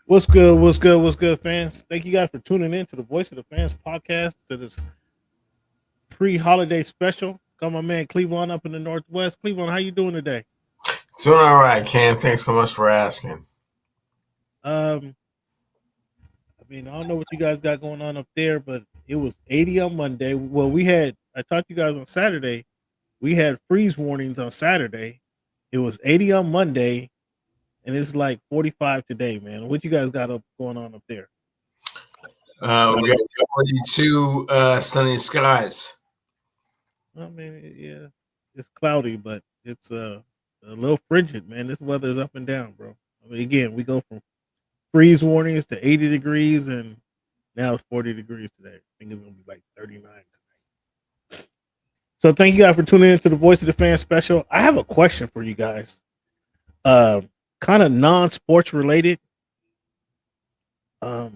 What's good? What's good? What's good, fans? Thank you guys for tuning in to the Voice of the Fans podcast, to this pre-holiday special. Got my man Cleveland up in the Northwest. Cleveland, how you doing today? Doing all right, Cam. Thanks so much for asking. I don't know what you guys got going on up there, but it was 80 on Monday. Well, I talked to you guys on Saturday. We had freeze warnings on Saturday. It was 80 on Monday, and it's like 45 today, man. What you guys got going on up there? We got 42 sunny skies. I mean, yeah, it's cloudy, but it's a little frigid, man. This weather is up and down, bro. I mean, again, we go from freeze warnings to 80 degrees, and now it's 40 degrees today. I think it's gonna be like 39 today. So thank you guys for tuning in to the Voice of the Fan special. I have a question for you guys. Kind of non-sports related. That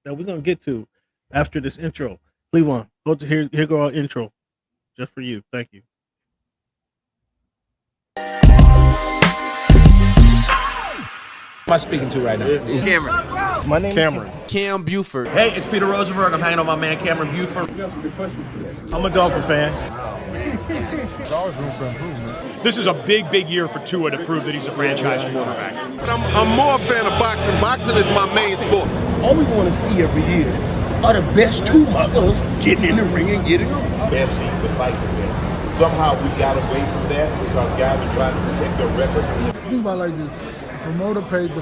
we're gonna get to after this intro. Cleveland, go to here go our intro. Just for you. Thank you. Am I speaking to right now? Cameron. My name Cameron. Cam Buford. Hey, it's Peter Rosenberg. I'm hanging on my man Cameron Buford. I'm a Dolphin fan. This is a big year for Tua to prove that he's a franchise quarterback. I'm more a fan of boxing. Boxing is my main sport. All we want to see every year are the best two mothers getting in the ring and getting on. Best team to fight the best. Somehow we got away from that because guys are trying to protect their record. Think about it like this: the promoter pays the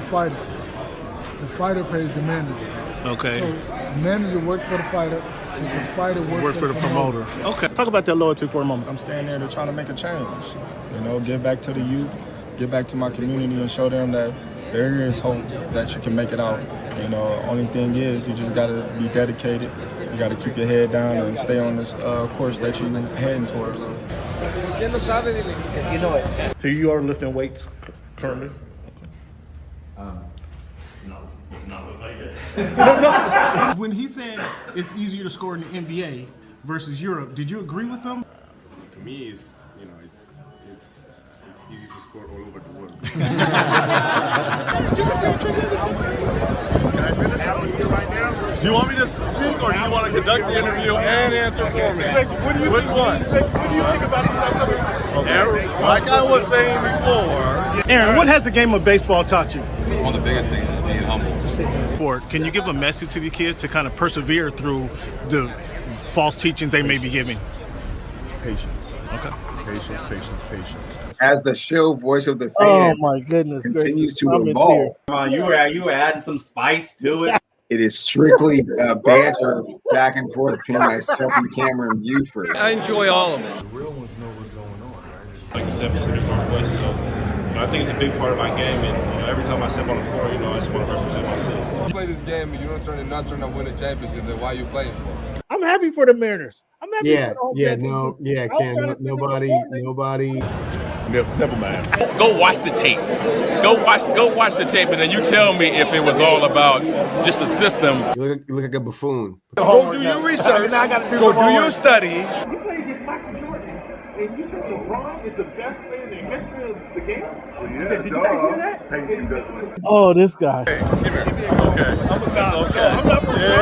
fighter pays the manager. Okay. So the manager works for the fighter, and the fighter works for the promoter. Okay. Talk about that loyalty for a moment. I'm standing there to try to make a change. Give back to the youth, give back to my community, and show them that there is hope that you can make it out. Only thing is you just got to be dedicated. You got to keep your head down and stay on this course that you're heading towards. So you are lifting weights currently? When he said it's easier to score in the NBA versus Europe, did you agree with them? To me, it's easy to score all over the world. Can I finish? Do you want me to speak or do you want to conduct the interview and answer for me? Which one? What do you think about the type of Like I was saying before. Aaron, what has the game of baseball taught you? One of the biggest things is being humble. Can you give a message to the kids to kind of persevere through the false teachings they may be giving? Patience. Okay. Patience. As the show Voice of the Fan Oh my goodness! continues to I'm in evolve, You were adding some spice to it. it is strictly banter back and forth between myself and Cameron Buford. I enjoy all of it. The real ones know what's going on, right? Like you said, Pacific Northwest, so I think it's a big part of my game, and every time I step on the floor, I just want to represent my city. You play this game and you don't turn to win a championship, then why are you playing for? I'm happy for the Mariners. I'm happy for all Cam. Nobody. Never mind. Go watch the tape. Go watch the tape, and then you tell me if it was all about just a system. You look like a buffoon. Go do your research. Go do your study. You played against Michael Jordan, and you said LeBron is the best player in the history of the game? Did you guys hear that? Oh, this guy. Hey, come here. It's okay. It's okay.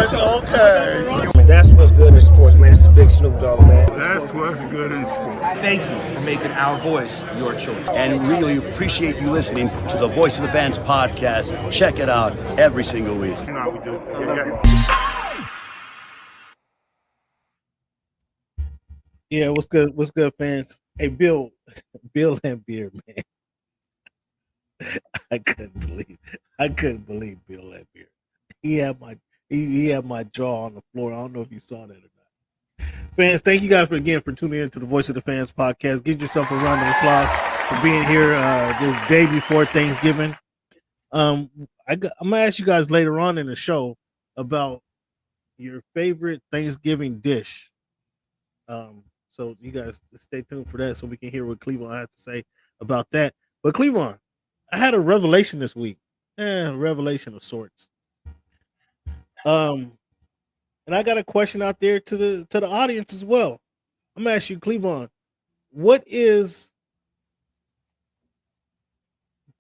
It's okay. That's what's good in sports, man. It's the big Snoop Dogg, man. That's what's good in sport. Thank you for making our voice your choice. And really appreciate you listening to the Voice of the Fans podcast. Check it out every single week. Yeah, what's good? What's good, fans? Hey, Bill and Beer, man. I couldn't believe Bill and Beer. He had my jaw on the floor. I don't know if you saw that or not. Fans, thank you guys for tuning in to the Voice of the Fans podcast. Give yourself a round of applause for being here this day before Thanksgiving. I'm gonna ask you guys later on in the show about your favorite Thanksgiving dish. So you guys stay tuned for that so we can hear what Cleveland has to say about that. But Cleveland, I had a revelation this week. Revelation of sorts. And I got a question out there to the audience as well. I'm gonna ask you, Cleveland, what is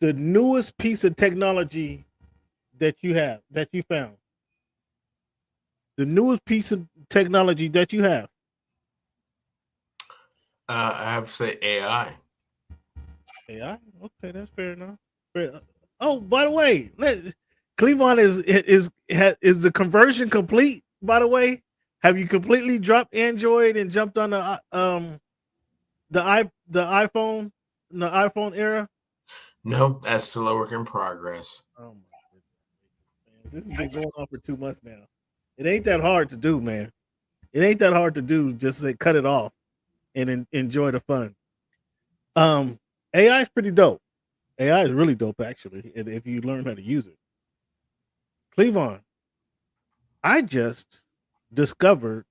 the newest piece of technology that you found? The newest piece of technology that you have? I have to say AI. AI? Okay, that's fair enough. Oh, by the way, Cleveland is the conversion complete? By the way, have you completely dropped Android and jumped on the iPhone, the iPhone era? No, that's still a work in progress. Oh my goodness, this has been going on for 2 months now. It ain't that hard to do, man. It ain't that hard to do. Just say cut it off and enjoy the fun. AI is pretty dope. AI is really dope, actually, if you learn how to use it. Cleveland, I just discovered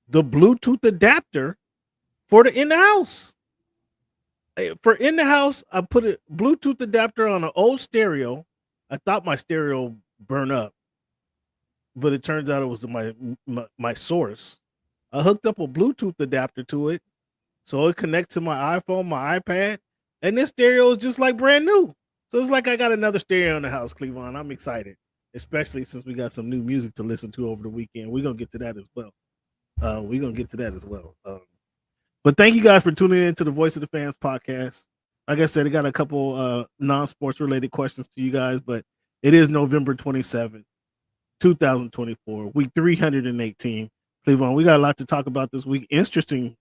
the Bluetooth adapter for the in the house. For in the house, I put a Bluetooth adapter on an old stereo. I thought my stereo burned up, but it turns out it was my source. I hooked up a Bluetooth adapter to it, so it connects to my iPhone, my iPad, and this stereo is just like brand new. So it's like I got another stereo in the house, Cleveland. I'm excited, especially since we got some new music to listen to over the weekend. We're going to get to that as well. But thank you guys for tuning in to the Voice of the Fans podcast. Like I said, I got a couple non-sports related questions to you guys, but it is November 27th, 2024, week 318. Cleveland, we got a lot to talk about this week. Interesting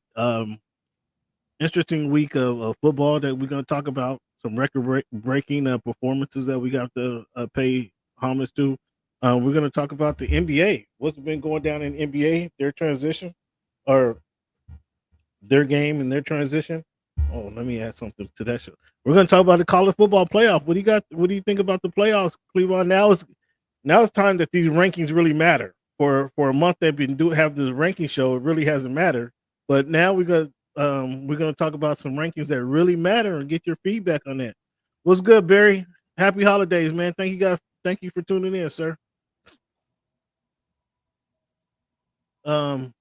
week of football that we're going to talk about. Some record-breaking performances that we got to pay homage to. We're going to talk about the NBA. What's been going down in NBA, their transition, or their game and their transition. Oh, let me add something to that show. We're going to talk about the college football playoff. What do you think about the playoffs, Cleveland? Now it's time that these rankings really matter. For a month they've been have this ranking show. It really hasn't mattered, but now we're going to talk about some rankings that really matter and get your feedback on that. What's good, Barry? Happy holidays, man. Thank you guys. Thank you for tuning in, sir. And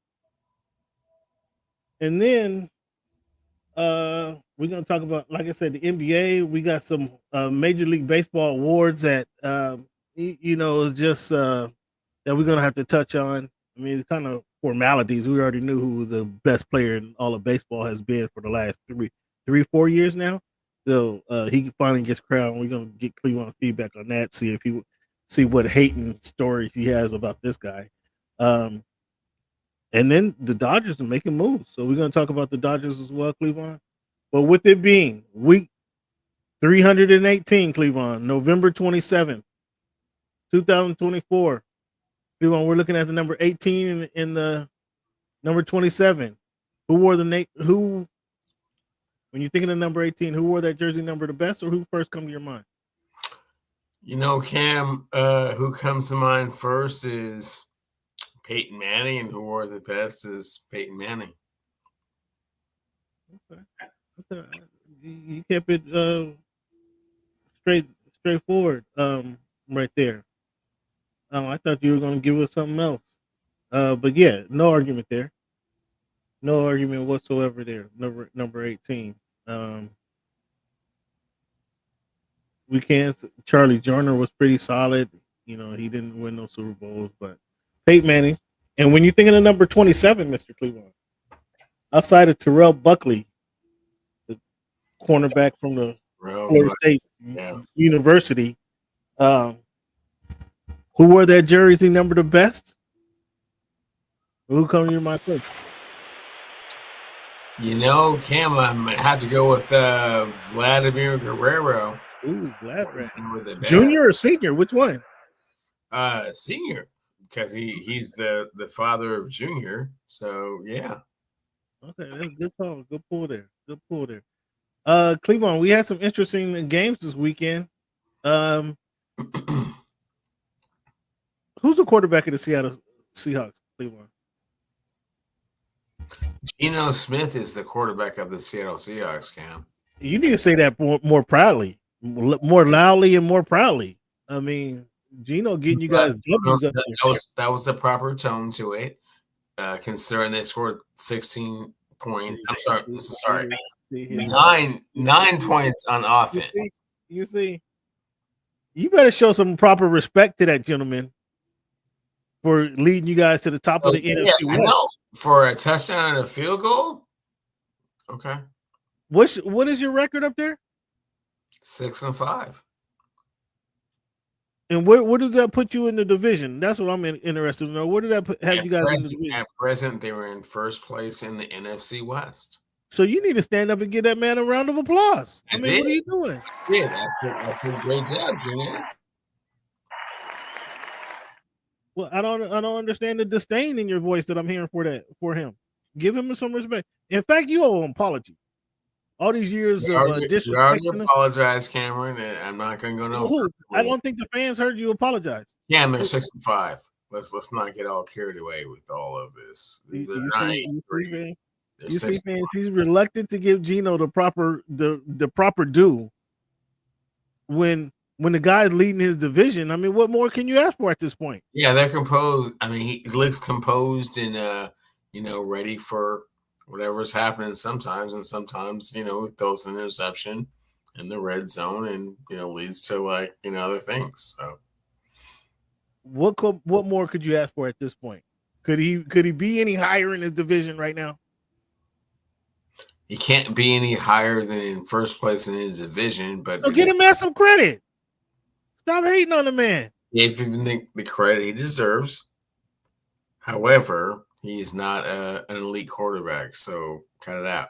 then we're going to talk about, like I said, the NBA. We got some Major League Baseball awards that it's just that we're going to have to touch on. I mean, it's kind of formalities. We already knew who the best player in all of baseball has been for the last 4 years now. So he finally gets crowned. We're going to get Cleveland feedback on that. See what hating stories he has about this guy. And then the Dodgers are making moves. So we're going to talk about the Dodgers as well, Cleveland. But with it being week 318, Cleveland, November 27th, 2024. Cleveland, we're looking at the number 18 and the number 27. Who wore when you're thinking of number 18, who wore that jersey number the best, or who first come to your mind? Cam, who comes to mind first is Peyton Manning, and who wore the best is Peyton Manning. Okay. You kept it straightforward right there. I thought you were going to give us something else. But yeah, no argument there. No argument whatsoever there. Number 18. Charlie Joyner was pretty solid. He didn't win no Super Bowls, but Peyton Manning. And when you're thinking of number 27, Mr. Cleveland, outside of Terrell Buckley, the cornerback from the Florida State University, who wore that jersey number the best? Who comes to your mind first? Cam, I might have to go with Vladimir Guerrero. Ooh, Vladimir. Junior or senior? Which one? Senior, because he's the father of Junior. So yeah. Okay, that's a good call. Good pull there. Cleveland, we had some interesting games this weekend. Who's the quarterback of the Seattle Seahawks, Cleveland? Geno Smith is the quarterback of the Seattle Seahawks, Cam. You need to say that more proudly, more loudly and more proudly. I mean, Geno getting you guys W's up there. That was the proper tone to it, considering they scored 16 points. I'm sorry. 9 points on offense. You see? You better show some proper respect to that gentleman for leading you guys to the top of the NFC I West. know. For a touchdown and a field goal. Okay. What is your record up there? 6-5. And where does that put you in the division? That's what I'm interested to know. Where did that have you guys in the division? At present, they were in first place in the NFC West. So you need to stand up and give that man a round of applause. I mean, what are you doing? Yeah, that's a great job, Jimmy. Well, I don't understand the disdain in your voice that I'm hearing for him. Give him some respect. In fact, you owe an apology. All these years of disrespect. You already apologized, Cameron, and I'm not going to go no further. I don't think the fans heard you apologize. Yeah, they're 6-5. Let's not get all carried away with all of this. You see, fans, he's reluctant to give Geno the proper due when the guy's leading his division. I mean, what more can you ask for at this point? Yeah, they're composed. I mean, he looks composed and ready for whatever's happening sometimes, and sometimes, throws an interception in the red zone and, leads to other things. So what more could you ask for at this point? Could he be any higher in his division right now? He can't be any higher than in first place in his division, but get him some credit. Stop hating on the man. Give him the credit he deserves. However, he's not an elite quarterback, so cut it out.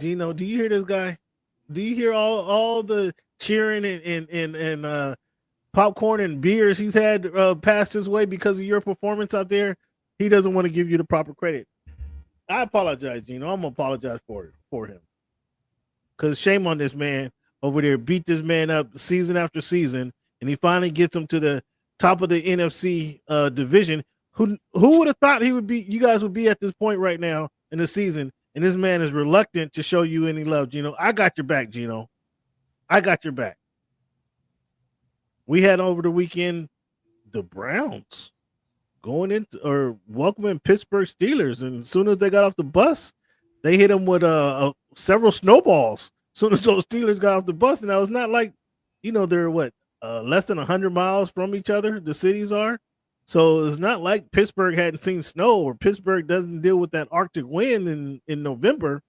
Geno, do you hear this guy? Do you hear all the cheering and popcorn and beers he's had passed his way because of your performance out there? He doesn't want to give you the proper credit. I apologize, Geno. I'm gonna apologize for him. Because shame on this man over there, beat this man up season after season, and he finally gets him to the top of the NFC division. Who would have thought you guys would be at this point right now in the season, and this man is reluctant to show you any love, Geno. I got your back, Geno. I got your back. We had over the weekend the Browns going into or welcoming Pittsburgh Steelers, and as soon as they got off the bus, they hit them with several snowballs. As soon as those Steelers got off the bus, and I was not like, they're less than 100 miles from each other. The cities are, so it's not like Pittsburgh hadn't seen snow or Pittsburgh doesn't deal with that Arctic wind in November.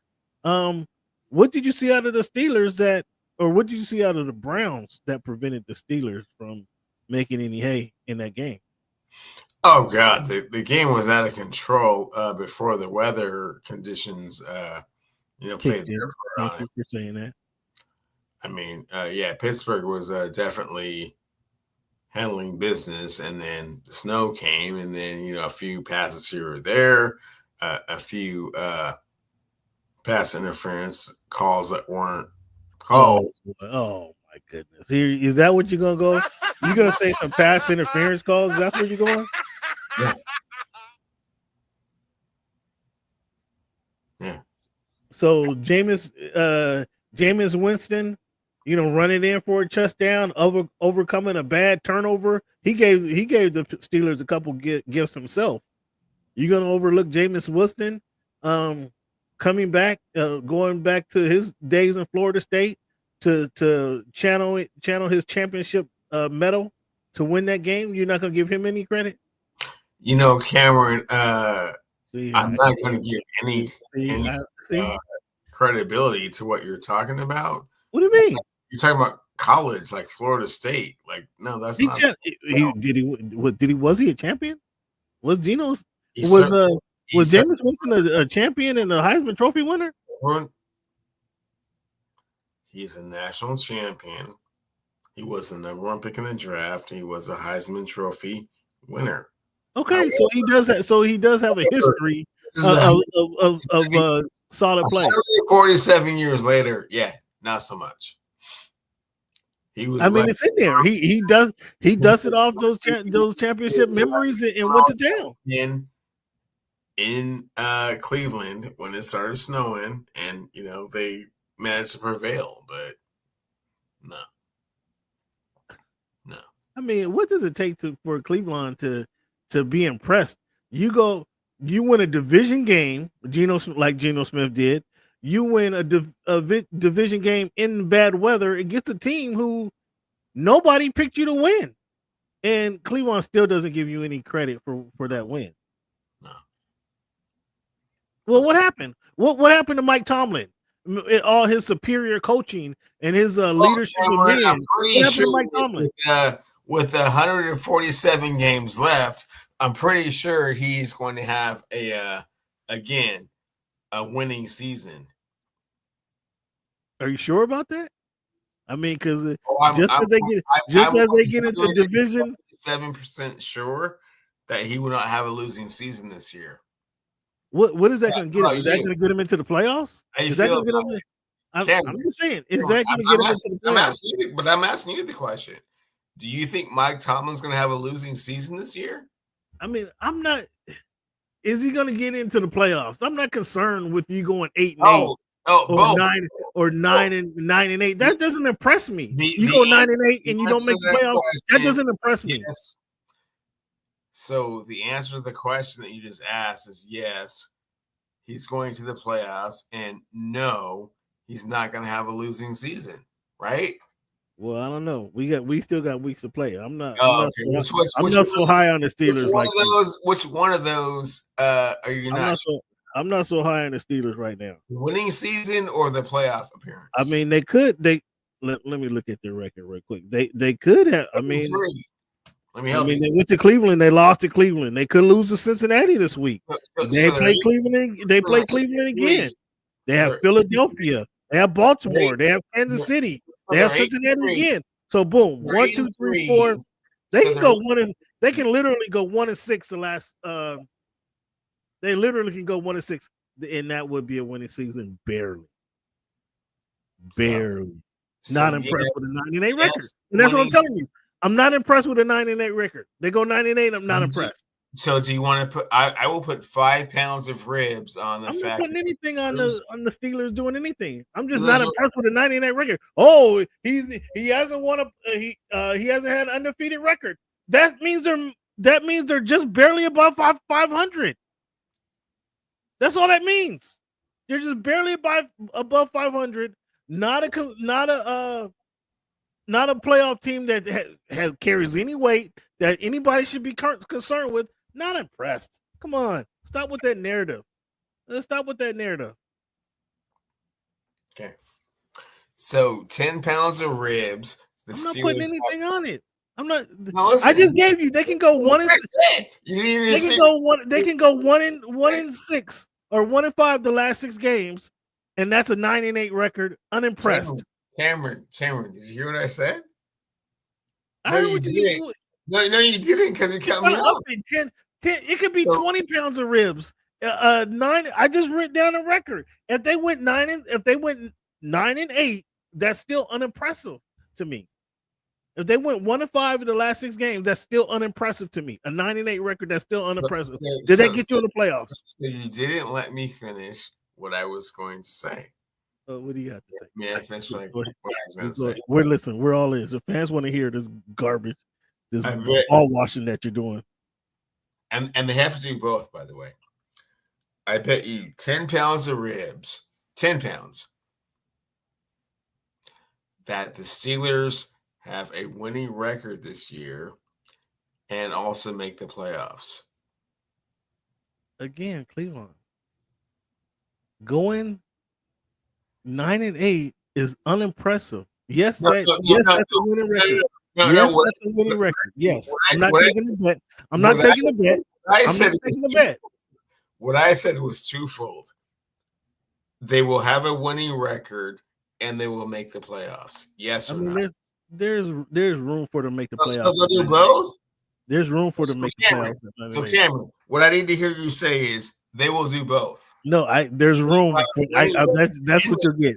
What did you see out of the Steelers or what did you see out of the Browns that prevented the Steelers from making any hay in that game? Oh God, the game was out of control before the weather conditions, played there. Thank you for saying that. I mean, Pittsburgh was definitely handling business, and then the snow came, and then a few passes here or there, a few pass interference calls that weren't called. Oh my goodness! Is that what you're gonna go? You're gonna say some pass interference calls? Is that where you're going? Yeah. So Jameis Winston, running in for a touchdown, overcoming a bad turnover. He gave the Steelers a couple gifts himself. You're gonna overlook Jameis Winston, coming back, going back to his days in Florida State to channel his championship medal to win that game. You're not gonna give him any credit. Cameron. I'm not going to give any credibility to what you're talking about. What do you mean? You're talking about college, like Florida State. Like, no, that's not. Was he a champion? Was Geno's was Jameis Winston a champion and a Heisman Trophy winner? He's a national champion. He was the number one pick in the draft. He was a Heisman Trophy winner. Okay, so he does have a history of solid play. 47 years later, not so much. He was. I mean, it's in there. He dusted off those championship memories and went to town in Cleveland when it started snowing, and they managed to prevail, but no. I mean, what does it take for Cleveland to be impressed? You win a division game, like Geno Smith did. you win a division game in bad weather against a team who nobody picked you to win, and Cleveland still doesn't give you any credit for that win. No. Well, what happened? What happened to Mike Tomlin? All his superior coaching and his leadership of men. I'm pretty What happened sure to Mike Tomlin? with 147 games left, I'm pretty sure he's going to have a winning season. Are you sure about that? I mean, because as they get into division, 7% sure that he will not have a losing season this year. What is that going to get him? Is that going to get him into the playoffs? Is that going to get him? I'm just saying, is that going to get him into the playoffs? I'm asking you the question. Do you think Mike Tomlin's going to have a losing season this year? I mean, I'm not. Is he going to get into the playoffs? I'm not concerned with you going 8-8 or 9-8. That doesn't impress me. You go 9-8 and you don't make the playoffs. That doesn't impress me. Yes. So the answer to the question that you just asked is yes, he's going to the playoffs, and no, he's not going to have a losing season, right? Well, I don't know. We still got weeks to play. I'm not. Oh, I'm not so high on the Steelers. Which one of those are you not? I'm not so high on the Steelers right now. Winning season or the playoff appearance? I mean, they could. Let me look at their record real quick. They could have. I mean, let me help you. They went to Cleveland. They lost to Cleveland. They could lose to Cincinnati this week. They play Cleveland. They play Cleveland again. They have Philadelphia. They have Baltimore. They have Kansas City. They have Cincinnati again. So boom, 1, 2, 3, 4. They can go they can literally go 1-6 the last. They literally can go 1-6, and that would be a winning season barely. Not impressed with a 9-8 record. And that's what I'm telling you. I'm not impressed with a 9-8 record. They go 9-8. I'm not impressed. So do you want to put? I will put 5 pounds of ribs on the I'm fact. not putting anything on the Steelers doing anything. I'm just not impressed with a 9-8 record. Oh, he hasn't won he hasn't had an undefeated record. That means they're just barely above 500. That's all that means. They're just barely above 500. Not a playoff team that has carries any weight that anybody should be concerned with. Not impressed. Come on, stop with that narrative. Let's stop with that narrative. Okay. So 10 pounds of ribs. I'm not putting anything on it. I'm not. No, listen, I just gave you. They can go 1-6. They can go 1-6 or 1-5 the last 6 games, and that's a 9-8 record. Unimpressed. Cameron, did you hear what I said? I heard what you did. No, you didn't, because it cut me off. 10, it could be 20 pounds of ribs. 9. I just wrote down a record. If they went 9-8, that's still unimpressive to me. If they went 1-5 in the last 6 games, that's still unimpressive to me. A 9-8 record, that's still unimpressive. Did they get you in the playoffs? So you didn't let me finish what I was going to say. What do you have to say? Yeah, finish what I was going to say. We're all in. The fans want to hear this garbage, this ball washing that you're doing. And they have to do both, by the way. I bet you 10 pounds of ribs, 10 pounds, that the Steelers have a winning record this year and also make the playoffs. Again, Cleveland. Going 9-8 is unimpressive. Yes, that's a winning record. That's a winning record. Yes. I'm not taking a bet. I'm not taking a bet. What I said was twofold. They will have a winning record and they will make the playoffs. Yes or no? There's room for them to make the playoffs. So they'll do both? There's room for them to make the playoffs. So Cameron, what I need to hear you say is they will do both. No, there's room. That's what you'll get.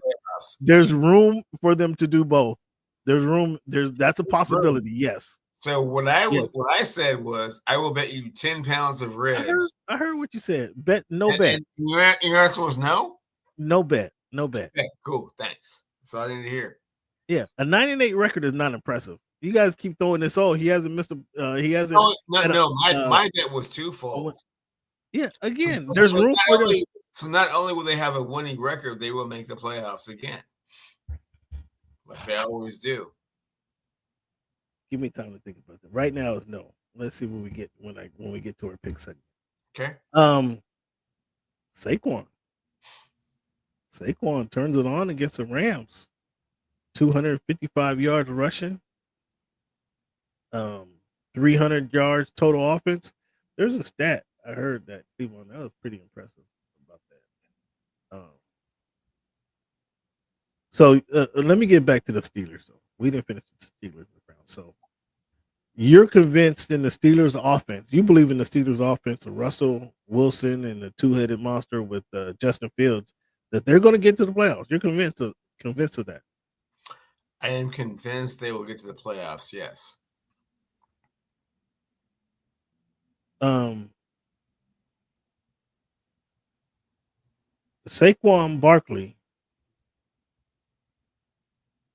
There's room for them to do both. There's room. That's a possibility. Yes. So what I said was I will bet you 10 pounds of ribs. I heard what you said. Bet. Your answer was no? No bet. Okay, cool. Thanks. That's all I need to hear. Yeah, a 9-8 record is not impressive. You guys keep throwing this. Oh, he hasn't missed a. He hasn't. My bet was twofold. Yeah, again, there's room for them. So not only will they have a winning record, they will make the playoffs again, like they always do. Give me time to think about that. Right now is no. Let's see when we get to our pick segment. Okay. Saquon turns it on against the Rams. 255 yards rushing. 300 yards total offense. There's a stat I heard that Cleveland, that was pretty impressive about that. So let me get back to the Steelers. Though we didn't finish the Steelers round. So you're convinced in the Steelers offense. You believe in the Steelers offense of Russell Wilson and the two-headed monster with Justin Fields that they're going to get to the playoffs. You're convinced of that. I am convinced they will get to the playoffs. Yes. Saquon Barkley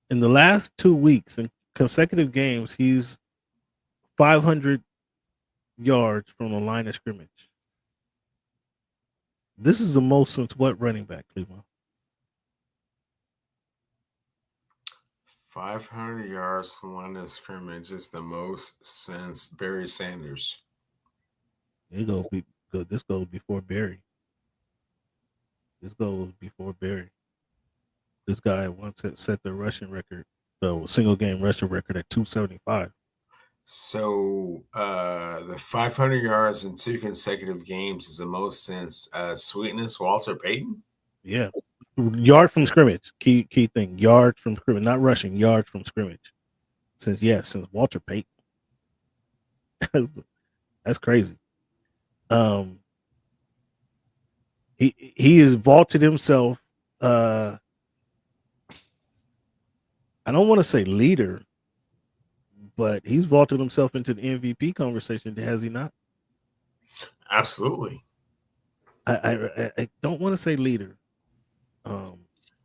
in the last 2 weeks in consecutive games, he's 500 yards from the line of scrimmage. This is the most since what running back, Cleveland? 500 yards from line of scrimmage is the most since Barry Sanders. This goes before Barry. This guy once set the rushing record, the single game rushing record at 275. So the 500 yards in 2 consecutive games is the most since Sweetness Walter Payton. Yeah, yard from scrimmage. Key thing. Yard from scrimmage, not rushing. Yard from scrimmage. Since Walter Payton. That's crazy. He has vaulted himself. I don't want to say leader, but he's vaulted himself into the MVP conversation. Has he not? Absolutely. I don't want to say leader.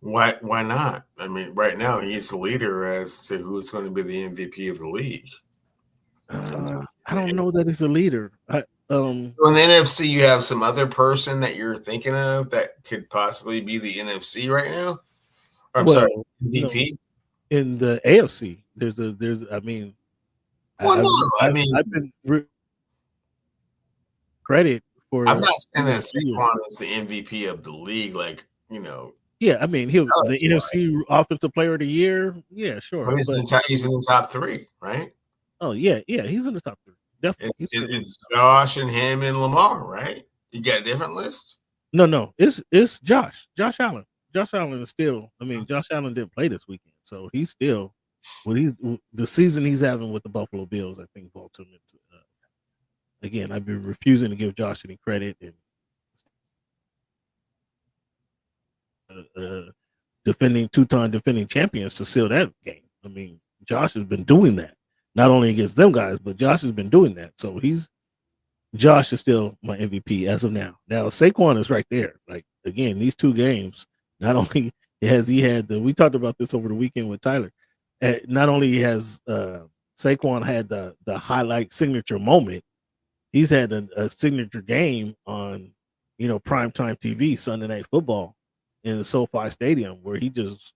Why not? I mean, right now he's the leader as to who's going to be the MVP of the league. I don't know that he's a leader. In the NFC, you have some other person that you're thinking of that could possibly be the NFC right now. Sorry, MVP. In the AFC, I've been credit for. I'm not saying that Saquon is the MVP of the league, like Yeah, I mean he'll the NFC Offensive Player of the Year. Yeah, sure. But he's in the top 3, right? Oh yeah, he's in the top 3. Definitely. It's Josh and him and Lamar, right? You got a different list? No, it's Josh Allen. Josh Allen is still. I mean, Josh Allen didn't play this weekend, so he's still. The season he's having with the Buffalo Bills, I think, vaults him into. Again, I've been refusing to give Josh any credit and two-time defending champions to seal that game. I mean, Josh has been doing that. Not only against them guys, but Josh has been doing that. So Josh is still my MVP as of now. Now Saquon is right there. Like again, these 2 games, not only has he had we talked about this over the weekend with Tyler. Not only has Saquon had the highlight signature moment, he's had a signature game on primetime TV, Sunday Night Football in the SoFi Stadium, where he just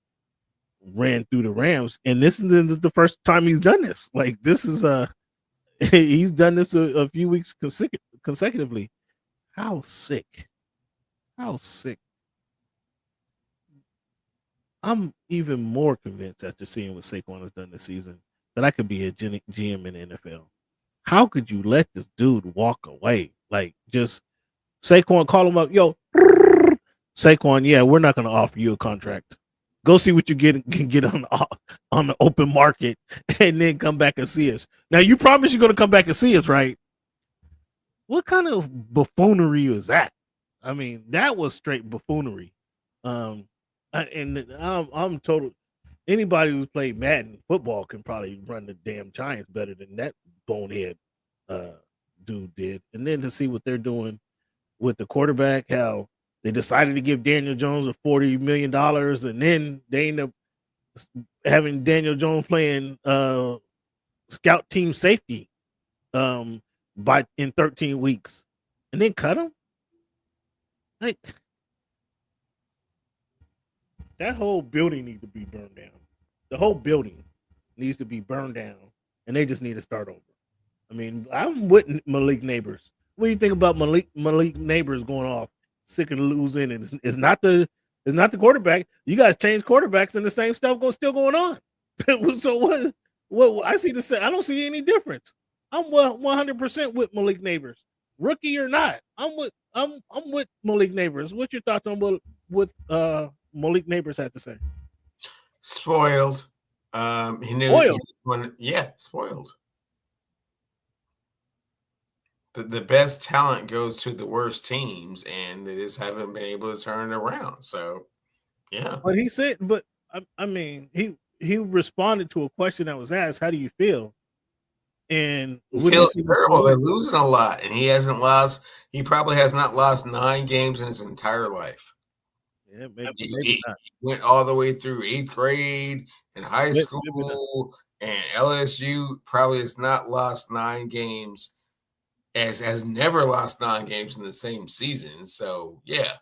ran through the Rams, and this is the first time he's done this. Like this is he's done this a few weeks consecutively. How sick! I'm even more convinced after seeing what Saquon has done this season that I could be a GM in the NFL. How could you let this dude walk away? Like just Saquon, call him up, yo, Saquon. Yeah, we're not going to offer you a contract. Go see what you can get on the open market, and then come back and see us. Now, you promise you're going to come back and see us, right? What kind of buffoonery is that? I mean, that was straight buffoonery. I'm total. Anybody who's played Madden football can probably run the damn Giants better than that bonehead dude did. And then to see what they're doing with the quarterback, how they decided to give Daniel Jones $40 million, and then they end up having Daniel Jones playing scout team safety in 13 weeks, and then cut him. Like that whole building needs to be burned down. The whole building needs to be burned down, and they just need to start over. I mean, I'm with Malik Neighbors. What do you think about Malik Neighbors going off, sick and losing, and it's not the quarterback. You guys change quarterbacks, and the same stuff still going on. So what? What I see I don't see any difference. I'm 100% with Malik Neighbors, rookie or not. I'm with Malik Neighbors. What's your thoughts on what Malik Neighbors had to say? Spoiled. He knew. Spoiled. Spoiled. The best talent goes to the worst teams, and they just haven't been able to turn it around. So, yeah. But he said, I mean, he responded to a question that was asked, "How do you feel?" And he feels terrible. They're losing a lot, and he hasn't lost. He probably has not lost 9 games in his entire life. Yeah, maybe he went all the way through 8th grade and high school, and LSU probably has not lost 9 games. Has never lost 9 games in the same season. So yeah.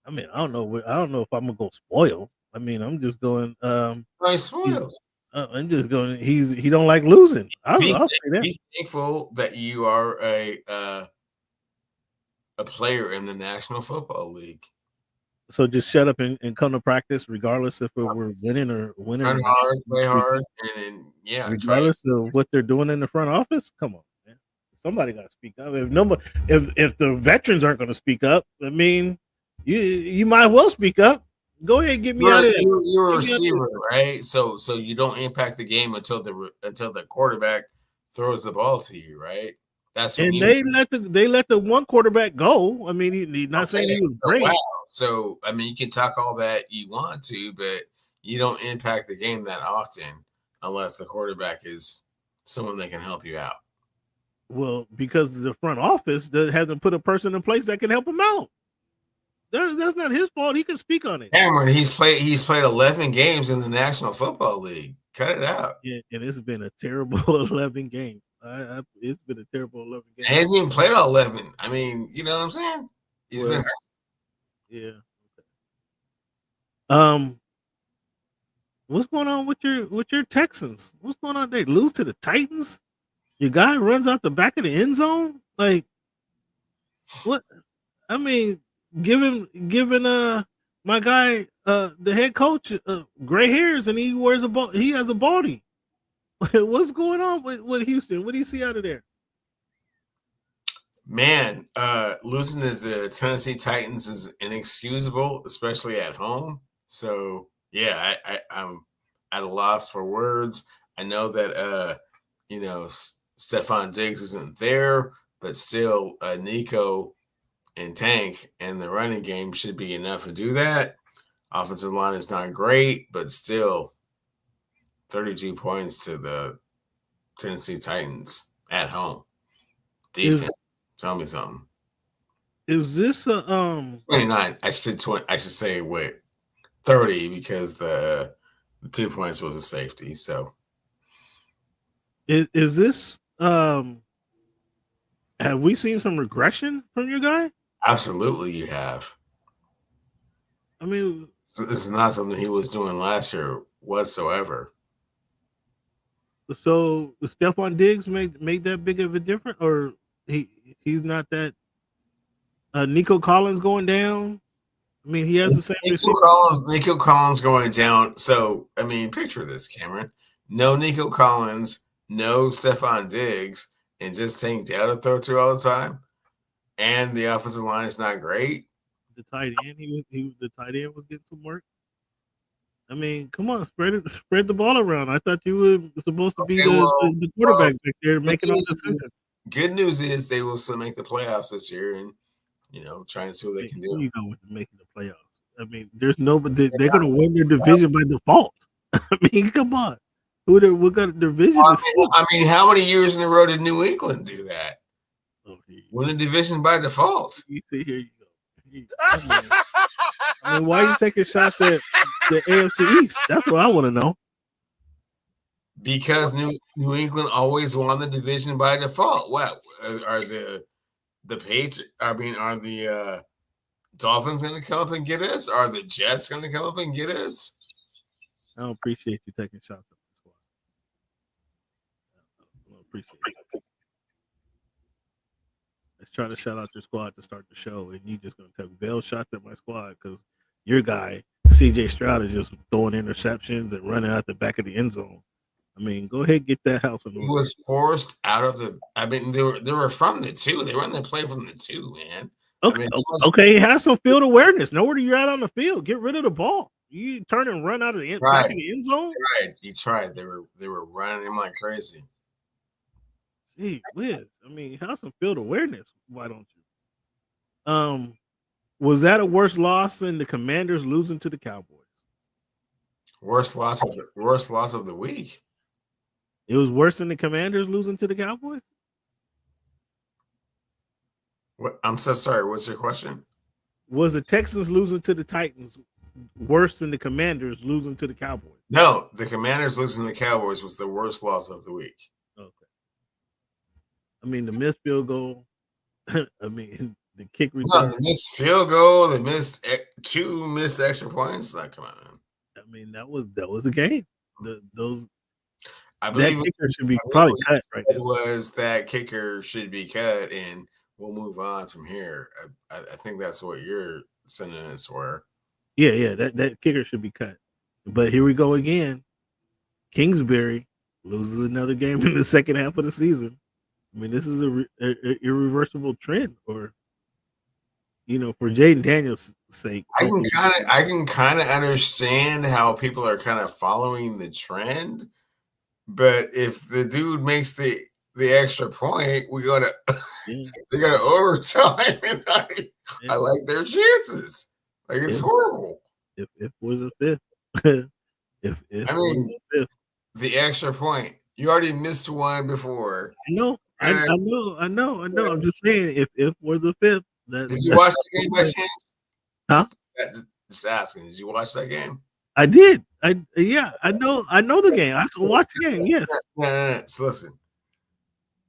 I mean, I don't know if I'm gonna go spoil. I mean, I'm just going. Spoiled. I'm just going. He don't like losing. I'll say that. Be thankful that you are a player in the National Football League. So just shut up and come to practice, regardless if we're winning or winning. Run hard, play hard, and yeah. Regardless of what they're doing in the front office, come on. Somebody got to speak up. If the veterans aren't going to speak up, I mean, you might well speak up. Go ahead, and get me out of there. You're a receiver, right? So you don't impact the game until the quarterback throws the ball to you, right? That's when they let the one quarterback go. I mean, he's not saying he was great. Wow. So I mean, you can talk all that you want to, but you don't impact the game that often unless the quarterback is someone that can help you out. Well, because the front office hasn't put a person in place that can help him out. That's not his fault. He can speak on it. Cameron, he's played 11 games in the National Football League. Cut it out. Yeah, and it's been a terrible 11 games. It's been a terrible 11 games. He hasn't even played all 11. I mean, you know what I'm saying? He's been hurt. Yeah. What's going on with your Texans? What's going on? They lose to the Titans? Your guy runs out the back of the end zone? Like, what? I mean, giving my guy the head coach gray hairs and he wears he has a baldy. What's going on with Houston? What do you see out of there? Man, losing to the Tennessee Titans is inexcusable, especially at home. So yeah, I'm at a loss for words. I know that Stephon Diggs isn't there, but still Nico and Tank and the running game should be enough to do that. Offensive line is not great, but still 32 points to the Tennessee Titans at home. Defense, tell me something. Is this 29? I should say 30 because the 2 points was a safety. So is this have we seen some regression from your guy? Absolutely, you have. I mean, this is not something he was doing last year whatsoever. So Stephon Diggs made that big of a difference, or he's not that. Nico Collins going down. I mean, he has the same. Nico Collins going down. So I mean, picture this, Cameron. No Nico Collins, no Stephon Diggs, and just Tank Dell to throw to all the time. And the offensive line is not great. The tight end, the tight end was getting some work. I mean, come on, spread the ball around. I thought you were supposed to be the quarterback back there making all the decisions. Good news is they will still make the playoffs this year, and try and see what they can do. You go with making the playoffs. I mean, there's nobody. They're going to win their division by default. I mean, come on. What kind of division? I mean, how many years in a row did New England do that? Win the division by default. Here you go. I mean, why are you taking shots at the AFC East? That's what I want to know. Because New England always won the division by default. What are the Patriots? I mean, are the Dolphins going to come up and get us? Are the Jets going to come up and get us? I don't appreciate you taking shots at the squad. I don't appreciate it. Let's try to shout out your squad to start the show, and you just going to take veil shots at my squad because your guy, CJ Stroud, is just throwing interceptions and running out the back of the end zone. I mean, go ahead and get that house in order. He was forced out of the. I mean, they were from the 2. They run the play from the 2, man. Okay, I mean, okay. Have some field awareness. Know where you're at on the field. Get rid of the ball. You turn and run out of the back of the end zone. Right. He tried. They were running him like crazy. Gee whiz. I mean, have some field awareness. Why don't you? Was that a worse loss than the Commanders losing to the Cowboys? Worst loss of the week. It was worse than the Commanders losing to the Cowboys? What? I'm so sorry. What's your question? Was the Texans losing to the Titans worse than the Commanders losing to the Cowboys? No, the Commanders losing to the Cowboys was the worst loss of the week. Okay. I mean, the missed field goal. I mean, the kick return. No, the missed field goal. The missed 2 missed extra points. Like, come on. I mean, that was a game. I believe that kicker should be probably cut right now. It was that kicker should be cut, and we'll move on from here. I think that's what your sentiments were. Yeah, that kicker should be cut. But here we go again. Kingsbury loses another game in the second half of the season. I mean, this is a irreversible trend, or for Jaden Daniels' sake. I can kind of understand how people are kind of following the trend, but if the dude makes the extra point, we go to they go to overtime, and I like their chances. Like, it's horrible. If was a fifth, I mean, the extra point. You already missed one before. I know. I'm just saying, if we're the fifth. Did you watch the game by chance? Huh? Just asking. Did you watch that game? I did. I know the game. I watched the game. Yes. No. So listen.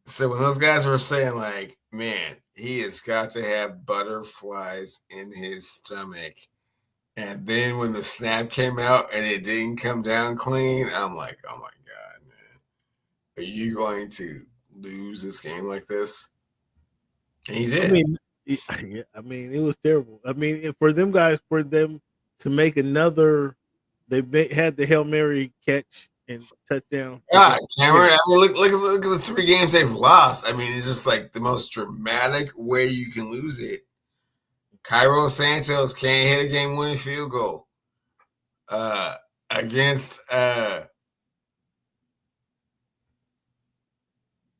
So when those guys were saying, like, man, he has got to have butterflies in his stomach, and then when the snap came out and it didn't come down clean, I'm like, oh my God, man, are you going to lose this game like this? And he did. I mean, it was terrible. I mean, for them to make another, they had the Hail Mary catch and touchdown. God, Cameron, I mean, look at the 3 games they've lost. I mean, it's just like the most dramatic way you can lose it. Cairo Santos can't hit a game-winning field goal against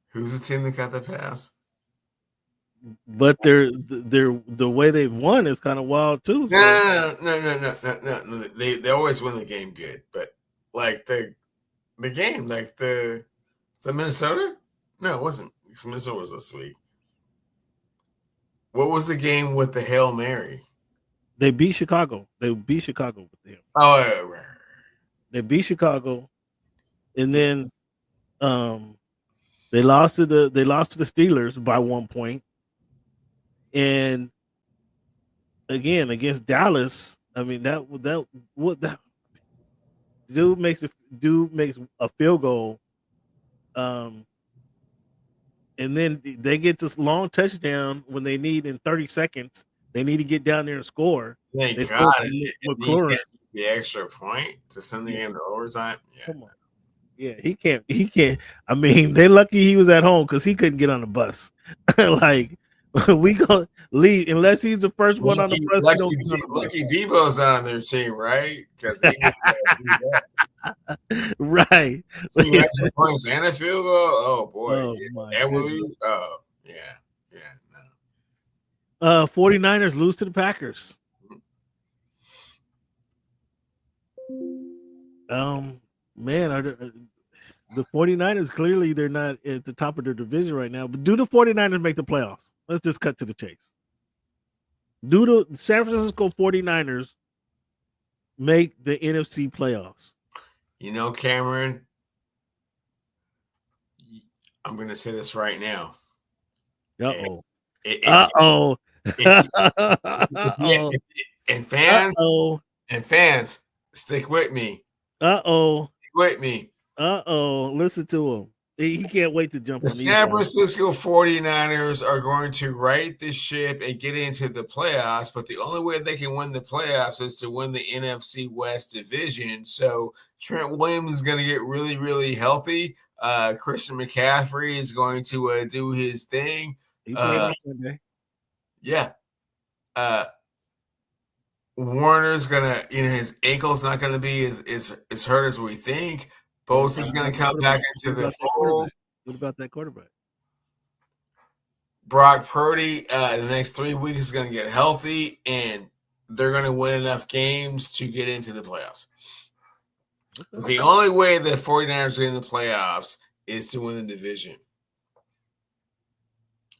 who's the team that got the pass? But the way they've won is kind of wild too. So. No. They always win the game good, but like the game, like the Minnesota? No, it wasn't. Minnesota was this week. What was the game with the Hail Mary? They beat Chicago. They beat Chicago with them. Oh, right. They beat Chicago, and then they lost to the Steelers by 1 point. And again, against Dallas, I mean that dude makes a field goal, and then they get this long touchdown when they need in 30 seconds. They need to get down there and score. Thank God, the extra point to send the game to overtime. Yeah. Come on. Yeah, he can't. I mean, they're lucky he was at home because he couldn't get on the bus. Like. We gonna leave unless he's the first one on the bus. Lucky Debo's on their team, right? Because right. Points and a field goal. Oh boy, no. 49ers lose to the Packers. Man, the 49ers clearly they're not at the top of their division right now. But do the 49ers make the playoffs? Let's just cut to the chase. Do the San Francisco 49ers make the NFC playoffs? You know, Cameron, I'm going to say this right now. Uh-oh. And fans, stick with me. Stick with me. Listen to him. He can't wait to jump The on these San guys. Francisco 49ers are going to right the ship and get into the playoffs, but the only way they can win the playoffs is to win the NFC West division. So Trent Williams is going to get really, really healthy. Christian McCaffrey is going to do his thing. He played on Sunday. Yeah. Warner's gonna, his ankle's not gonna be as hurt as we think. Bosa's gonna come back into the fold. What about that quarterback? Brock Purdy, the next 3 weeks is gonna get healthy, and they're gonna win enough games to get into the playoffs. The only way the 49ers get in the playoffs is to win the division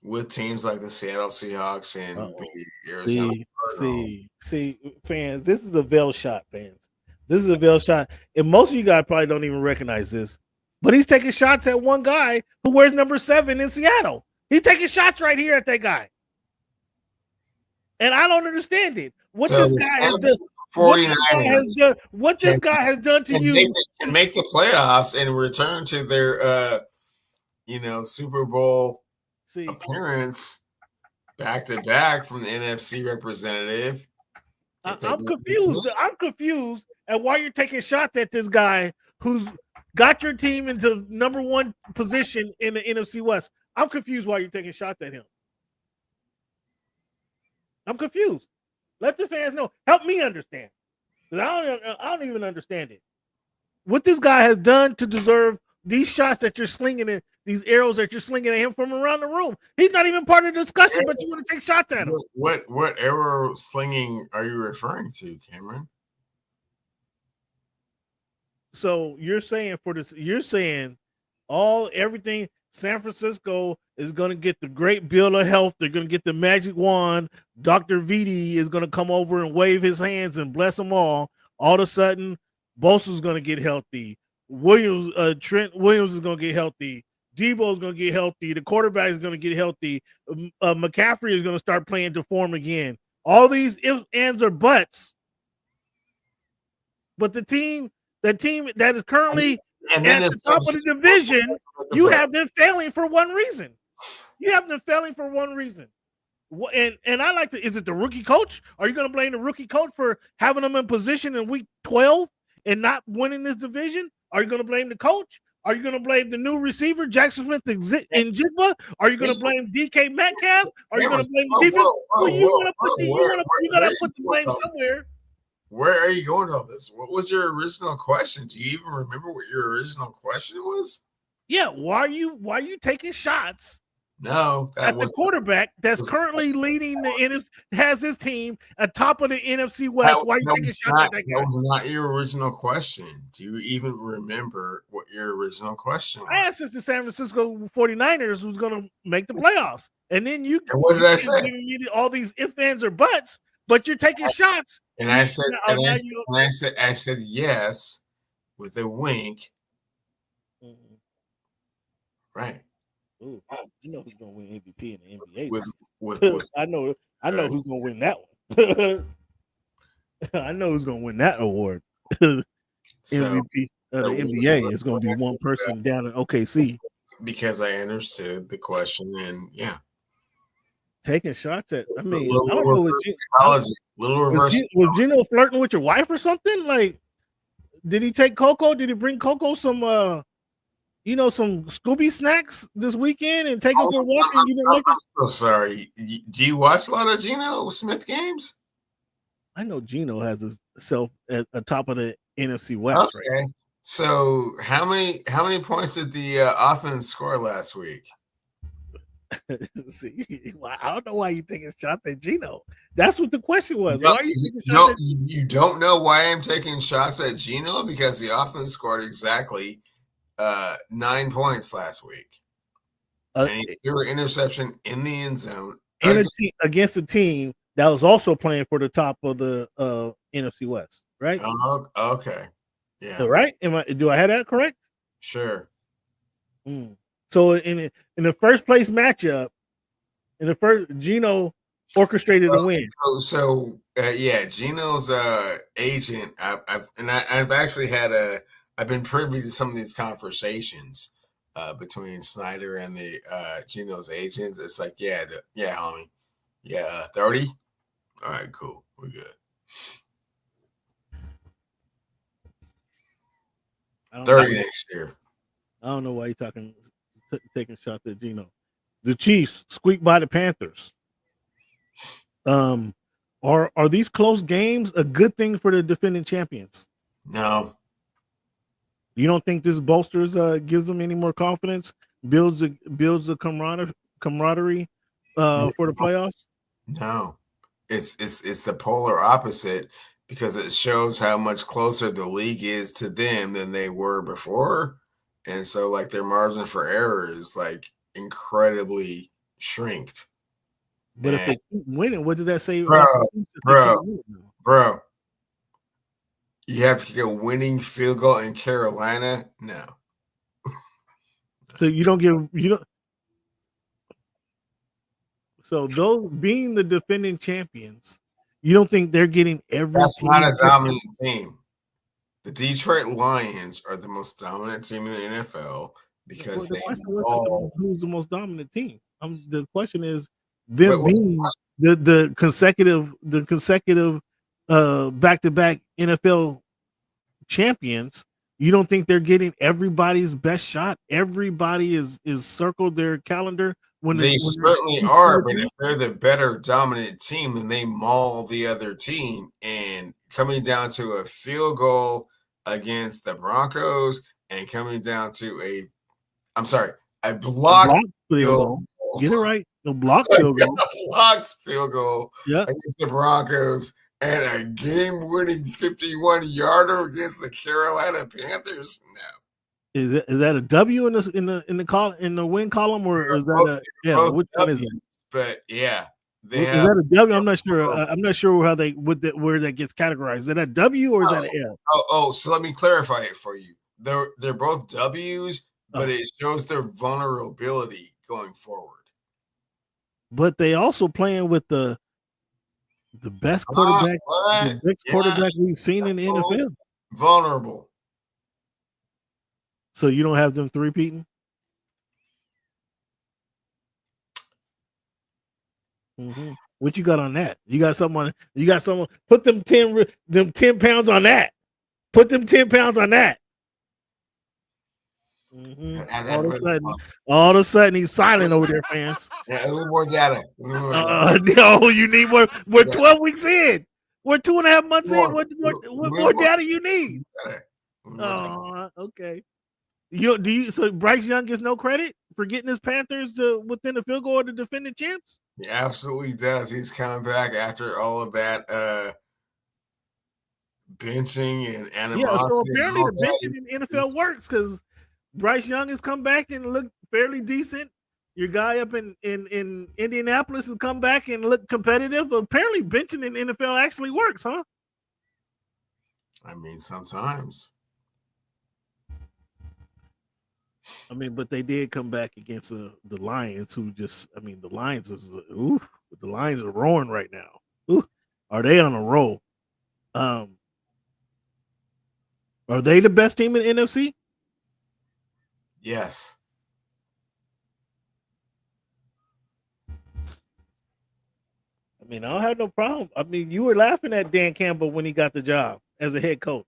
with teams like the Seattle Seahawks and the Arizona Cardinals. See, fans, this is a veil shot, fans. This is a veil shot. And most of you guys probably don't even recognize this, but he's taking shots at one guy who wears number 7 in Seattle. He's taking shots right here at that guy. And I don't understand it. What this guy has done. What this guy has done to you. Can make the playoffs and return to their Super Bowl appearance back to back from the NFC representative. I'm confused. I'm confused at why you're taking shots at this guy who's got your team into number 1 position in the NFC West. I'm confused why you're taking shots at him. I'm confused. Let the fans know. Help me understand. Because I don't even understand it. What this guy has done to deserve these shots that you're slinging at, these arrows that you're slinging at him from around the room. He's not even part of the discussion, but you want to take shots at him. What arrow slinging are you referring to, Cameron? So you're saying everything San Francisco is going to get the great bill of health. They're going to get the magic wand. Dr. Vitti is going to come over and wave his hands and bless them all. All of a sudden, Bosa's going to get healthy. Trent Williams is going to get healthy. Debo is going to get healthy. The quarterback is going to get healthy. McCaffrey is going to start playing to form again. All these ifs, ands, or buts. But the team that is currently at the top of the division, you have them failing for one reason. And I like to, is it the rookie coach? Are you going to blame the rookie coach for having them in position in week 12 and not winning this division? Are you going to blame the coach? Are you going to blame the new receiver, Jackson Smith and Jigba? Are you going to blame DK Metcalf? Are you going to blame the defense? You got to put the blame somewhere. Where are you going with all this? What was your original question? Do you even remember what your original question was? Yeah, why are you taking shots? No, at the quarterback that's currently leading the NFC, has his team atop of the NFC West. Why are you taking shots at that guy? That was not your original question. Do you even remember what your original question was? I asked if the San Francisco 49ers was going to make the playoffs. And then you what did I say? All these ifs, ands, or buts, but you're taking shots. And I said, I said yes with a wink. Mm-hmm. Right. Ooh, you know who's going to win MVP in the NBA? With I know who's going to win that one. I know who's going to win that award. MVP of the NBA is going to be one person down in OKC. Because I understood the question, and yeah, taking shots at. I mean, I don't know. Was Gino flirting with your wife or something? Like, did he take Coco? Did he bring Coco some some Scooby snacks this weekend and take him for a walk? And you didn't like it? I'm so sorry. Do you watch a lot of Geno Smith games? I know Geno has himself at the top of the NFC West. Okay. Right? So how many points did the offense score last week? See, I don't know why you're taking shots at Geno. That's what the question was. No, why are you taking shots at Geno? You don't know why I'm taking shots at Geno? Because the offense scored exactly 9 points last week. And he threw an interception in the end zone against a team that was also playing for the top of the NFC West, right? Oh, okay. Yeah. So, right? Do I have that correct? Sure. So in the first place matchup, Geno orchestrated the win. Yeah, Gino's agent. I've actually I've been privy to some of these conversations between Snyder and the Gino's agents. It's like, homie, 30. All right, cool, we're good. 30 next year. I don't know why you're taking shots at Gino. The Chiefs squeaked by the Panthers. Are these close games a good thing for the defending champions? No. You don't think this bolsters gives them any more confidence, builds the camaraderie for the playoffs? No. It's the polar opposite, because it shows how much closer the league is to them than they were before. And so, like, their margin for error is, like, incredibly shrinked. But if they keep winning, what did that say? Bro, you have to kick a winning field goal in Carolina? No. So So those being the defending champions, you don't think they're getting every? That's not a dominant team. The Detroit Lions are the most dominant team in the NFL because who's the most dominant team? The question is them being the consecutive back-to-back NFL champions. You don't think they're getting everybody's best shot? Everybody is circled their calendar. They certainly are, but if they're the better dominant team, then they maul the other team. And coming down to a field goal against the Broncos and coming down to a blocked field goal. Get it right. A blocked field goal. A blocked field goal against the Broncos and a game-winning 51-yarder against the Carolina Panthers. No. Is that a W in the win column, or is that which one is it? But yeah, is that a W? I'm not sure. I'm not sure how where that gets categorized. Is that a W or is that an L? So let me clarify it for you. They're both W's, but it shows their vulnerability going forward. But they also playing with the best quarterback, the best quarterback we've seen in the NFL. Vulnerable. So you don't have them three-peating? Mm-hmm. What you got on that? You got someone. Put them 10 pounds on that. Put them 10 pounds on that. Mm-hmm. All of a sudden, he's silent over there, fans. Yeah, a little more data. No, you need more. We're 12 weeks in. We're 2.5 months in. What more data you need? Oh, okay. So Bryce Young gets no credit for getting his Panthers to within the field goal of the defending champs? He absolutely does. He's coming back after all of that benching and animosity. Yeah, so apparently the benching in the NFL works because Bryce Young has come back and looked fairly decent. Your guy up in Indianapolis has come back and looked competitive. Apparently benching in the NFL actually works, huh? I mean, sometimes. I mean, but they did come back against the Lions, who just, I mean, the Lions are roaring right now. Ooh, are they on a roll? Are they the best team in the NFC? Yes. I mean, I don't have no problem. I mean, you were laughing at Dan Campbell when he got the job as a head coach.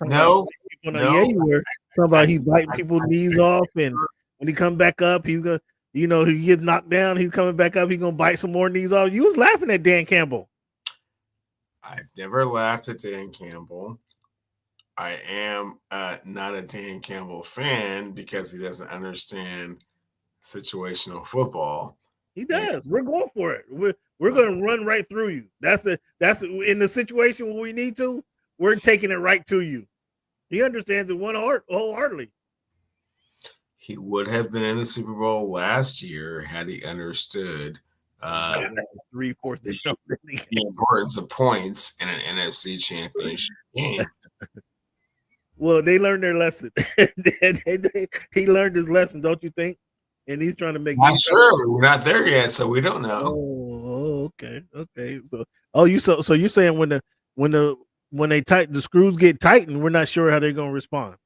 No. Yeah, you were talking about he biting people's knees off, and when he come back up, he's gonna, he gets knocked down, he's coming back up, he's gonna bite some more knees off. You was laughing at Dan Campbell. I've never laughed at Dan Campbell. I am not a Dan Campbell fan because he doesn't understand situational football. He does. We're going for it. We're going to run right through you. That's in the situation where we need to. We're taking it right to you. He understands it wholeheartedly. He would have been in the Super Bowl last year had he understood the importance of points in an NFC championship game. Well, they learned their lesson. He learned his lesson, don't you think? And he's trying to make. I'm sure we're not there yet, so we don't know. Oh, Okay. So you're saying when they tighten the screws get tightened, we're not sure how they're going to respond.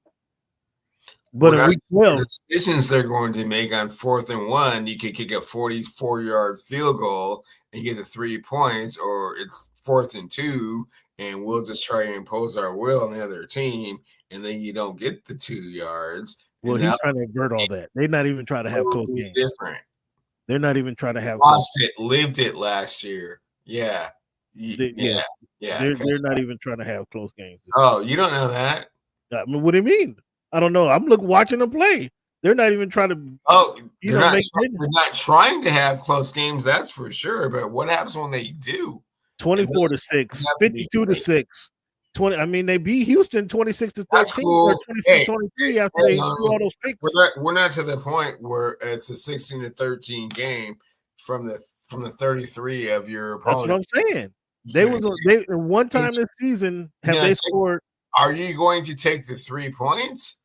But in week 12, the decisions they're going to make on 4th and 1, you could kick a 44-yard field goal and get the 3 points, or it's 4th and 2, and we'll just try and impose our will on the other team, and then you don't get the 2 yards. Well, he's trying to avert all that. They're not even trying to have close games. Different. They're not even trying to have. Lived it last year. Yeah. They're not even trying to have close games. Oh, you don't know that? I mean, what do you mean? I don't know. I'm watching them play. They're not even trying to. Oh, they're not trying to have close games. That's for sure. But what happens when they do? 24-6, 52-6, 20. I mean, they beat Houston 26-13 or 26-23 after they threw all those picks. We're not to the point where it's a 16-13 game from the 33 of your opponent. That's what I'm saying. They one time this season they scored. Are you going to take the 3 points,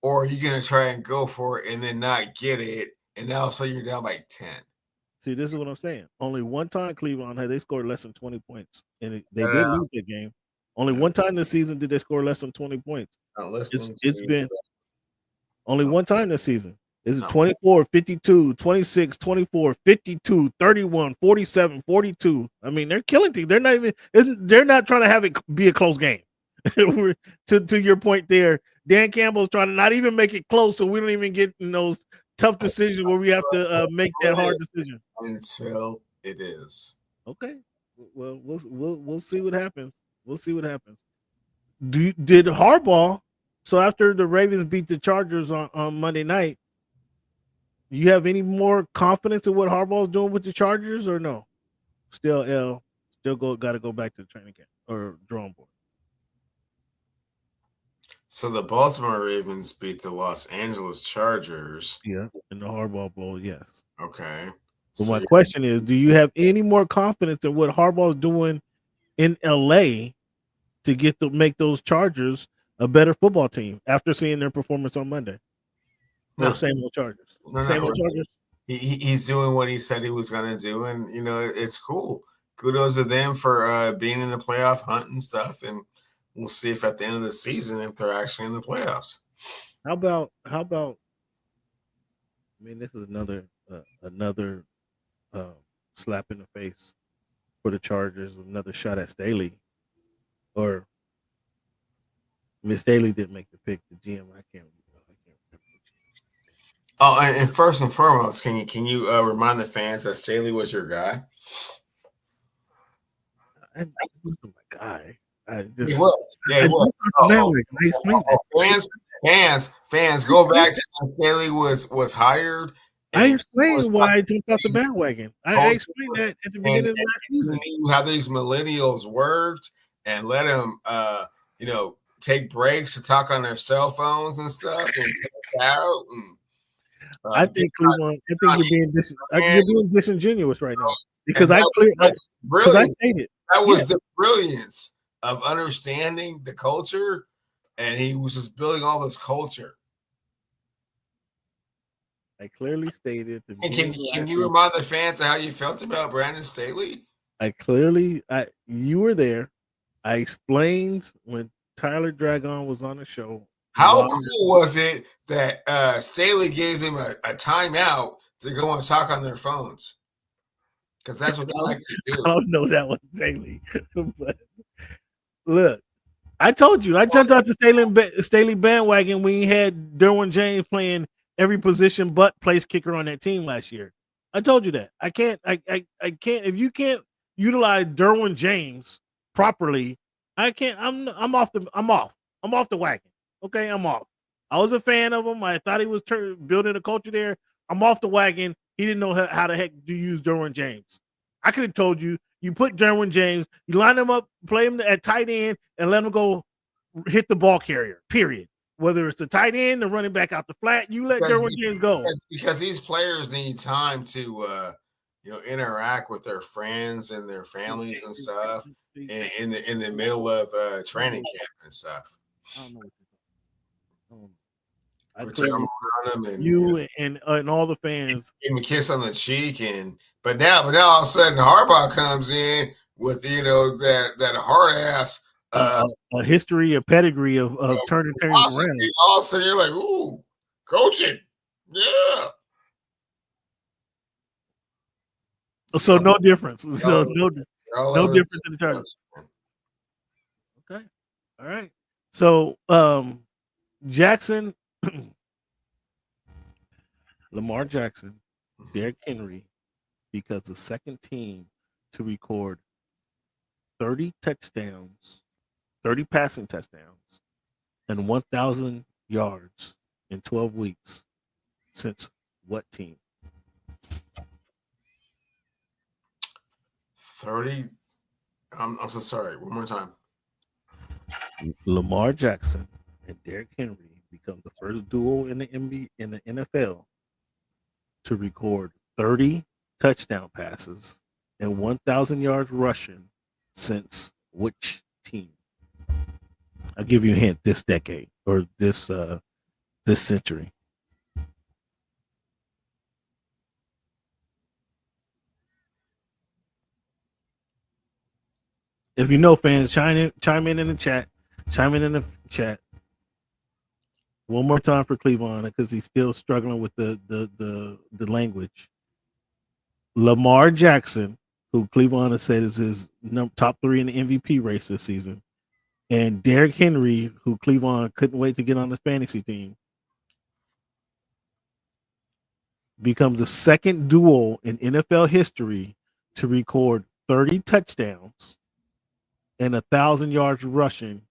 or are you going to try and go for it and then not get it, and now so you're down by 10? See, this is what I'm saying. Only one time Cleveland they scored less than 20 points, and they did lose that game. Only one time this season did they score less than 20 points. It's been only one time this season. It's 24, 52, 26, 24, 52, 31, 47, 42. I mean, they're killing teams. They're not trying to have it be a close game. to your point there, Dan Campbell's trying to not even make it close, so we don't even get in those tough decisions where we have to make that hard decision until it is. Okay. Well, we'll see what happens. We'll see what happens. Did Harbaugh? So after the Ravens beat the Chargers on Monday night, you have any more confidence in what Harbaugh's doing with the Chargers, or no? Still got to go back to the training camp or drawing board. So the Baltimore Ravens beat the Los Angeles Chargers. Yeah, in the Harbaugh Bowl, yes. Okay. So my question is, do you have any more confidence in what Harbaugh's doing in LA to make those Chargers a better football team after seeing their performance on Monday? No, same old Chargers. Same old Chargers. He's doing what he said he was going to do, and it's cool. Kudos to them for being in the playoff hunt and stuff, and we'll see if at the end of the season if they're actually in the playoffs. How about? I mean, this is another slap in the face for the Chargers. Another shot at Staley, or Miss Staley didn't make the pick. The GM, I can't remember. Oh, and first and foremost, can you remind the fans that Staley was your guy? I wasn't my guy. Fans, go back to when Staley was hired. I explained why I jumped off the bandwagon. I explained that at the beginning of last season. How these millennials worked and let them, take breaks to talk on their cell phones and stuff and out. And, I think Cleveland. I think you're being disingenuous right now because I stated that was the brilliance of understanding the culture, and he was just building all this culture. I clearly stated. Can you remind the fans of how you felt about Brandon Staley? You were there. I explained when Tyler Dragon was on the show. How cool was it that Staley gave them a timeout to go and talk on their phones? Because that's what they like to do. I don't know that was Staley. But look, I told you. I jumped out the Staley bandwagon when he had Derwin James playing every position but place kicker on that team last year. I told you that. I can't. If you can't utilize Derwin James properly, I can't. I'm off the wagon. Okay, I'm off. I was a fan of him. I thought he was building a culture there. I'm off the wagon. He didn't know how the heck to use Derwin James. I could have told you. You put Derwin James, you line him up, play him at tight end, and let him go hit the ball carrier, period. Whether it's the tight end, the running back out the flat, you let Derwin James go. Because these players need time to interact with their friends and their families and stuff in the middle of training camp and stuff. I put your arm clearly around him you and all the fans. give him a kiss on the cheek, but now all of a sudden Harbaugh comes in with that hard ass A history, a pedigree of turning things around. All of a sudden you're like, ooh, coaching, yeah. So no difference. So no difference in the tournament. Okay, all right. So Jackson, Lamar Jackson, Derrick Henry, because the second team to record 30 touchdowns, 30 passing touchdowns, and 1,000 yards in 12 weeks since what team? 30. I'm so sorry. One more time. Lamar Jackson and Derrick Henry become the first duo in the NFL to record 30 touchdown passes and 1,000 yards rushing since which team? I'll give you a hint. This decade or this century. If you know, fans, chime in the chat. Chime in the chat. One more time for Cleveland because he's still struggling with the language. Lamar Jackson, who Cleveland has said is his top 3 in the MVP race this season, and Derrick Henry, who Cleveland couldn't wait to get on the fantasy team, becomes the second duo in NFL history to record 30 touchdowns and 1,000 yards rushing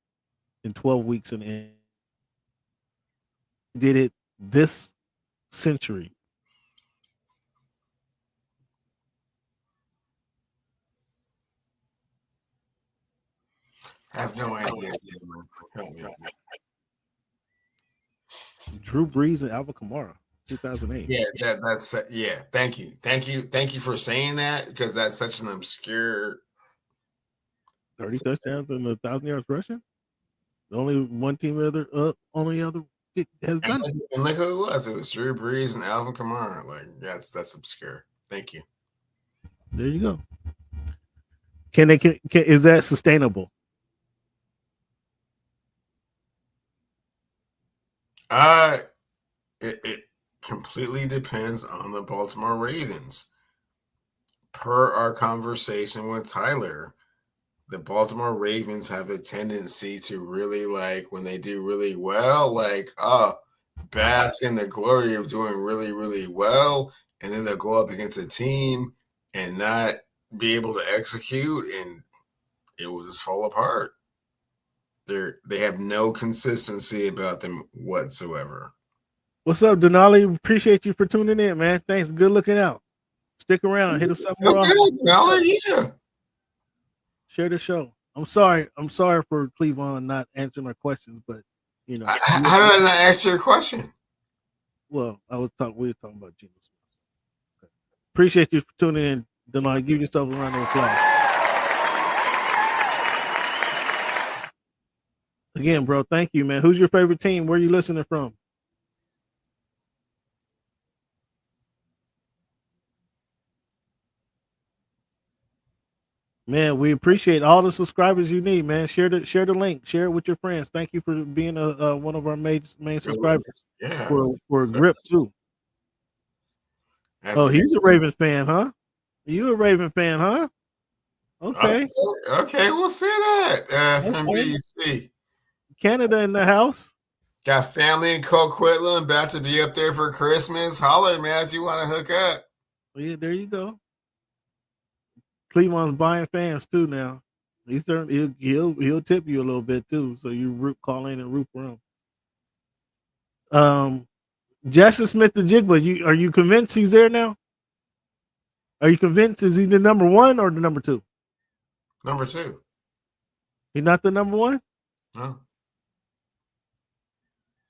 in 12 weeks in the end. Did it this century. I have no idea. Help me. Drew Brees and Alvin Kamara, 2008. Yeah, that's yeah. Thank you for saying that because that's such an obscure. 30 touchdowns and 1,000 yards rushing. The only one team has done it. And look who it was. It was Drew Brees and Alvin Kamara. Like that's obscure. Thank you. There you go. Is that sustainable? It completely depends on the Baltimore Ravens. Per our conversation with Tyler, the Baltimore Ravens have a tendency to really when they do really well, bask in the glory of doing really, really well, and then they'll go up against a team and not be able to execute, and it will just fall apart. They have no consistency about them whatsoever. What's up, Denali? Appreciate you for tuning in, man. Thanks. Good looking out. Stick around. Hit us up more. Yeah. Share the show. I'm sorry for Cleveland not answering my questions, but how did I not answer your question? Well, we were talking about Geno Smith. Okay. Appreciate you for tuning in, Denali. Give yourself a round of applause. Again, bro, thank you, man. Who's your favorite team? Where are you listening from? Man, we appreciate all the subscribers you need, man. Share the link. Share it with your friends. Thank you for being one of our main subscribers. Yeah. For Grip too. He's a Ravens fan, huh? You a Raven fan, huh? Okay. Okay, we'll see that from BC. Canada in the house. Got family in Coquitlam, about to be up there for Christmas. Holler, man, if you want to hook up. Well, yeah, there you go. Cleveland's buying fans too now. He'll tip you a little bit too, so you call in and root for him. Jackson Smith the Jigba, are you convinced he's there now? Are you convinced is he the number 1 or the number 2? Number 2. He's not the number 1? No.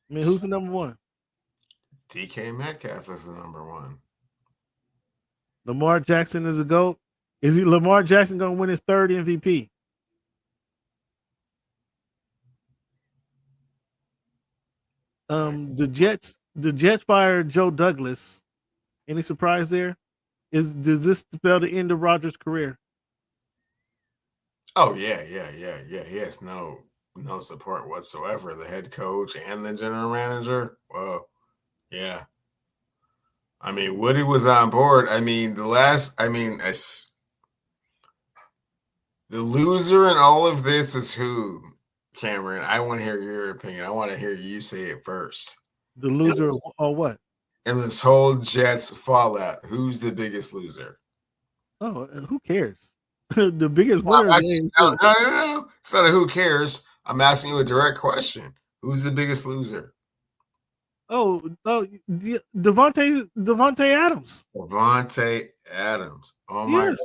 I mean, who's the number 1? DK Metcalf is the number 1. Lamar Jackson is a GOAT. Is Lamar Jackson going to win his 3rd MVP? The Jets fired Joe Douglas. Any surprise there? Does this spell the end of Rodgers' career? Oh yeah. He has no support whatsoever. The head coach and the general manager. Well, yeah. I mean, Woody was on board. I mean, the loser in all of this is who, Cameron? I want to hear your opinion. I want to hear you say it first. The loser or what? In this whole Jets fallout, who's the biggest loser? Oh, who cares? The biggest winner. No. It's not a who cares. I'm asking you a direct question. Who's the biggest loser? Devontae Adams. Devontae Adams. Oh my gosh.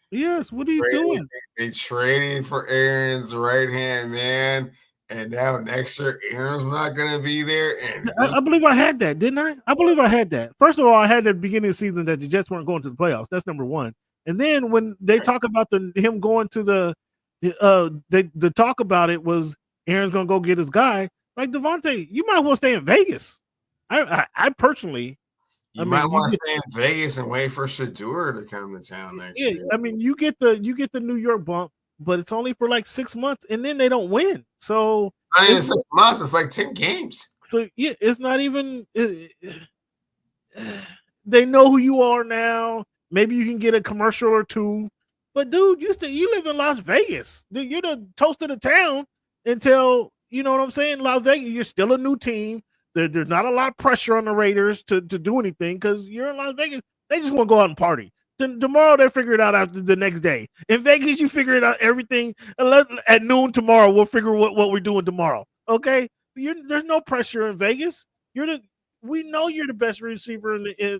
Yes. What are you doing? They traded for Aaron's right hand man, and now next year Aaron's not going to be there. And I believe I had that, didn't I? I believe I had that. First of all, I had at the beginning of the season that the Jets weren't going to the playoffs. That's number one. And then when they talk about him going to the talk about it was Aaron's going to go get his guy. Like Devontae, you might well stay in Vegas. I personally, might want to stay in Vegas and wait for Shedeur to come to town next year. I mean, you get the New York bump, but it's only for like 6 months, and then they don't win. So not even 6 months; it's like 10 games. So yeah, it's not even. They know who you are now. Maybe you can get a commercial or two, but dude, you live in Las Vegas. You're the toast of the town until. You know what I'm saying? Las Vegas, you're still a new team. There's not a lot of pressure on the Raiders to do anything because you're in Las Vegas. They just want to go out and party. Tomorrow, they figure it out after the next day. In Vegas, you figure it out everything. At noon tomorrow, we'll figure what we're doing tomorrow. Okay? There's no pressure in Vegas. We know you're the best receiver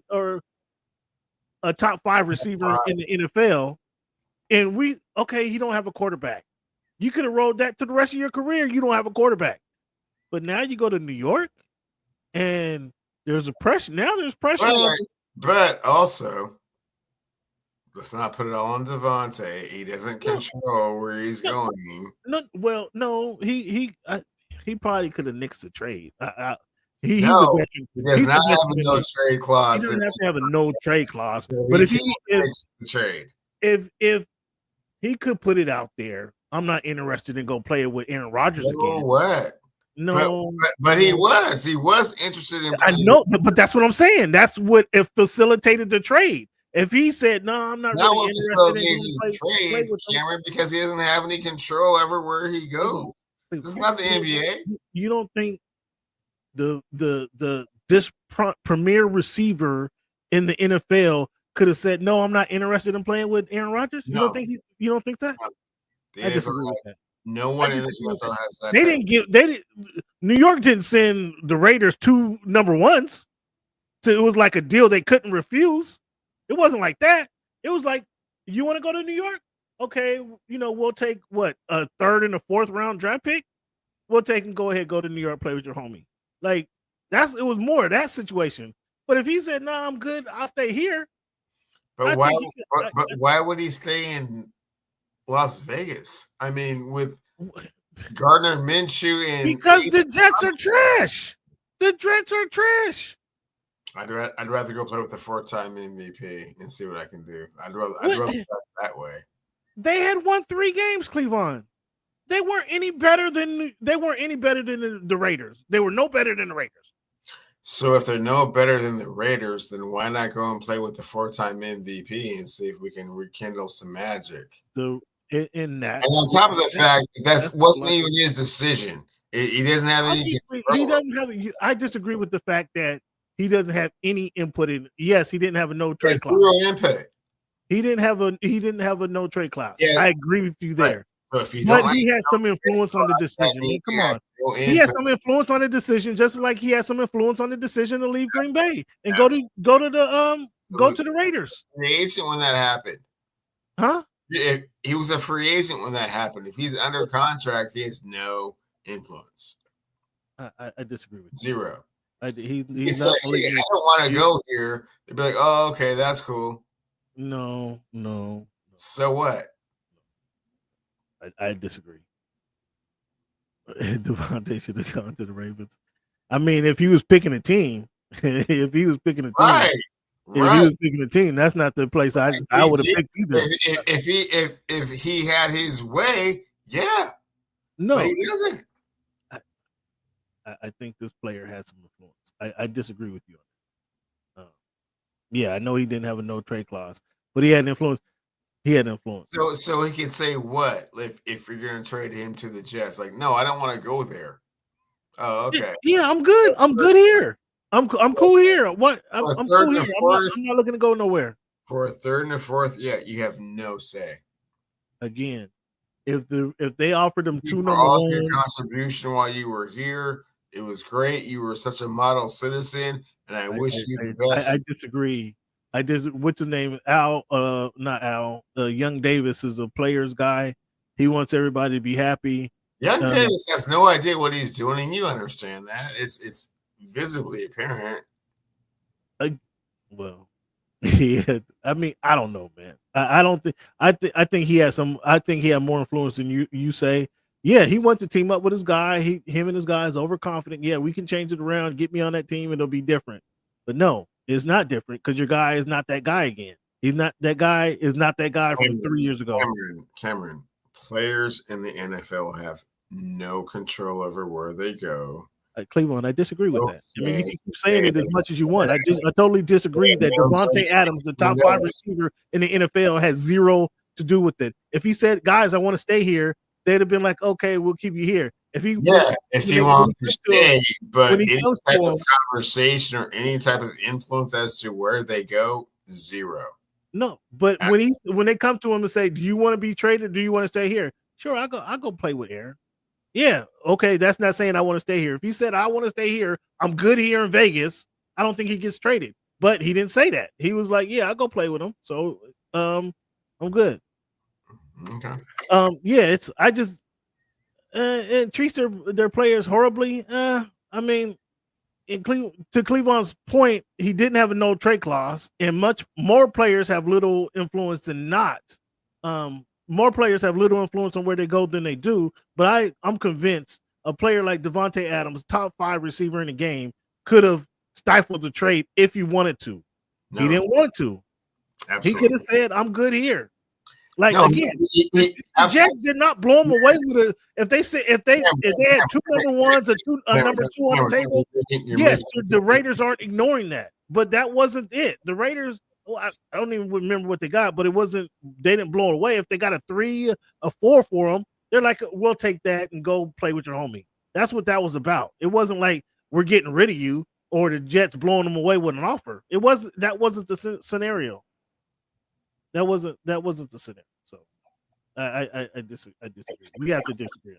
or a top 5 receiver in the NFL. And you don't have a quarterback. You could have rolled that to the rest of your career. You don't have a quarterback. But now you go to New York, and there's pressure. Now there's pressure. But also, let's not put it all on Devontae. He doesn't control where he's going. No. He probably could have nixed the trade. He's a veteran. He does not have a no trade clause. He doesn't have to have a no trade clause. But if he nixed the trade, if he could put it out there, I'm not interested in go play it with Aaron Rodgers again. What? No, but he was interested in. I know, but that's what I'm saying. That's what it facilitated the trade. If he said, "No, I'm not really interested in trade with Cameron," because he doesn't have any control over where he goes. This is not the NBA. You don't think this premier receiver in the NFL could have said, "No, I'm not interested in playing with Aaron Rodgers"? You don't think that? No. I disagree with that. No one in the NFL has that. New York didn't send the Raiders 2 number 1s. So it was like a deal they couldn't refuse. It wasn't like that. It was like, you want to go to New York? Okay, we'll take a 3rd and a 4th round draft pick. We'll take and go to New York, play with your homie. Like it was more of that situation. But if he said, "No, I'm good, I'll stay here." But why would he stay in Las Vegas? I mean, with Gardner Minshew and because the Jets are trash. The Jets are trash. I'd rather go play with the 4-time MVP and see what I can do. I'd rather play that way. They had won 3 games, Cleveland. They weren't any better than the Raiders. They were no better than the Raiders. So if they're no better than the Raiders, then why not go and play with the 4-time MVP and see if we can rekindle some magic? In that, and on top of the fact that wasn't even his decision. He doesn't have any. He doesn't have. I disagree with the fact that he doesn't have any input in. Yes, he didn't have a no trade clause. Zero input. He didn't have a no trade clause. Yeah. I agree with you there. Right. So but he had some influence on the decision. Come on. He had some influence on the decision, just like he had some influence on the decision to leave Green Bay and go to the Raiders. Free agent when that happened. Huh? He was a free agent when that happened. If he's under contract, he has no influence. I disagree with you. Zero. He's not like, I don't want to go here. They'd be like, "Oh, okay, that's cool." No. So what? I disagree. Devontae should have gone to the Ravens. I mean, if he was picking a team, if he was picking a team, Right. if he was picking a team, that's not the place I would have picked either. If he had his way, yeah. No, but he doesn't. I think this player had some influence. I disagree with you on that. Yeah, I know he didn't have a no trade clause, but he had influence. He had influence. So he can say what if you're going to trade him to the Jets? Like, no, I don't want to go there. Oh, okay. Yeah, I'm good. I'm good here. I'm cool here. What? I'm cool here. I'm not looking to go nowhere. For a third and a fourth, yeah, you have no say. Again, if they offered them two number all your ones, contribution while you were here, it was great. You were such a model citizen, and I wish you the best. I disagree. What's his name? Al, not Al. Young Davis is a player's guy. He wants everybody to be happy. Young Davis has no idea what he's doing, and you understand that. It's visibly apparent. Well, yeah. I mean, I don't know, man. I don't think. I think he has some. I think he had more influence than you say. Yeah, he wants to team up with his guy. Him and his guy is overconfident. Yeah, we can change it around. Get me on that team, and it'll be different. But no, it's not different because your guy is not that guy again. He's not that guy. Is not that guy from 3 years ago. Cameron, players in the NFL have no control over where they go. Cleveland, I disagree with that. I mean, you can keep saying it as much as you want. I totally disagree that Davante Adams, the top 5 receiver in the NFL, has zero to do with it. If he said, "Guys, I want to stay here," they'd have been like, "Okay, we'll keep you here." If he wants to stay, but any type of conversation or any type of influence as to where they go, zero. No, but when they come to him and say, "Do you want to be traded? Do you want to stay here?" Sure, I'll go play with Aaron. Yeah, okay, that's not saying I want to stay here. If he said I want to stay here, I'm good here in Vegas, I don't think he gets traded. But he didn't say that. He was like, "Yeah, I'll go play with him." So, I'm good. Okay. Yeah, it treats their players horribly. I mean, to Cleveland's point, he didn't have a no trade clause, and much more players have little influence than not. More players have little influence on where they go than they do. But I'm convinced a player like Davante Adams, top 5 receiver in the game, could have stifled the trade if he wanted to. No. He didn't want to. Absolutely. He could have said, "I'm good here." Like, no, again, the Jets did not blow him away with if they had 2 number ones and number 2 on the table. Yes, the Raiders aren't ignoring that, but that wasn't it. The Raiders, I don't even remember what they got, but it wasn't. They didn't blow it away. If they got a 3, a 4 for them, they're like, "We'll take that and go play with your homie." That's what that was about. It wasn't like we're getting rid of you or the Jets blowing them away with an offer. That wasn't the scenario. That wasn't the scenario. So I disagree. We have to disagree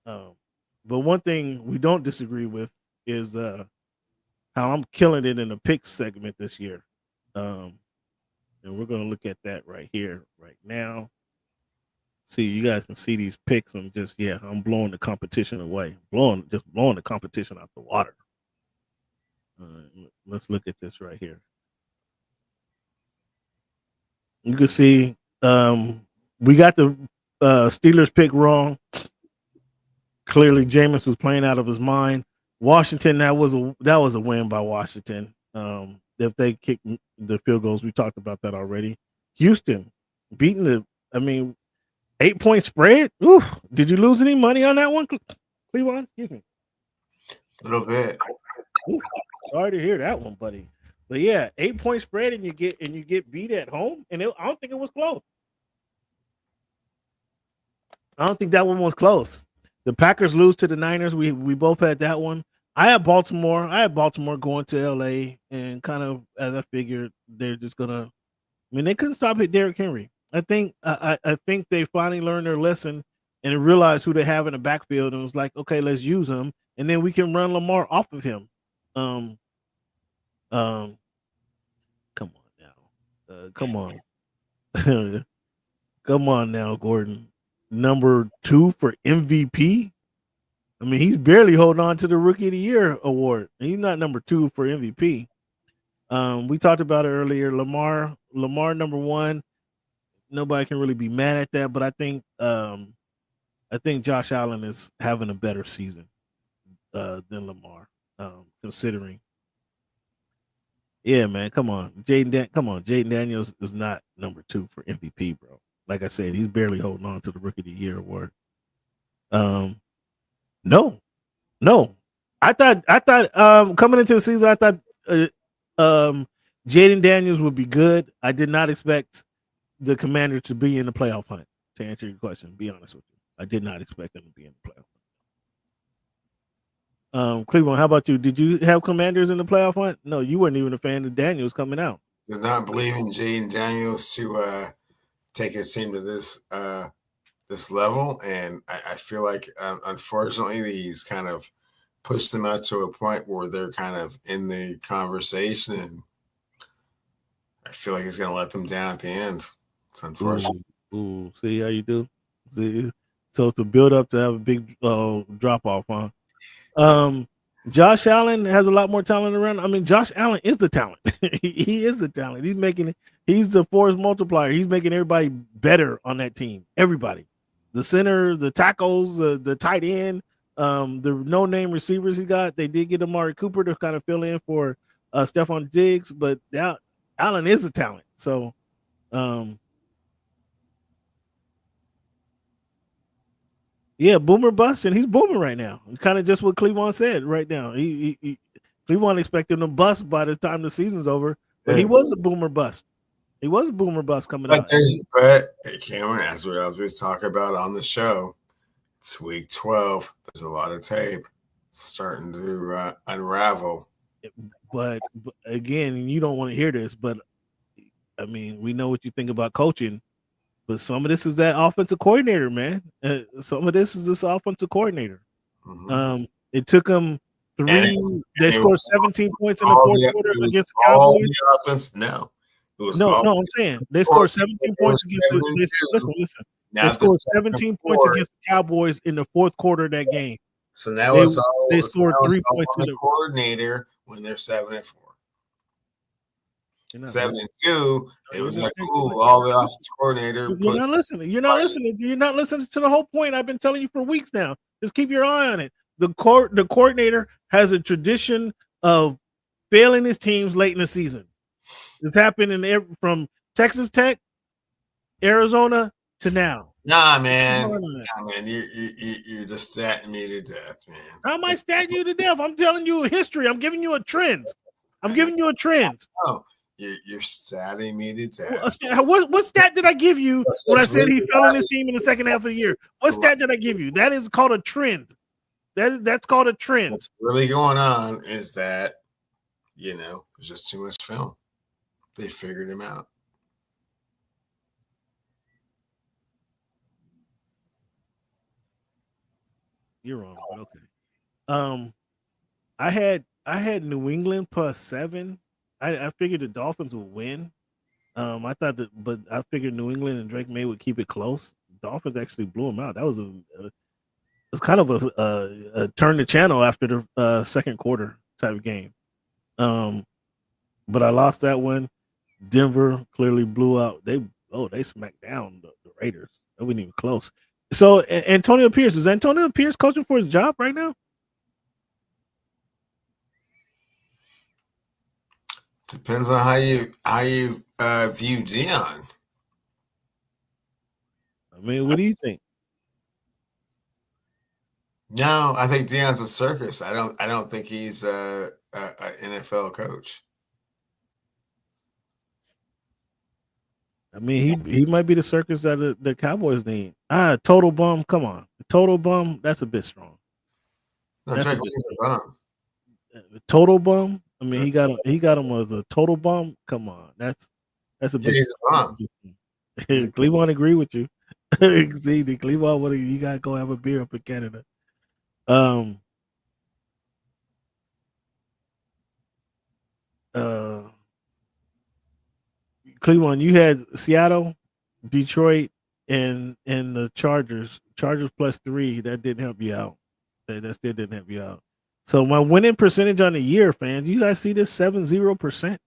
on it. But one thing we don't disagree with is how I'm killing it in the pick segment this year. And we're gonna look at that right here, right now. See, you guys can see these picks. I'm blowing the competition away. Blowing the competition out the water. Let's look at this right here. You can see we got the Steelers pick wrong. Clearly, Jameis was playing out of his mind. Washington, that was a win by Washington. If they kick the field goals, we talked about that already. Houston beating 8-point spread. Ooh, did you lose any money on that one, Cleveland? Excuse me. A little bit. Ooh, sorry to hear that one, buddy. But yeah, 8-point spread and you get beat at home, and I don't think it was close. I don't think that one was close. The Packers lose to the Niners. We both had that one. I had Baltimore. Going to LA, and kind of as I figured, they're just gonna. They couldn't stop it, Derrick Henry. I think they finally learned their lesson and realized who they have in the backfield, and was like, okay, let's use him, and then we can run Lamar off of him. Come on now. Come on. Come on now, Gordon. Number 2 for MVP. He's barely holding on to the Rookie of the Year award. He's not number 2 for MVP. We talked about it earlier. Lamar number 1. Nobody can really be mad at that, but I think Josh Allen is having a better season. than Lamar. Considering, yeah, man, come on, Jaden Daniels is not number 2 for MVP, bro. Like I said, he's barely holding on to the Rookie of the Year award. No, I thought coming into the season, I thought Jaden Daniels would be good. I did not expect the Commanders to be in the playoff hunt. To answer your question, be honest with you, I did not expect them to be in the playoff hunt. Cleveland, how about you? Did you have Commanders in the playoff hunt? No, you weren't even a fan of Daniels coming out. Did not believe in Jaden Daniels to take his team to this level, and I feel like unfortunately he's kind of pushed them out to a point where they're kind of in the conversation, and I feel like he's going to let them down at the end. It's unfortunate. Ooh, see how you do? See, so it's a build up to have a big drop off, huh? Josh Allen has a lot more talent around. I mean, Josh Allen is the talent. He is the talent. He's the force multiplier. He's making everybody better on that team. Everybody. The center, the tackles, the tight end, the no-name receivers he got. They did get Amari Cooper to kind of fill in for Stephon Diggs, but Allen is a talent. So yeah, boomer bust, and he's booming right now. Kind of just what Cleveland said right now. Cleveland expected him to bust by the time the season's over, but he was a boomer bust. He was a boomer bust coming out. But Cameron, as we always talk about on the show, it's week 12. There's a lot of tape starting to unravel. But again, you don't want to hear this, but I mean, we know what you think about coaching. But some of this is that offensive coordinator, man. Some of this is this offensive coordinator. Mm-hmm. It took them they scored 17 points in the fourth quarter against the Cowboys. The offense, no, I'm saying they scored 17 points against listen. They scored 17 points against the Cowboys in the fourth quarter of that game. So now they scored 3 points in the coordinator when they're 7-4. 7-2, it was like, ooh, all the offensive coordinator. You're not listening. You're not listening to the whole point. I've been telling you for weeks now. Just keep your eye on it. The coordinator has a tradition of failing his teams late in the season. It's happened from Texas Tech, Arizona to now. Nah, man. You're just statting me to death, man. How am I statting you to death? I'm telling you a history. I'm giving you a trend. Oh. You're statting me to death. What stat did I give you when I said he fell in his team in the second half of the year? What stat did I give you? That is called a trend. That's called a trend. What's really going on is that, there's just too much film. They figured him out. You're wrong, but okay. I had New England +7. I figured the Dolphins would win. I thought but I figured New England and Drake May would keep it close. The Dolphins actually blew them out. That was it's kind of a turn the channel after the second quarter type of game. But I lost that one. Denver clearly blew out. They smacked down the Raiders. That wasn't even close. So Antonio Pierce, is Antonio Pierce coaching for his job right now? Depends on how you view Deion. I mean, what do you think? No, I think Deion's a circus. I don't think he's an NFL coach. I mean, he might be the circus that the Cowboys need. Total bum. Come on, total bum. That's a bit strong. Total bum. I mean, he got him as a total bum. Come on, that's a bit. He's a bum. Cleveland agree with you. See, the Cleveland, you gotta go have a beer up in Canada. Cleveland, you had Seattle, Detroit, and the Chargers. Chargers +3. That didn't help you out. That still didn't help you out. So my winning percentage on the year, fans, you guys see this 70%?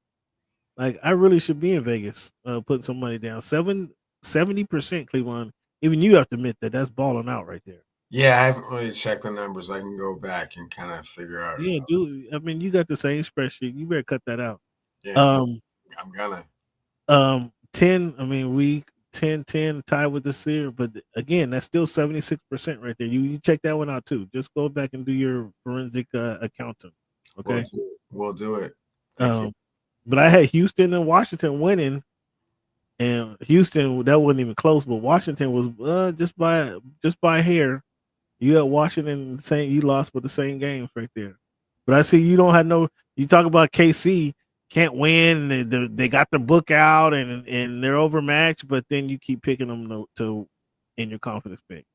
Like, I really should be in Vegas putting some money down. 70% Cleveland. Even you have to admit that that's balling out right there. Yeah, I haven't really checked the numbers. I can go back and kind of figure out. Yeah, dude. I mean, you got the same spreadsheet. You better cut that out. Yeah, I'm gonna. 10. I mean, we 10 tied with the Seer, but again, that's still 76% right there. You check that one out too. Just go back and do your forensic accounting. Okay. We'll do it. But I had Houston and Washington winning, and Houston that wasn't even close. But Washington was just by a hair. You had Washington you lost with the same games right there. But I see you don't have no. You talk about KC can't win. They got their book out and they're overmatched. But then you keep picking them to in your confidence pick.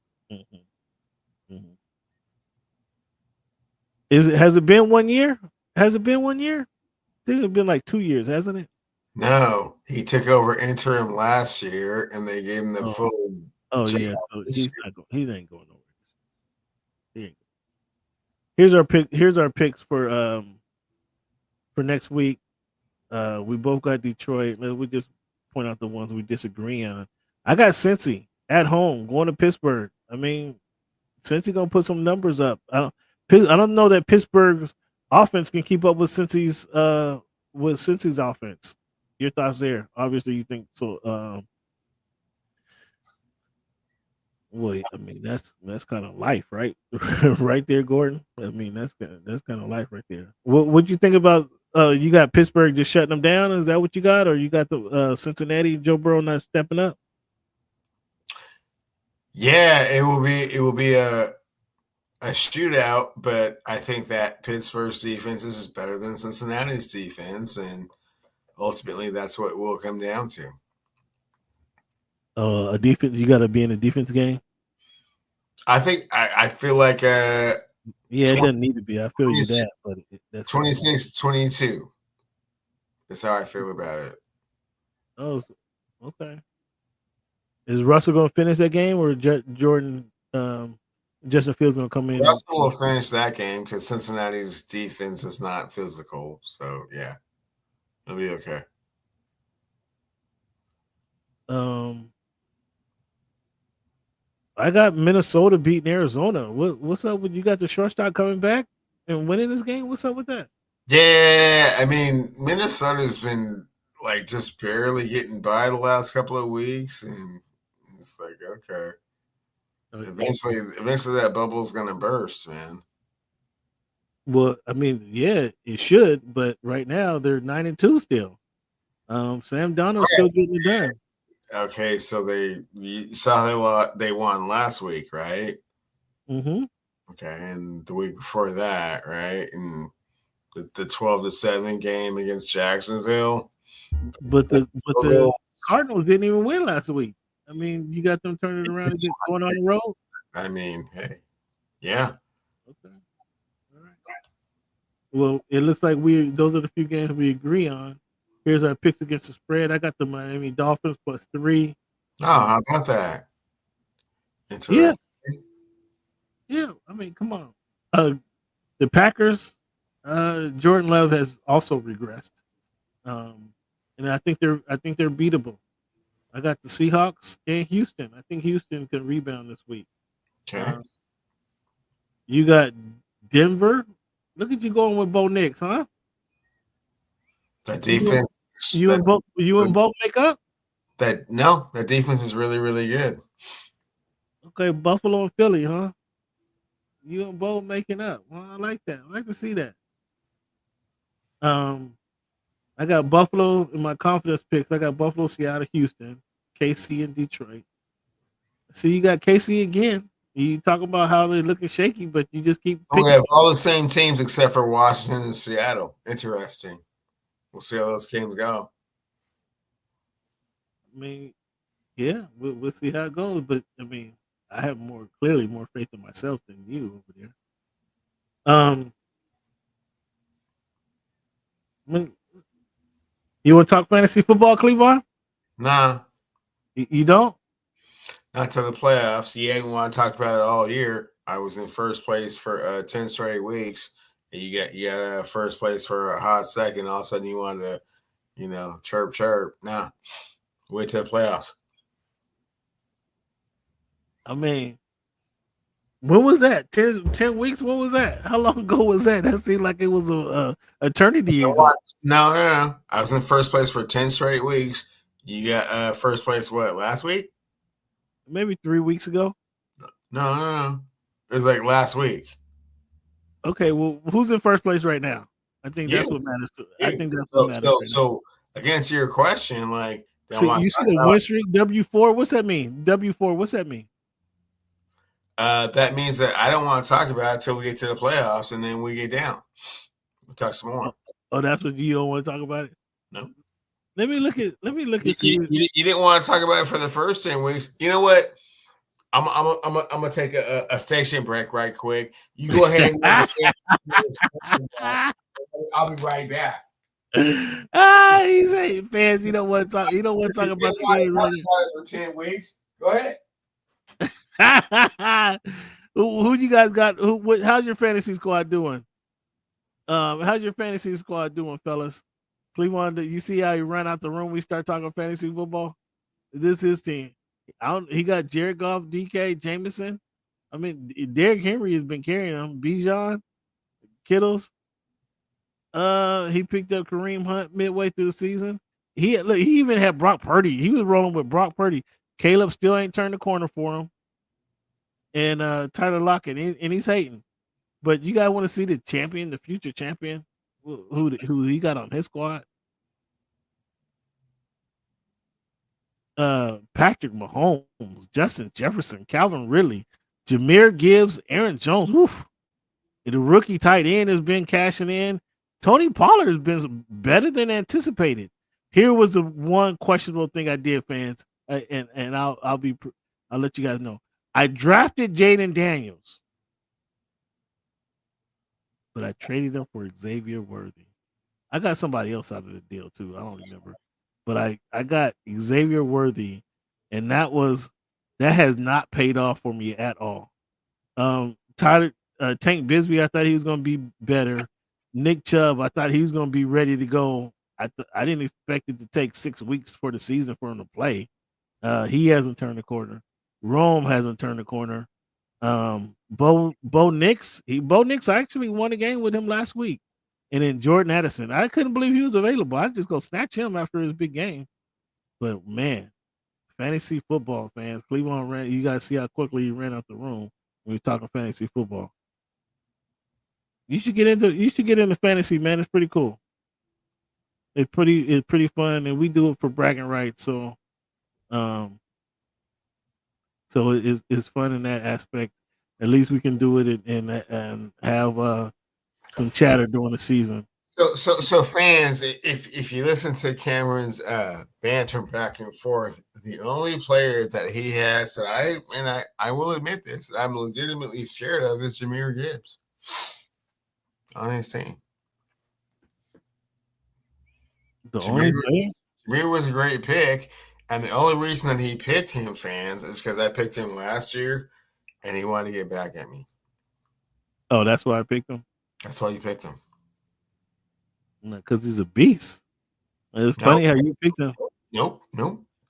Has it been 1 year? Has it been 1 year? I think it's been like 2 years, hasn't it? No, he took over interim last year, and they gave him the full. Oh yeah, so he ain't going nowhere. Here's our pick. Here's our picks for next week. We both got Detroit. We just point out the ones we disagree on. I got Cincy at home going to Pittsburgh. I mean, Cincy gonna put some numbers up. I don't know that Pittsburgh's offense can keep up with Cincy's offense. Your thoughts there? Obviously, you think so. Well, I mean that's kind of life, right? Right there, Gordon. I mean that's kind of life right there. What you think about? You got Pittsburgh just shutting them down? Is that what you got, or you got the Cincinnati Joe Burrow not stepping up? Yeah, it will be a shootout, but I think that Pittsburgh's defense is better than Cincinnati's defense, and ultimately that's what it will come down to. A defense, you got to be in a defense game. I think I feel like yeah, it doesn't need to be. I feel you that, but that's 26-22. That's how I feel about it. Oh, okay. Is Russell going to finish that game, or Jordan? Justin Fields going to come in? Russell will finish that game because Cincinnati's defense is not physical. So yeah, it'll be okay. I got Minnesota beating Arizona. What's up with you? Got the shortstop coming back and winning this game? What's up with that? Yeah, I mean Minnesota's been like just barely getting by the last couple of weeks, and it's like okay. Eventually that bubble's gonna burst, man. Well, I mean, yeah, it should, but right now they're 9-2 still. Sam Darnold's still getting it done. Okay, so you saw they won last week, right? Mm-hmm. Okay, and the week before that, right? And the 12-7 game against Jacksonville. But the Cardinals didn't even win last week. I mean, you got them turning around and going on the road. I mean, hey, yeah. Okay. All right. Well, it looks like those are the few games we agree on. Here's our picks against the spread. I got the Miami Dolphins +3. Oh, how about that? Interesting. Yeah. I mean, come on. The Packers, Jordan Love has also regressed. And I think they're beatable. I got the Seahawks and Houston. I think Houston can rebound this week. Okay. You got Denver. Look at you going with Bo Nix, huh? That defense. You and Bo make up? That defense is really, really good. Okay, Buffalo and Philly, huh? You and Bo making up. Well, I like that. I like to see that. I got Buffalo in my confidence picks. I got Buffalo, Seattle, Houston, KC, and Detroit. See, you got KC again. You talk about how they're looking shaky, but you just keep picking. We have all the same teams except for Washington and Seattle. Interesting. We'll see how those games go. I mean, yeah, we'll see how it goes. But I mean, I have clearly more faith in myself than you over there. You want to talk fantasy football, Cleveland? Nah. You don't? Not to the playoffs. You ain't want to talk about it all year. I was in first place for 10 straight weeks. And you got first place for a hot second. All of a sudden you wanted to, chirp. Nah. Wait till the playoffs. I mean, When was that? 10 weeks? When was that? How long ago was that? That seemed like it was a eternity ago. No. I was in first place for 10 straight weeks. You got first place what, last week? Maybe 3 weeks ago. No. It was like last week. Okay, well, who's in first place right now? I think that's what matters. I think that's what matters. So against your question, like, so you see the win streak W4. What's that mean? W4. What's that mean? That means that I don't want to talk about it until we get to the playoffs, and then we get down. We'll talk some more. Oh, that's what you don't want to talk about it? No. Let me look at. You didn't want to talk about it for the first 10 weeks. You know what? I'm gonna take a station break right quick. You go ahead. I'll be right back. He's saying fans. You don't want to talk. You don't want to talk about the game right for 10 weeks. Go ahead. Who you guys got? How's your fantasy squad doing? How's your fantasy squad doing, fellas? Cleveland, you see how he ran out the room? We start talking fantasy football. This is his team. He got Jared Goff, DK, Jameson. I mean, Derrick Henry has been carrying him. Bijan, Kittles. He picked up Kareem Hunt midway through the season. He even had Brock Purdy. He was rolling with Brock Purdy. Caleb still ain't turned the corner for him. And Tyler Lockett, and he's hating. But you guys want to see the champion, the future champion, who he got on his squad? Patrick Mahomes, Justin Jefferson, Calvin Ridley, Jahmyr Gibbs, Aaron Jones. Woof. The rookie tight end has been cashing in. Tony Pollard has been better than anticipated. Here was the one questionable thing I did, fans, and I'll let you guys know. I drafted Jaden Daniels, but I traded him for Xavier Worthy. I got somebody else out of the deal too. I don't remember, but I got Xavier Worthy, and that has not paid off for me at all. Tank Bisbee, I thought he was going to be better. Nick Chubb, I thought he was going to be ready to go. I didn't expect it to take 6 weeks for the season for him to play. He hasn't turned the corner. Rome hasn't turned the corner. Bo Nix, I actually won a game with him last week. And then Jordan Addison, I couldn't believe he was available. I'd just go snatch him after his big game. But man, fantasy football fans, Cleveland ran. You guys see how quickly he ran out the room when we're talking fantasy football. You should get into fantasy, man. It's pretty cool. It's pretty fun, and we do it for bragging rights. So it's fun in that aspect. At least we can do it and have some chatter during the season. So fans, if you listen to Cameron's banter back and forth, the only player that he has that I will admit this, that I'm legitimately scared of is Jahmyr Gibbs on his team. Jahmyr was a great pick, and the only reason that he picked him, fans, is because I picked him last year, and he wanted to get back at me. Oh, that's why I picked him? That's why you picked him. Because he's a beast. It's funny how you picked him. Nope.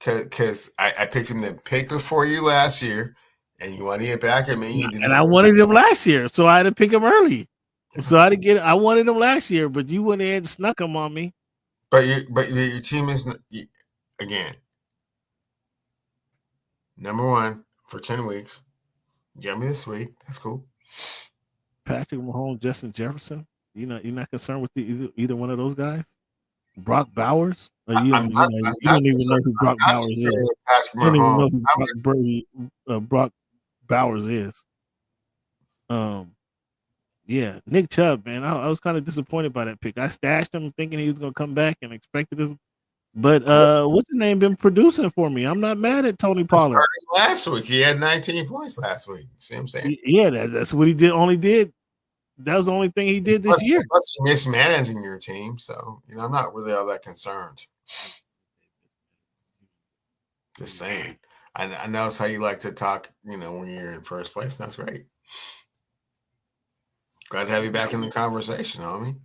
Because I picked him the pick before you last year, and you wanted to get back at me. And I wanted him last year, so I had to pick him early. So I wanted him last year, but you went ahead and snuck him on me. But your team is, again, number one for 10 weeks. You got me this week. That's cool. Patrick Mahomes, Justin Jefferson. You're not concerned with either one of those guys? Brock Bowers? You don't even know who Brock Bowers is. You don't even know who Brock Bowers is. Yeah, Nick Chubb, man. I was kind of disappointed by that pick. I stashed him thinking he was going to come back and expected this. But what's his name been producing for me? I'm not mad at Tony Pollard. Last week, he had 19 points last week. See what I'm saying? Yeah, that's what he did. That was the only thing he did this year. Plus, you're mismanaging your team, so I'm not really all that concerned. Just saying. I know it's how you like to talk, when you're in first place. That's great. Glad to have you back in the conversation, homie.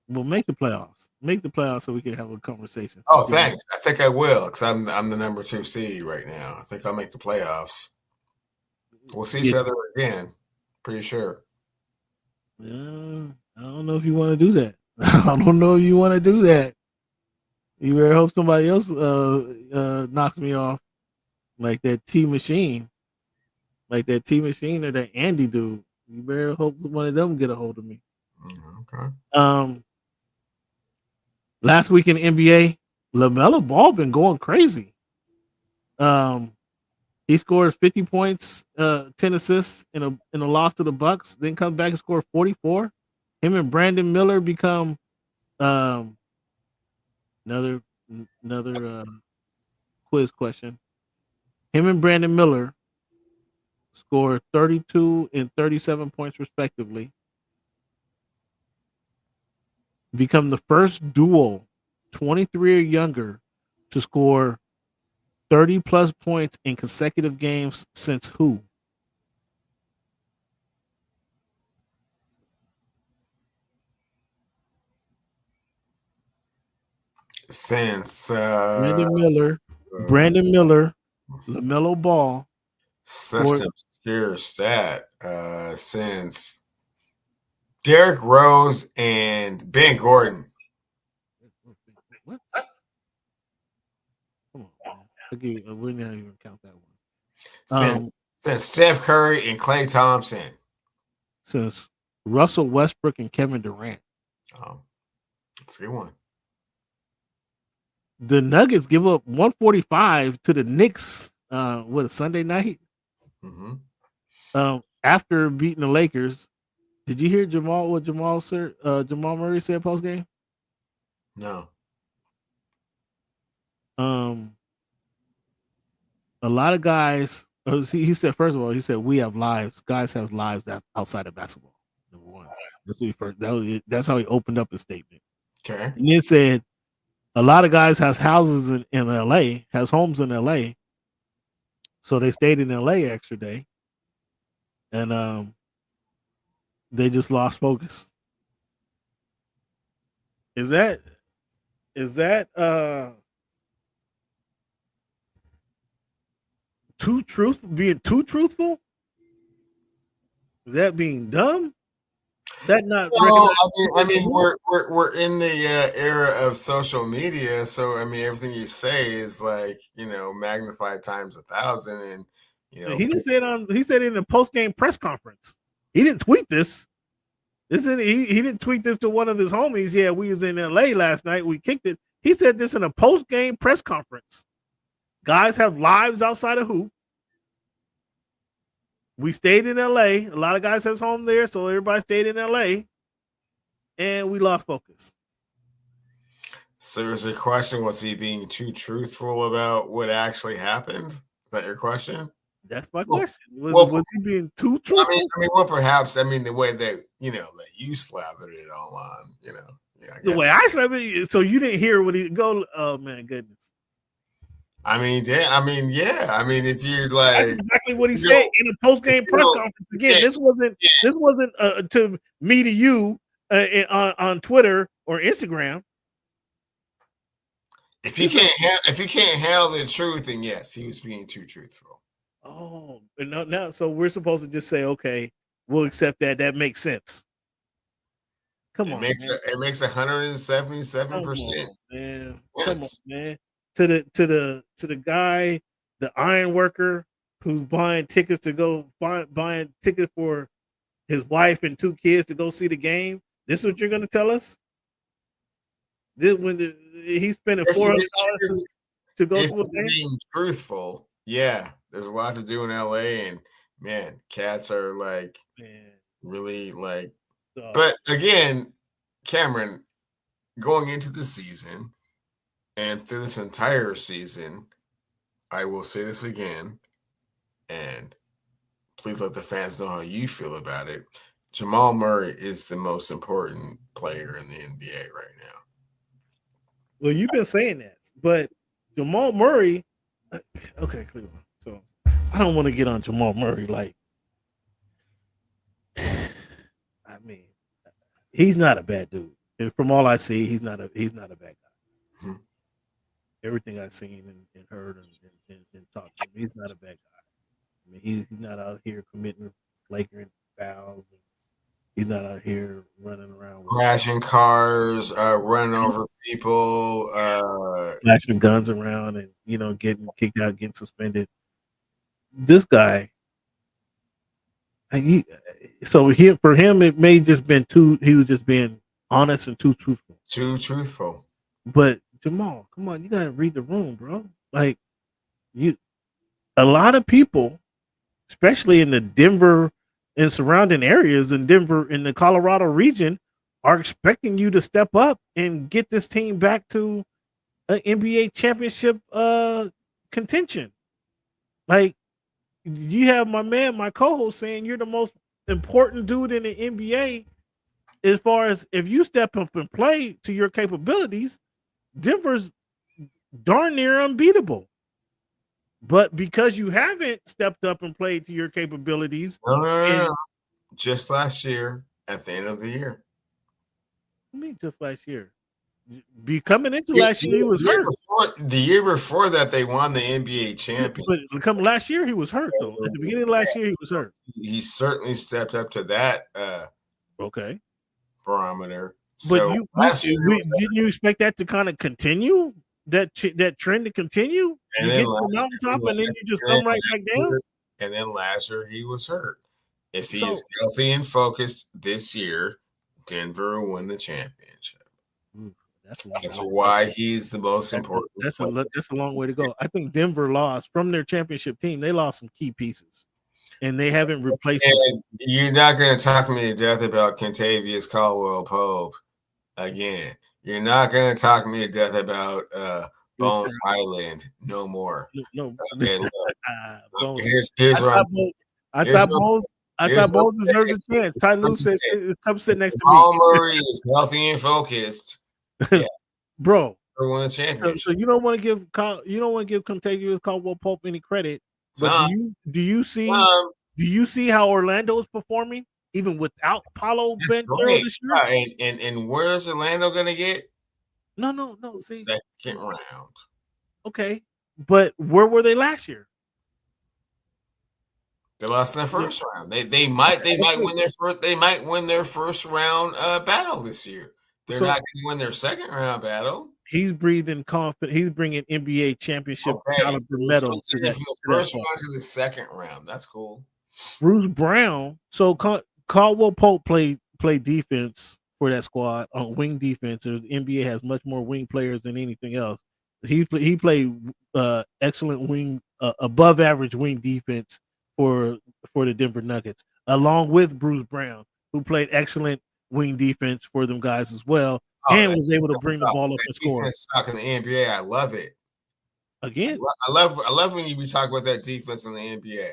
Well, make the playoffs. Make the playoffs so we can have a conversation. Oh, thanks. I think I will because I'm the number 2 seed right now. I think I'll make the playoffs. We'll see each other again. Pretty sure. Yeah, I don't know if you want to do that. I don't know if you want to do that. You better hope somebody else knocks me off, like that T Machine, or that Andy dude. You better hope one of them get a hold of me. Okay. Last week in the NBA, LaMelo Ball been going crazy. He scored 50 points, 10 assists in a loss to the Bucks. Then comes back and scored 44. Him and Brandon Miller become another quiz question. Him and Brandon Miller scored 32 and 37 points respectively. Become the first duo, 23 or younger, to score 30 plus points in consecutive games since who? Since Brandon Miller, LaMelo Ball. Such an obscure stat. Since Derrick Rose and Ben Gordon. What? Come on, man. Okay, we're not even count that one. Since Steph Curry and Klay Thompson. Since Russell Westbrook and Kevin Durant. Oh, that's a good one. The Nuggets give up 145 to the Knicks. Sunday night? Mm-hmm. After beating the Lakers. Did you hear Jamal Murray said post game? No. A lot of guys. He said, first of all, we have lives. Guys have lives outside of basketball. Number one. That's how he opened up his statement. Okay. And then said, a lot of guys has houses in LA, has homes in LA. So they stayed in LA extra day. And they just lost focus. Is that being too truthful? Is that being dumb? That not I mean we're in the era of social media, so I mean everything you say is like, magnified times 1,000, and he didn't say it he said it in a post-game press conference. He didn't tweet this. He didn't tweet this to one of his homies. Yeah, we was in LA last night. We kicked it. He said this in a post-game press conference. Guys have lives outside of hoop. We stayed in LA. A lot of guys has home there, so everybody stayed in LA. And we lost focus. So there's a question, was he being too truthful about what actually happened? Is that your question? That's my question. Was he being too truthful? Perhaps the way that you slathered it all on, the way I slathered it. So you didn't hear what he go. Oh man, goodness. If you're like, that's exactly what he said in a post-game press conference. Again, this wasn't to me to you on Twitter or Instagram. If you can't handle the truth, then yes, he was being too truthful. Oh, now so we're supposed to just say, okay, we'll accept that. That makes sense. Come on, it makes 177%. Man, come on, man. To the guy, the iron worker who's buying tickets to go buying tickets for his wife and 2 kids to go see the game. This is what you're going to tell us? He's spending $400 to go to a game? Being truthful, yeah. There's a lot to do in LA, and man, cats are like really like. But again, Cameron, going into the season and through this entire season, I will say this again, and please let the fans know how you feel about it. Jamal Murray is the most important player in the NBA right now. Well, you've been saying that, but Jamal Murray. Okay, Cleveland. So I don't want to get on Jamal Murray. Like, he's not a bad dude. And from all I see, he's not a bad guy. Mm-hmm. Everything I've seen and heard and talked to him, he's not a bad guy. mean, he's not out here committing flagrant fouls. He's not out here running around crashing cars, running over people, flashing guns around, and getting kicked out, getting suspended. This guy, for him, it may just been he was just being honest and too truthful. Too truthful. But Jamal, come on, you gotta read the room, bro. Like a lot of people, especially in the Denver and surrounding areas in Denver, in the Colorado region, are expecting you to step up and get this team back to an NBA championship contention. Like, you have my co-host saying you're the most important dude in the NBA as far as if you step up and play to your capabilities. Denver's darn near unbeatable. But because you haven't stepped up and played to your capabilities, just last year at the end of the year. I mean, just last year. Coming into last year, he was hurt. The year before that, they won the NBA championship. But coming last year, he was hurt though. At the beginning of last year, he was hurt. He certainly stepped up to that. Barometer. But didn't you expect that to kind of continue? That trend to continue? And you then get to the mountaintop and then you just come right back down? And then last year he was hurt. If he is healthy and focused this year, Denver will win the championship. That's why he's the most important. That's a long way to go. I think Denver lost from their championship team. They lost some key pieces, and they haven't replaced them. You're not going to talk me to death about Kentavious Caldwell-Pope again. You're not going to talk me to death about Bones Highland no more. No. Here's what I thought Bones deserved a chance. Ty Lue says, "Come sit next to me." Paul Murray is healthy and focused, bro. Won the championship. So you don't want to give Kentavious Caldwell-Pope any credit, but do you see how Orlando is performing even without Paolo Banchero this year? And where's Orlando gonna get? No. See, second round. Okay, but where were they last year? They lost in their first round. They might win their first round battle this year. They're not going to win their second round battle. He's breathing confident. He's bringing NBA championship caliber medals from the first round to the second round. That's cool. Bruce Brown. So Caldwell-Pope played defense for that squad on wing defense. The NBA has much more wing players than anything else. He played excellent wing, above average wing defense for the Denver Nuggets, along with Bruce Brown, who played excellent wing defense for them guys as well, and was able to bring the ball up and score. Talk in the NBA, I love it. Again, I love when you be talking about that defense in the NBA.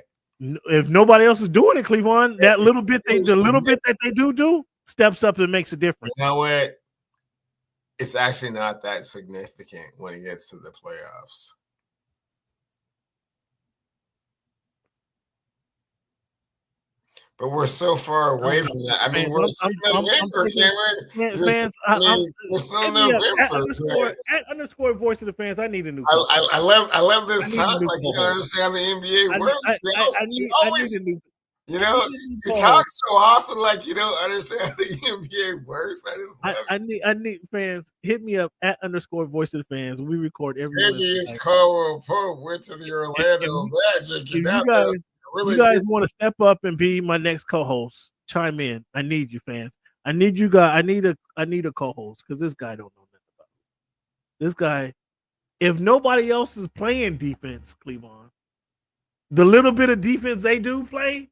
If nobody else is doing it, Cleveland, the little bit that they do steps up and makes a difference. You know what? It's actually not that significant when it gets to the playoffs. But we're so far away from that. I mean, we're still November, Cameron. We're still November. At _voice of the fans, I need a new. I love this talk. Like, you don't understand how the NBA works. I need a new. You know, you talk so often like you don't understand how the NBA works. I need fans. Hit me up at _voice of the fans. We record every. Kentavious Caldwell-Pope went to the Orlando Magic. You guys want to step up and be my next co-host? Chime in. I need you, fans. I need you guys. I need a co-host because this guy don't know nothing about it. This guy, if nobody else is playing defense, Cleveland, the little bit of defense they do play,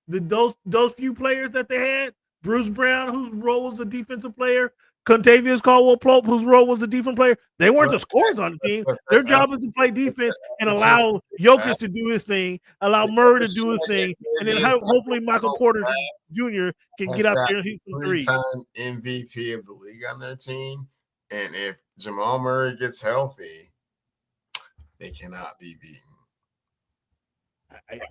those few players that they had, Bruce Brown, whose role was a defensive player, Kentavious Caldwell-Pope, whose role was a defensive player, they weren't the scorers on the team. Their job is to play defense and allow Jokic to do his thing, allow Murray to do his thing, and then hopefully Michael Porter Jr. can get out there and hit some threes. Three-time MVP of the league on their team, and if Jamal Murray gets healthy, they cannot be beaten.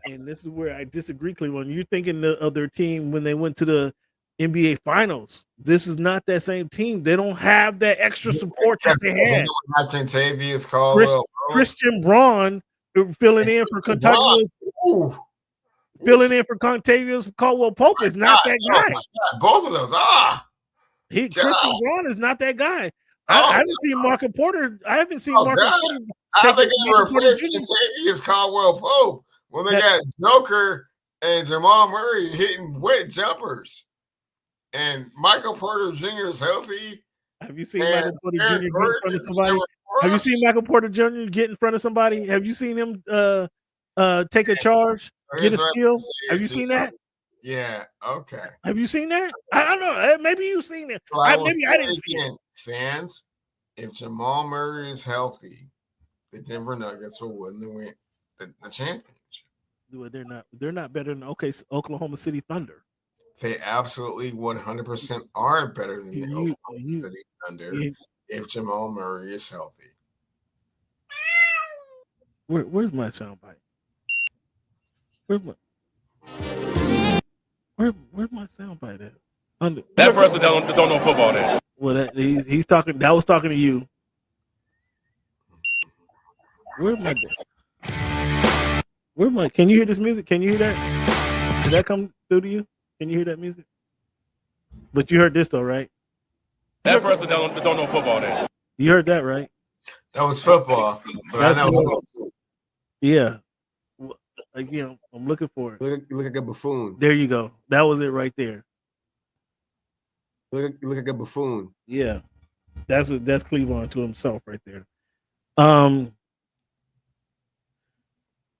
And this is where I disagree, Cleveland. You're thinking of their team when they went to the NBA Finals. This is not that same team. They don't have that extra support that they had. Kentavious Caldwell, Christian Braun filling in for Kentavious Ooh. Filling in for Contavious Caldwell Pope is not that guy. Both of those. Christian Braun is not that guy. I haven't seen Marco Porter. I haven't seen Marco Porter. How they gonna replace Contavious Caldwell Pope when they got Joker and Jamal Murray hitting wet jumpers, and Michael Porter Jr. is healthy? Have you seen Michael Porter Jr. get in front of somebody? Have you seen Michael Porter Jr. get in front of somebody? Have you seen him take a charge, get a steal? Have you seen that? Yeah. Okay. Have you seen that? I don't know. Maybe you've seen it. Maybe I didn't see it. Fans, if Jamal Murray is healthy, the Denver Nuggets will win the championship. Well, they're not better than Oklahoma City Thunder. They absolutely 100% are better than the Oklahoma City Thunder if Jamal Murray is healthy. Where's my soundbite? Where's my soundbite at? That person don't know football then. Well, he's talking. That was talking to you. Where's my? Can you hear this music? Can you hear that? Did that come through to you? Can you hear that music? But you heard this though, right? That person don't know football then. You heard that, right? That was football. But I know. Yeah. Again, I'm looking for it. Look like a buffoon. There you go. That was it right there. Look like a buffoon. Yeah. That's Cleveland to himself right there.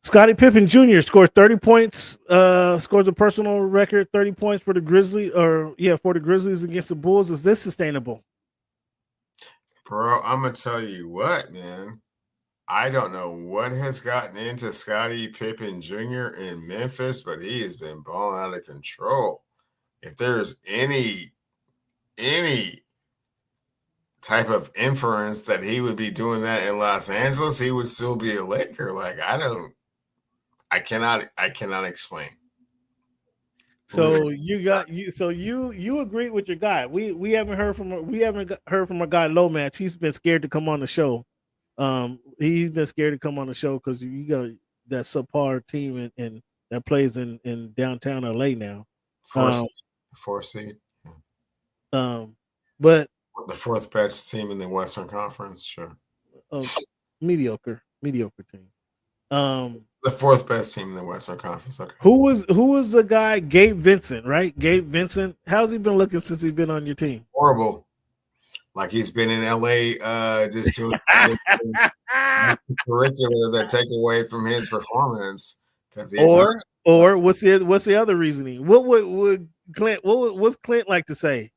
Scottie Pippen Jr. scored 30 points, scores a personal record, 30 points for the Grizzlies, for the Grizzlies against the Bulls. Is this sustainable? Bro, I'm going to tell you what, man. I don't know what has gotten into Scottie Pippen Jr. in Memphis, but he has been balling out of control. If there's any type of inference that he would be doing that in Los Angeles, he would still be a Laker. Like, I cannot explain. So you agree with your guy. We haven't heard from our guy Lomax. He's been scared to come on the show. He's been scared to come on the show because you got that subpar team and that plays in downtown LA now. Fourth seed. But the fourth best team in the Western Conference, sure. Mediocre team. The fourth best team in the Western Conference. Okay. Who was the guy? Gabe Vincent, right? Gabe Vincent. How's he been looking since he's been on your team? Horrible. Like he's been in LA just to curricular that take away from his performance. Or what's the other reasoning? What would Clint? What's Clint like to say?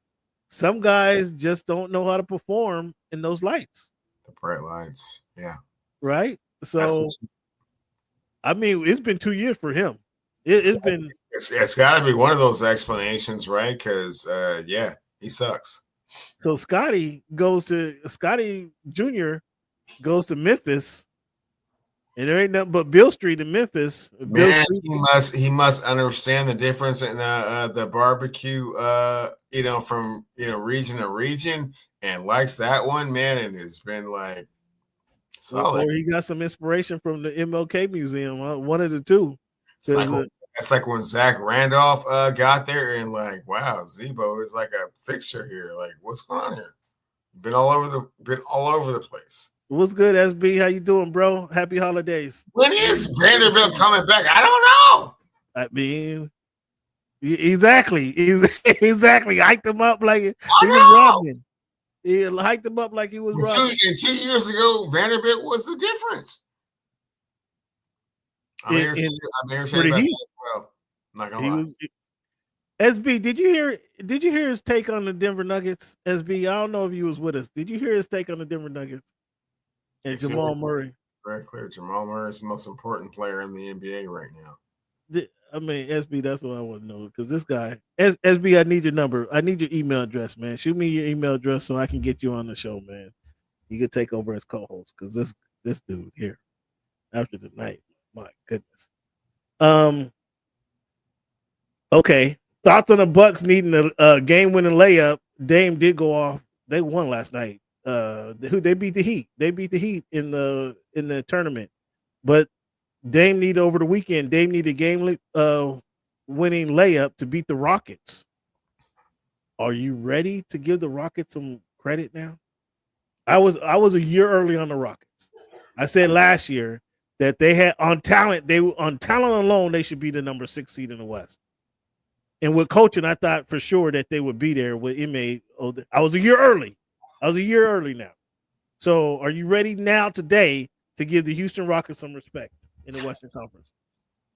Some guys just don't know how to perform in those lights. The bright lights, yeah. Right. So, I mean, it's been 2 years for him. It's got to be one of those explanations, right? Because he sucks. So Scottie Jr. goes to Memphis, and there ain't nothing but Bill Street in Memphis. He must understand the difference in the barbecue, from region to region, and likes that one, man, and it's been like solid. Or he got some inspiration from the MLK Museum, one of the two. It's like when Zach Randolph got there and like, wow, Zebo is like a fixture here. Like, what's going on here? Been all over the place. What's good, SB? How you doing, bro? Happy holidays. When is Vanderbilt coming back? I don't know. I mean, exactly. Hyped him up like he was Robin. He hyped him up like he was Robin. 2 years ago, Vanderbilt was the difference. I'm here about that as well. I'm not gonna lie. SB, did you hear his take on the Denver Nuggets? SB, I don't know if you was with us. Did you hear his take on the Denver Nuggets and Jamal Murray? Very clear. Jamal Murray is the most important player in the NBA right now. I mean, SB, that's what I want to know because this guy, SB, I need your number. I need your email address, man. Shoot me your email address so I can get you on the show, man. You could take over as co-host because this dude here after the night. My goodness. Okay. Thoughts on the Bucks needing a game-winning layup. Dame did go off. They won last night. They beat the Heat. They beat the Heat in the tournament. But Dame need over the weekend. Dame need a game winning layup to beat the Rockets. Are you ready to give the Rockets some credit now? I was a year early on the Rockets. I said last year that they had on talent alone they should be the number 6 seed in the West. And with coaching, I thought for sure that they would be there. With Ime, I was a year early. Now. So, are you ready now today to give the Houston Rockets some respect in the Western Conference?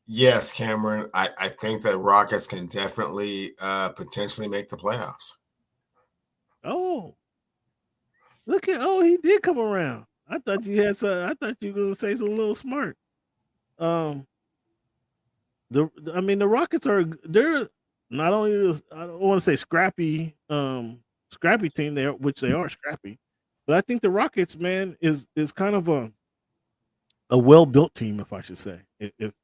Yes, Cameron. I think that Rockets can definitely potentially make the playoffs. Oh, look at he did come around. I thought you had some. I thought you were going to say something a little smart. The Rockets they're not only I don't want to say scrappy team there, which they are scrappy, but I think the Rockets, man, is kind of a well built team, if I should say, if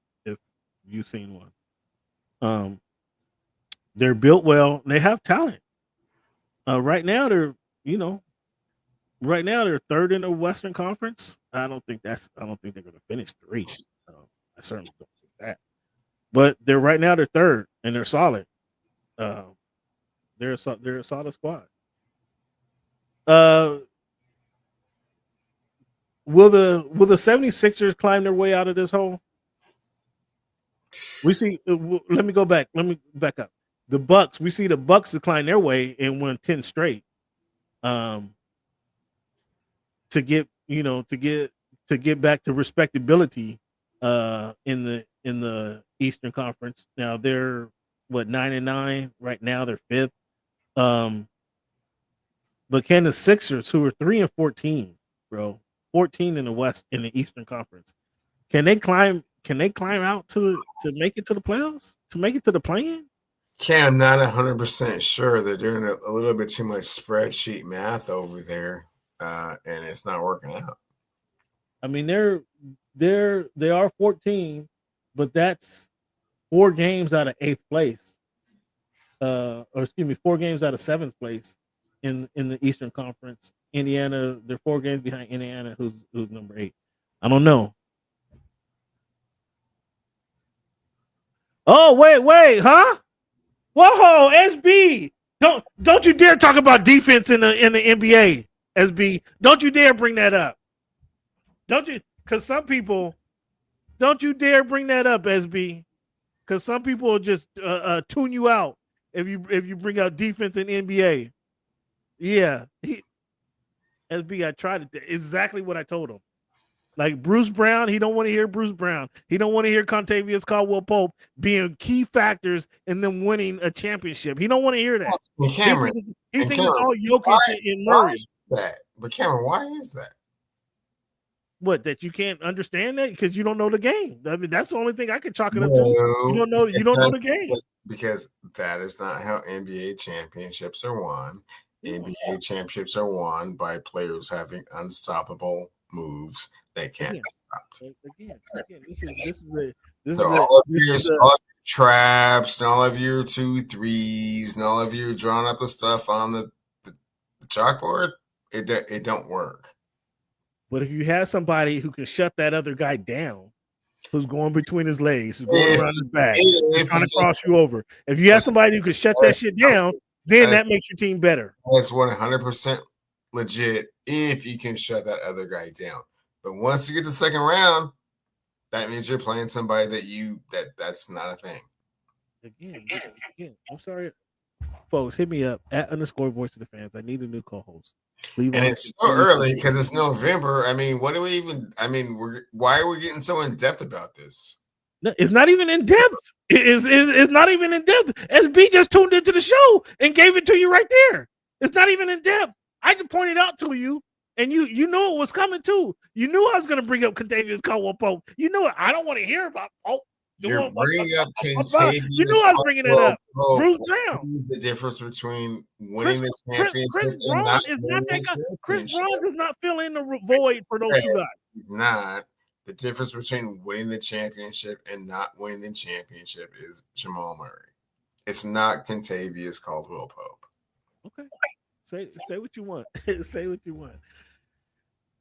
you've seen one. They're built well. They have talent. Right now they're third in the Western Conference. I don't think they're going to finish 3. I certainly don't think that. But right now they're third and they're solid. They're a solid squad. Will the 76ers climb their way out of this hole? We see. Let me go back. Let me back up. The Bucks. We see the Bucks decline their way and win 10 straight. To get back to respectability in the Eastern Conference. Now they're 9-9 right now. They're 5th. But can the Sixers, who are 3-14, bro, 14 in the West in the Eastern Conference, can they climb out to make it to the playoffs, to make it to the play-in? Cam, not 100% sure. They're doing a little bit too much spreadsheet math over there, and it's not working out. I mean, they are 14, but that's 4 games out of 8th place. 4 games out of 7th place in the Eastern Conference. Indiana, they're 4 games behind Indiana, who's number 8. I don't know. Oh, wait, huh? Whoa, SB. Don't you dare talk about defense in the NBA, SB. Don't you dare bring that up. Don't you? Because some people, don't you dare bring that up, SB. Because some people will just tune you out if you bring out defense in NBA. Yeah, SB. I tried it. Exactly what I told him. Like Bruce Brown, he don't want to hear Bruce Brown. He don't want to hear Contavious Caldwell-Pope being key factors in them winning a championship. He don't want to hear that. Cameron, he thinks it's all Jokic and Murray. But Cameron, why is that? What, that you can't understand that because you don't know the game? I mean, that's the only thing I can chalk it up to. You don't know the game because that is not how NBA championships are won. NBA championships are won by players having unstoppable moves. They can't be stopped. Again, this so is all of your traps and all of your 2 threes and all of your drawing up the stuff on the chalkboard, it don't work. But if you have somebody who can shut that other guy down, who's going between his legs, who's going around his back, who's trying to cross you over, if you have somebody who can shut that shit down, then that makes your team better. That's 100% legit if you can shut that other guy down. But once you get to the second round, that means you're playing somebody that's not a thing. Again, I'm sorry. Folks, hit me up at _voice of the fans. I need a new co-host. And it's so early because it's November. I mean, what do we even? I mean, why are we getting so in depth about this? No, it's not even in depth. It's not even in depth. SB just tuned into the show and gave it to you right there. It's not even in depth. I just pointed out to you, and you know it was coming too. You knew I was going to bring up Contavious Caldwell-Pope. You know it. I don't want to hear about Pope. You're bringing up Contavious. You knew I was bringing it up. Bruce Brown. The difference between winning the championship and not winning the championship. Chris Brown does not fill in the void for those 2 guys. Not. The difference between winning the championship and not winning the championship is Jamal Murray. It's not Contavious Caldwell-Pope. Okay. Say what you want. Say what you want.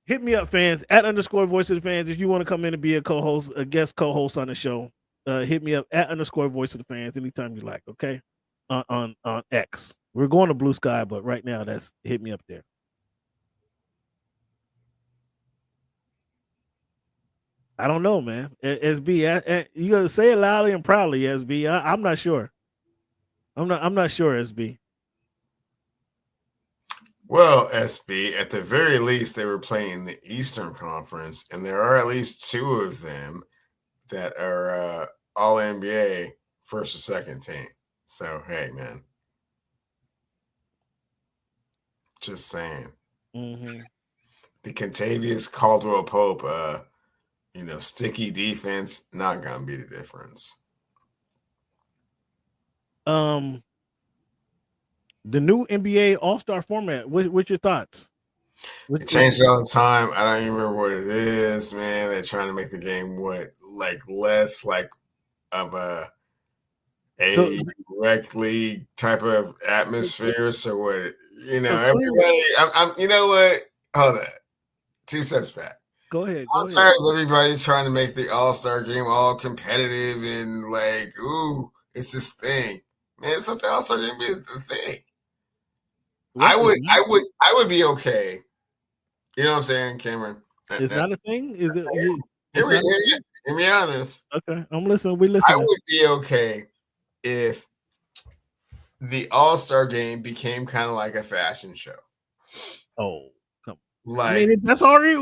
Hit me up, fans, at _ voice of the fans. If you want to come in and be a co-host, a guest co-host on the show, hit me up at _ voice of the fans anytime you like, okay? On X. We're going to Blue Sky, but right now that's hit me up there. I don't know, man. SB, you gotta say it loudly and proudly, SB. I'm not sure. I'm not sure, SB. Well, SB, at the very least, they were playing the Eastern Conference, and there are at least 2 of them that are all NBA first or second team. So, hey, man. Just saying. Mm-hmm. The Kentavious Caldwell Pope, sticky defense, not going to be the difference. The new NBA All-Star format. What's your thoughts? It changes all the time. I don't even remember what it is, man. They're trying to make the game less of a rec league type of atmosphere. So what? Everybody. I'm. You know what? Hold on. 2 steps back. Go ahead. I'm tired of everybody trying to make the All-Star game all competitive and it's this thing. Man, it's not the All-Star game be the thing. I would be okay. You know what I'm saying, Cameron? It's not a thing? Is it? Hear me on this. Okay, I'm listening. We listening. I would be okay if the All-Star game became kind of like a fashion show. Oh, come on. Like it's already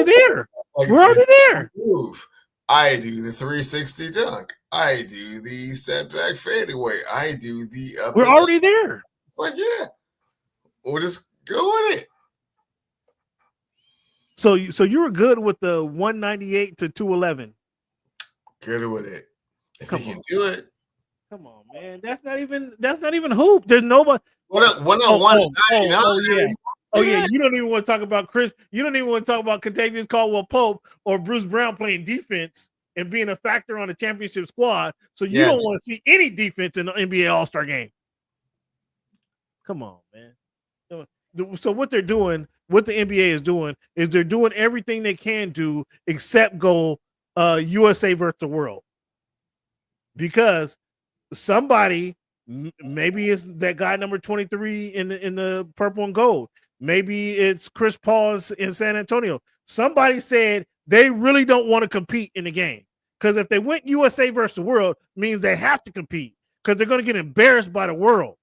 there. We're already there. Move. I do the 360 dunk. I do the step back fadeaway. I do the up. We're already there. It's like, yeah. We'll just go with it. So you were good with the 198 to 211. Good with it. If you can do it. Come on, man. That's not even hoop. There's nobody. Oh yeah. You don't even want to talk about Chris. You don't even want to talk about Kentavious Caldwell Pope or Bruce Brown playing defense and being a factor on the championship squad. So you don't want to see any defense in the NBA All-Star game. Come on, man. So what they're doing, what the NBA is doing, is they're doing everything they can do except go USA versus the world. Because somebody, maybe it's that guy number 23 in the purple and gold. Maybe it's Chris Paul in San Antonio. Somebody said they really don't want to compete in the game. Because if they went USA versus the world, means they have to compete because they're going to get embarrassed by the world.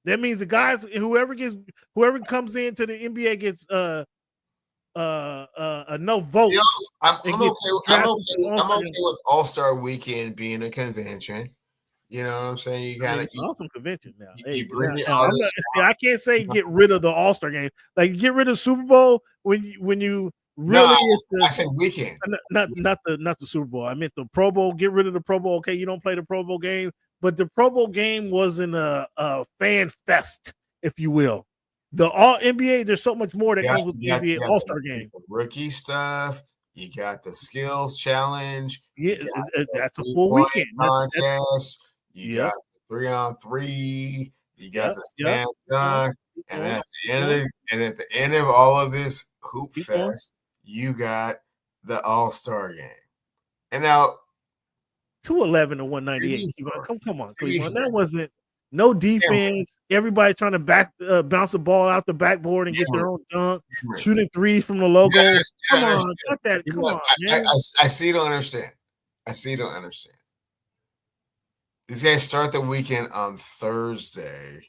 That means the guys, whoever comes into the NBA gets no votes. I'm okay with All-Star Weekend being a convention. You know what I'm saying? You got it's awesome convention now. You bring the artists. I can't say get rid of the All-Star game. Like get rid of Super Bowl when you really. I said weekend. Not the Super Bowl. I meant the Pro Bowl. Get rid of the Pro Bowl. Okay, you don't play the Pro Bowl game. But the Pro Bowl game wasn't a fan fest, if you will. The All NBA, there's so much more that comes with the NBA All-Star game. Rookie stuff. You got the skills challenge. Yeah, that's a full weekend. Contest. You got the 3-on-3. You got the slam dunk. And then at the end of all of this hoop fest, you got the All-Star game. And now 211 to 198. Come on, Cleveland. That wasn't no defense. Everybody trying to bounce the ball out the backboard and get their own dunk, shooting threes from the logo. Come on, cut that. Come on, man. I see. Don't understand. These guys start the weekend on Thursday,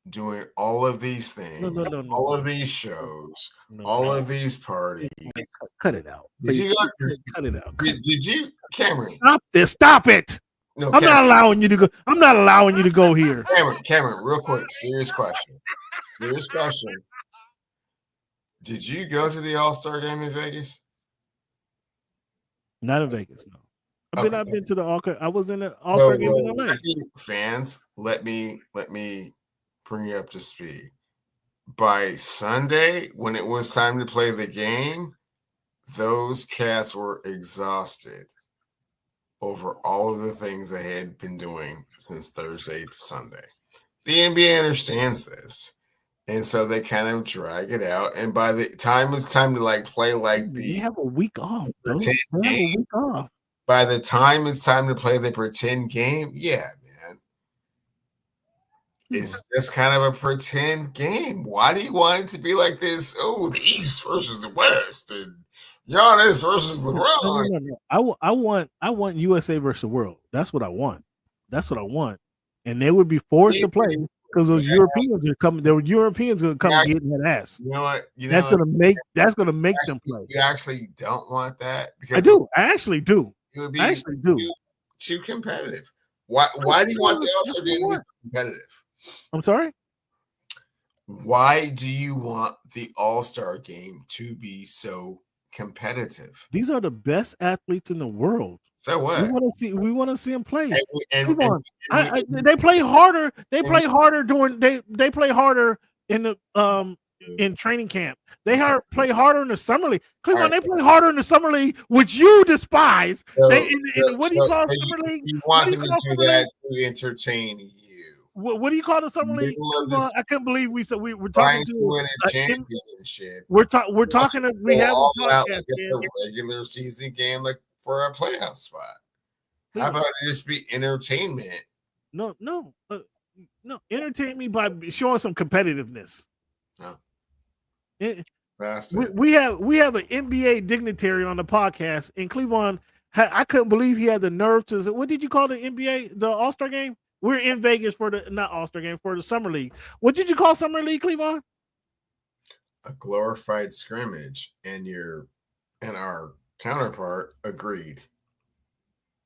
doing all of these things, all of these shows, all of these parties. Cut it out. Cut it out. Did you, Cameron? Stop this. Stop it. No, I'm not allowing you to go. I'm not allowing you to go here. Cameron, real quick, serious question. Did you go to the All-Star game in Vegas? Not in Vegas, no. I've been to the All-Star. I was in the All-Star game in LA. Fans, let me bring you up to speed. By Sunday, when it was time to play the game, those cats were exhausted over all of the things they had been doing since Thursday to Sunday. The NBA understands this. And so they kind of drag it out. And by the time it's time to like play like They have a week off, bro. pretend They have a game, week off. by the time it's time to play the pretend game, yeah, man. It's just kind of a pretend game. Why do you want it to be like this? Oh, the East versus the West, and Giannis versus LeBron. No. I want USA versus the world. That's what I want. That's what I want. And they would be forced to play because those Europeans are coming. There were Europeans going to come getting that ass. You know what? That's going to make them play. You actually don't want that because I do. I actually do. It would be I actually do. Too competitive. Why do you want the All-Star game to be so competitive? I'm sorry? Why do you want the All-Star game to be so competitive? These are the best athletes in the world. So what? We want to see them play. And they play harder. They play harder they play harder in the in training camp. They play harder in the summer league. Cleveland, they play harder in the summer league, which you despise. What do you call summer league? You want them to do that to entertain you. What do you call the summer league? I couldn't believe we're talking to win a championship. We're talking to we have a podcast. Like it's a regular season game, like for a playoff spot. How about it just be entertainment? No. Entertain me by showing some competitiveness. No. We have an NBA dignitary on the podcast in Cleveland. I couldn't believe he had the nerve to. What did you call the NBA? The All-Star game? We're in Vegas for the not All-Star game for the Summer League. What did you call Summer League, Cleveland? A glorified scrimmage, and our counterpart agreed.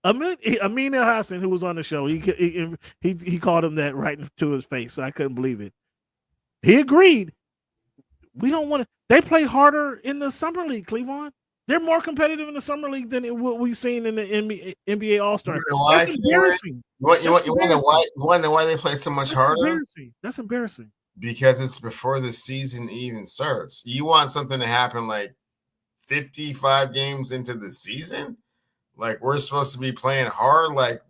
Amin Hassan, who was on the show, he called him that right to his face. So I couldn't believe it. He agreed. We don't want to. They play harder in the Summer League, Cleveland. They're more competitive in the Summer League than what we've seen in the NBA All-Star. That's embarrassing. You want to know why they play so much harder? That's embarrassing. Because it's before the season even starts. You want something to happen like 55 games into the season? Like we're supposed to be playing hard like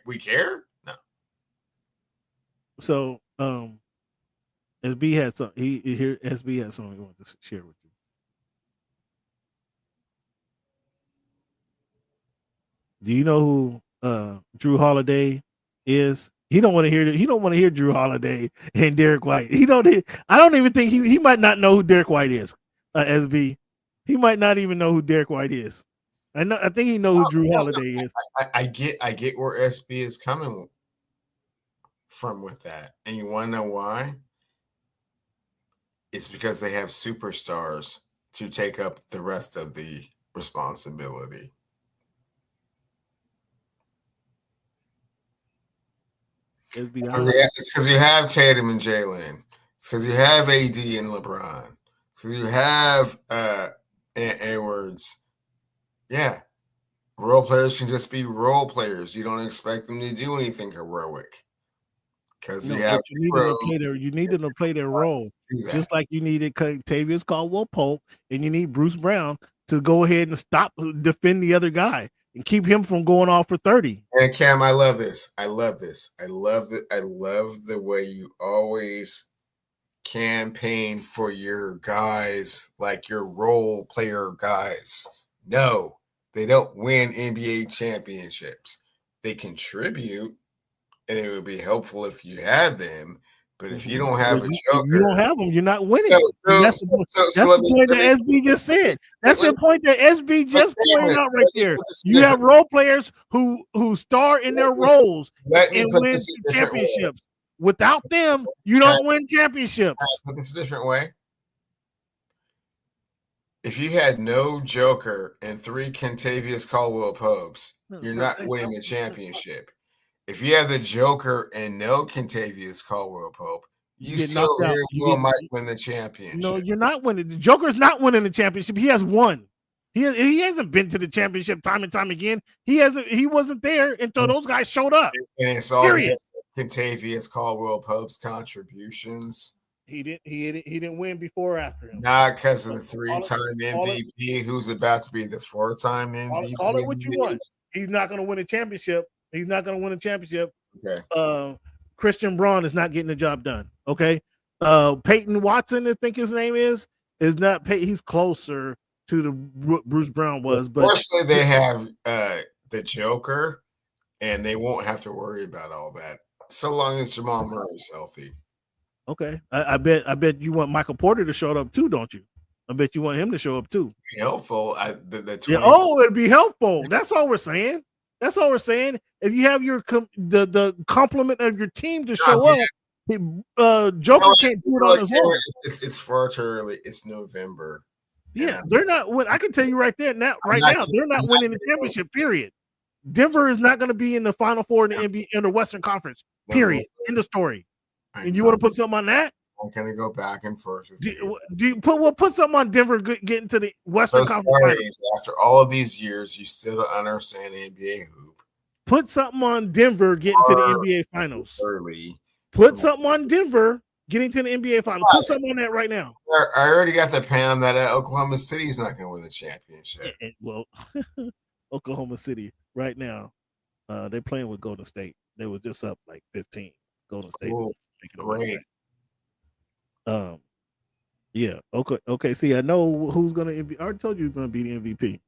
we care? No. So SB had something. SB had something he wanted to share with you. Do you know who Drew Holiday is? He don't want to hear. He don't want to hear Drew Holiday and Derek White. I don't even think he might not know who Derek White is. SB, he might not even know who Derek White is. I think he knows who Drew Holiday is. I get where SB is coming from with that, and you want to know why? It's because they have superstars to take up the rest of the responsibility. It's because you have Tatum and Jalen. It's because you have AD and LeBron. It's because you have Edwards. Yeah. Role players can just be role players. You don't expect them to do anything heroic. Because you need them to play their role. Just like you needed Tavius Caldwell-Pope and you need Bruce Brown to go ahead and defend the other guy and keep him from going off for 30. And Cam, I love this. I love the way you always campaign for your guys, like your role player guys. No, they don't win NBA championships. They contribute, and it would be helpful if you had them. But if you don't have a joker, you don't have them, you're not winning. That's the point that SB just said. That's the point that SB just pointed out right there. You have role players who star in their roles and win championships. Without them, you don't win championships. Put this a different way. If you had no joker and 3 Kentavious Caldwell-Popes, you're not winning a championship. If you have the joker and no Kentavious Caldwell-Pope, you still might win the championship. No, you're not winning. The Joker's not winning the championship. He has won. He hasn't been to the championship time and time again. He wasn't there until those guys showed up. And it's all Kentavious Caldwell-Pope's contributions. He didn't win before or after him. Not because of the 3-time MVP who's about to be the 4-time MVP. Call it what you want. He's not going to win a championship. He's not going to win a championship. Okay. Christian Braun is not getting the job done. Okay. Peyton Watson, I think his name is not Peyton. He's closer to the Bruce Brown was, but fortunately they have the Joker, and they won't have to worry about all that so long as Jamal Murray's healthy. Okay, I bet you want Michael Porter to show up too, don't you? I bet you want him to show up too. Be helpful. It'd be helpful. That's all we're saying. That's all we're saying. If you have your the complement of your team to show up, Joker can't do it on his own. It's far too early. It's November. Yeah, they're not. I can tell you right there now. They're not winning the championship. Period. Denver is not going to be in the Final Four in the NBA in the Western Conference. Period. End of story. And you want to put something on that? I'm going to go back and forth. Do you put something on Denver getting to the Western Conference? After all of these years, you still don't understand the NBA hoop. Put something on Denver getting to the NBA Finals. Early. Put something on Denver getting to the NBA Finals. Put something on that right now. I already got the pound that Oklahoma City's not going to win the championship. Well, Oklahoma City right now, they're playing with Golden State. They were just up like 15. Golden State. Great. Yeah. Okay. See, I know who's gonna. I already told you who's gonna be the MVP.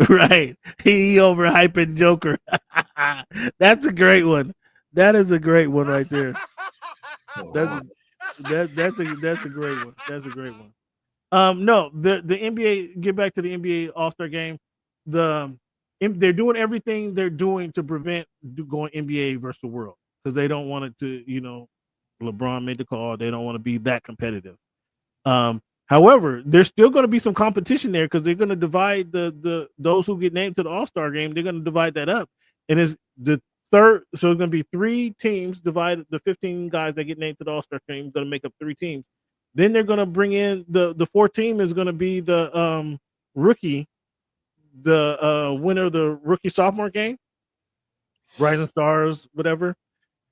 Right. He overhyping Joker. That's a great one. That is a great one right there. That's a great one. That's a great one. No, the NBA. Get back to the NBA All-Star Game. They're doing everything they're doing to prevent going NBA versus the world because they don't want it to. LeBron made the call. They don't want to be that competitive. However, there's still going to be some competition there because they're going to divide those who get named to the All-Star Game. They're going to divide that up, and it's the third. So it's going to be 3 teams divided. The 15 guys that get named to the All-Star Game is going to make up 3 teams. Then they're going to bring in the 4th team is going to be the rookie, the winner of the rookie sophomore game, Rising Stars, whatever.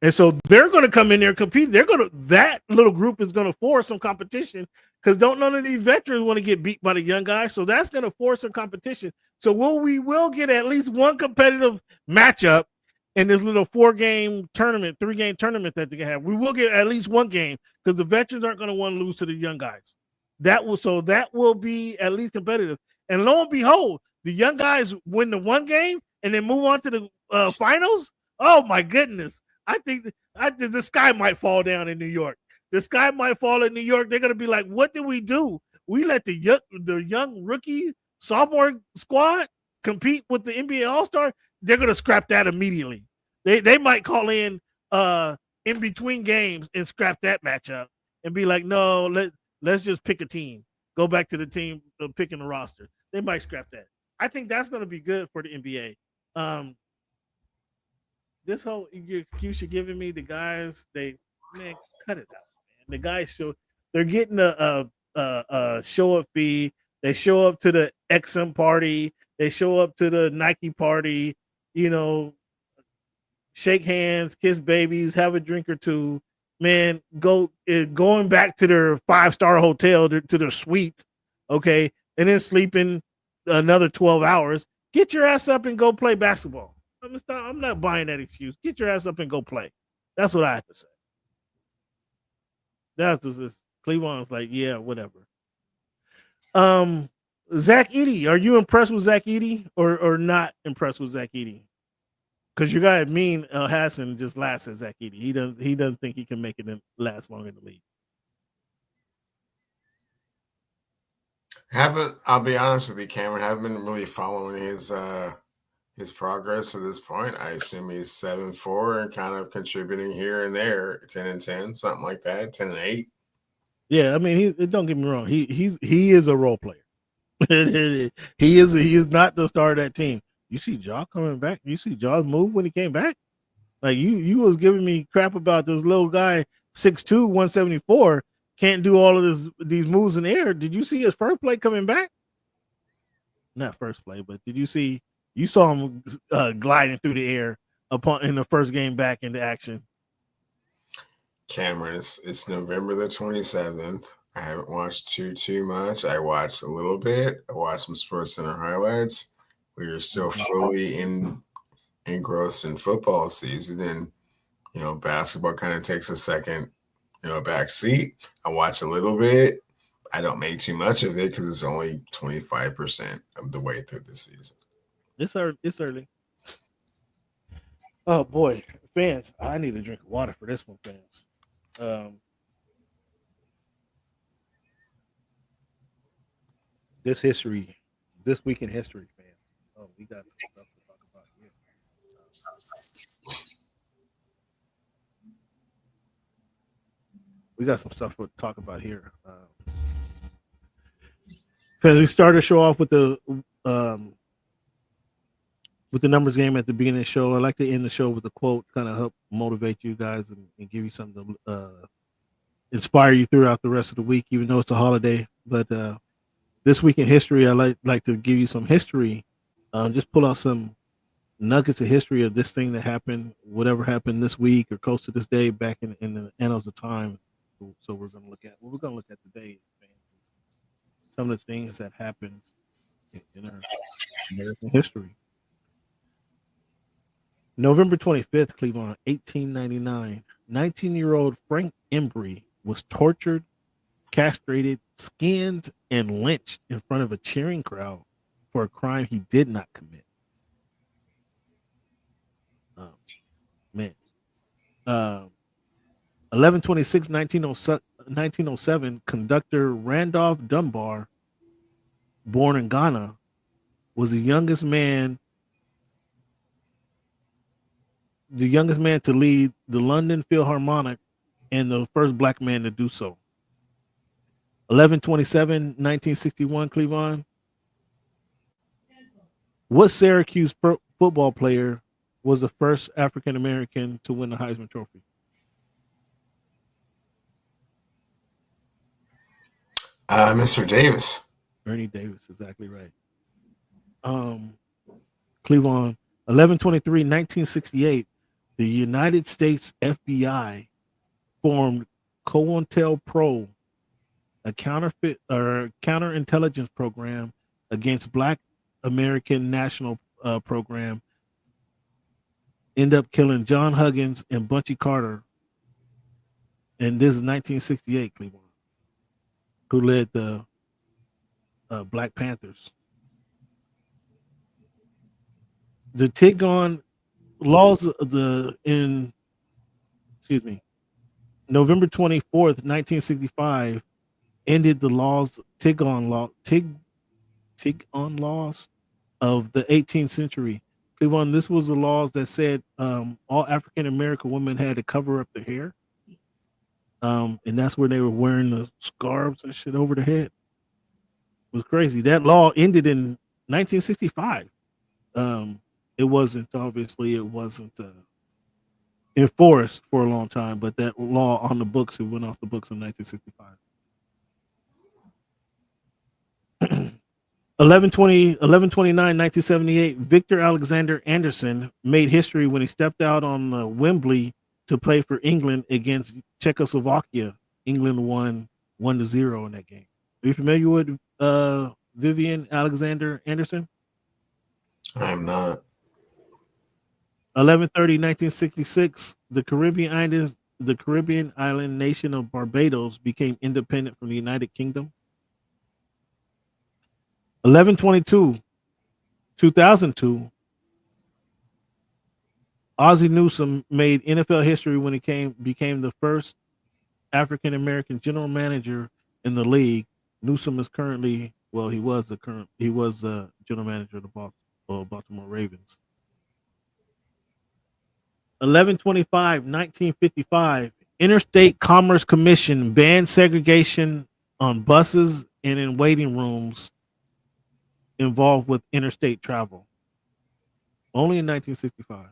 And so they're going to come in there and compete. That little group is going to force some competition because none of these veterans want to get beat by the young guys. So that's going to force some competition. So we will get at least one competitive matchup in this little 4-game tournament, 3-game tournament that they have. We will get at least one game because the veterans aren't going to want to lose to the young guys. That will be at least competitive. And lo and behold, the young guys win the 1 game and then move on to the finals. Oh my goodness. I think the sky might fall down in New York. The sky might fall in New York. They're going to be like, what did we do? We let the young rookie sophomore squad compete with the NBA All-Star. They're going to scrap that immediately. They might call in between games and scrap that matchup and be like, no, let's just pick a team. Go back to the team picking the roster. They might scrap that. I think that's going to be good for the NBA. This whole excuse you're giving me, the guys, cut it out, man. The guys they're getting a show up fee. They show up to the XM party. They show up to the Nike party. Shake hands, kiss babies, have a drink or two. Man, going back to their 5-star hotel to their suite, okay, and then sleeping another 12 hours. Get your ass up and go play basketball. I'm not buying that excuse. Get your ass up and go play. That's what I have to say. That's just Cleveland's like, yeah, whatever. Zach Edey, are you impressed with Zach Edey or not impressed with Zach Edey? Because you guys mean Hassan just laughs at Zach Edey. He doesn't think he can make it last long in the league. I'll be honest with you, Cameron. Haven't been really following his progress to this point. I assume he's 7-4 and kind of contributing here and there, 10-10, something like that, 10-8. Yeah, I mean, don't get me wrong. He is a role player. he is not the star of that team. You see Jaw coming back. You see Jaw's move when he came back. Like you was giving me crap about this little guy, 6'2", 174, can't do all of these moves in the air. Did you see his first play coming back? Not first play, but did you see? You saw him gliding through the air in the first game back into action. Cameron, it's November the 27th. I haven't watched too much. I watched a little bit. I watched some SportsCenter highlights. we are still fully engrossed in football season, and basketball kind of takes a second, back seat. I watch a little bit. I don't make too much of it because it's only 25% of the way through the season. It's early. Oh boy, fans! I need a drink of water for this one, fans. This week in history, fans. Oh, we got some stuff to talk about here. We got some stuff to talk about here. Fans, we started the show off with the numbers game at the beginning of the show. I like to end the show with a quote, kind of help motivate you guys and give you something to inspire you throughout the rest of the week, even though it's a holiday. But this week in history, I like to give you some history. Just pull out some nuggets of history of this thing that happened, whatever happened this week or close to this day back in the annals of time. So we're going to look at what we're going to look at today. Some of the things that happened in our American history. November 25th, Cleveland, 1899. 19-year-old Frank Embry was tortured, castrated, skinned, and lynched in front of a cheering crowd for a crime he did not commit. 11/26, 1907, conductor Randolph Dunbar, born in Ghana, was the youngest man to lead the London Philharmonic and the first black man to do so. 11/27, 1961, Cleveland. What Syracuse football player was the first African American to win the Heisman Trophy? Mr. Davis. Ernie Davis, exactly right. Cleveland, 11/23, 1968. The United States FBI formed COINTELPRO, a counterintelligence program against Black American National program. End up killing John Huggins and Bunchy Carter. And this is 1968, Cleveland, who led the Black Panthers. The Tigon laws November 24th, 1965, ended the Tigon laws of the 18th century. Cleveland, this was the laws that said all African American women had to cover up their hair. And that's where they were wearing the scarves and shit over the head. It was crazy. That law ended in 1965. It wasn't enforced for a long time, but that law on the books, it went off the books in 1965. 11/29, 1978, Victor Alexander Anderson made history when he stepped out on Wembley to play for England against Czechoslovakia. England won 1-0 in that game. Are you familiar with Vivian Alexander Anderson? I am not. 11/30, 1966, the Caribbean island nation of Barbados became independent from the United Kingdom. 11/22, 2002, Ozzie Newsome made NFL history when he became the first African American general manager in the league. Newsome is he was the general manager of the Baltimore Ravens. 11/25, 1955, Interstate Commerce Commission banned segregation on buses and in waiting rooms involved with interstate travel. Only in 1965.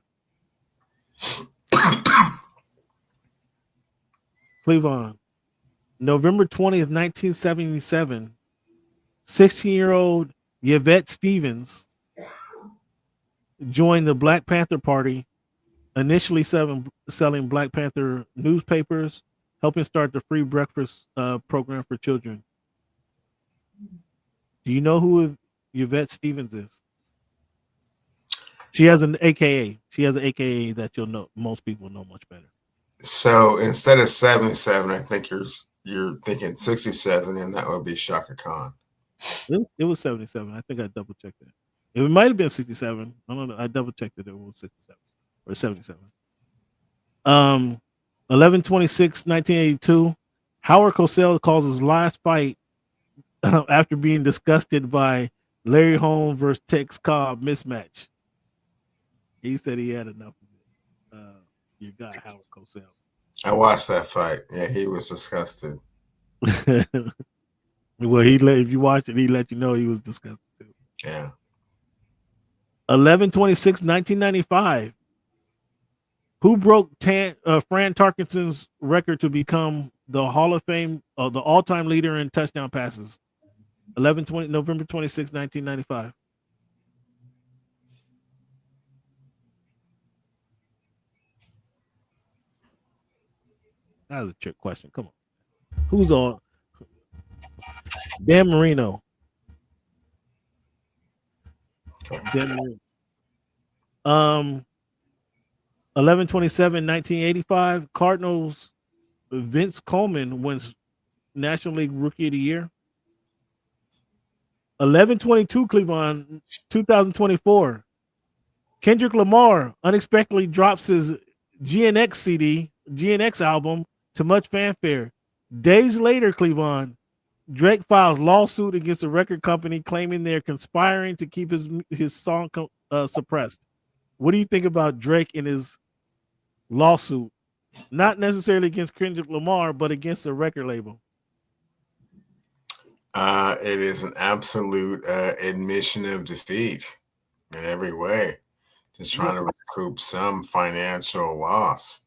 Cleveland, November 20th, 1977, 16-year-old Yvette Stevens joined the Black Panther Party, initially selling Black Panther newspapers, helping start the free breakfast program for children. Do you know who Yvette Stevens is? She has an AKA. She has an AKA that you'll know. Most people know much better. So instead of 77, I think you're thinking 67, and that would be Shaka Khan. It was 77. I think I double checked that. It might have been 67. I don't know. I double checked it. It was 67 or 77. 11/26/1982. Howard Cosell calls his last fight after being disgusted by Larry Holmes versus Tex Cobb mismatch. He said he had enough of it. Your guy Howard Cosell. I watched that fight. Yeah, he was disgusted. Well, if you watch it, he let you know he was disgusted too. Yeah. 11/26/1995. Who broke Fran Tarkenton's record to become the Hall of Fame, the all-time leader in touchdown passes? November 26, 1995. That was a trick question. Come on. Who's on? Dan Marino. Dan Marino. 11/27/1985. Cardinals Vince Coleman wins National League Rookie of the Year. 11/22 Cleveland 2024. Kendrick Lamar unexpectedly drops his GNX album to much fanfare. Days later, Cleveland, Drake files lawsuit against the record company claiming they're conspiring to keep his song suppressed. What do you think about Drake and his lawsuit? Not necessarily against Kendrick Lamar, but against the record label. It is an absolute admission of defeat in every way. Just trying to recoup some financial loss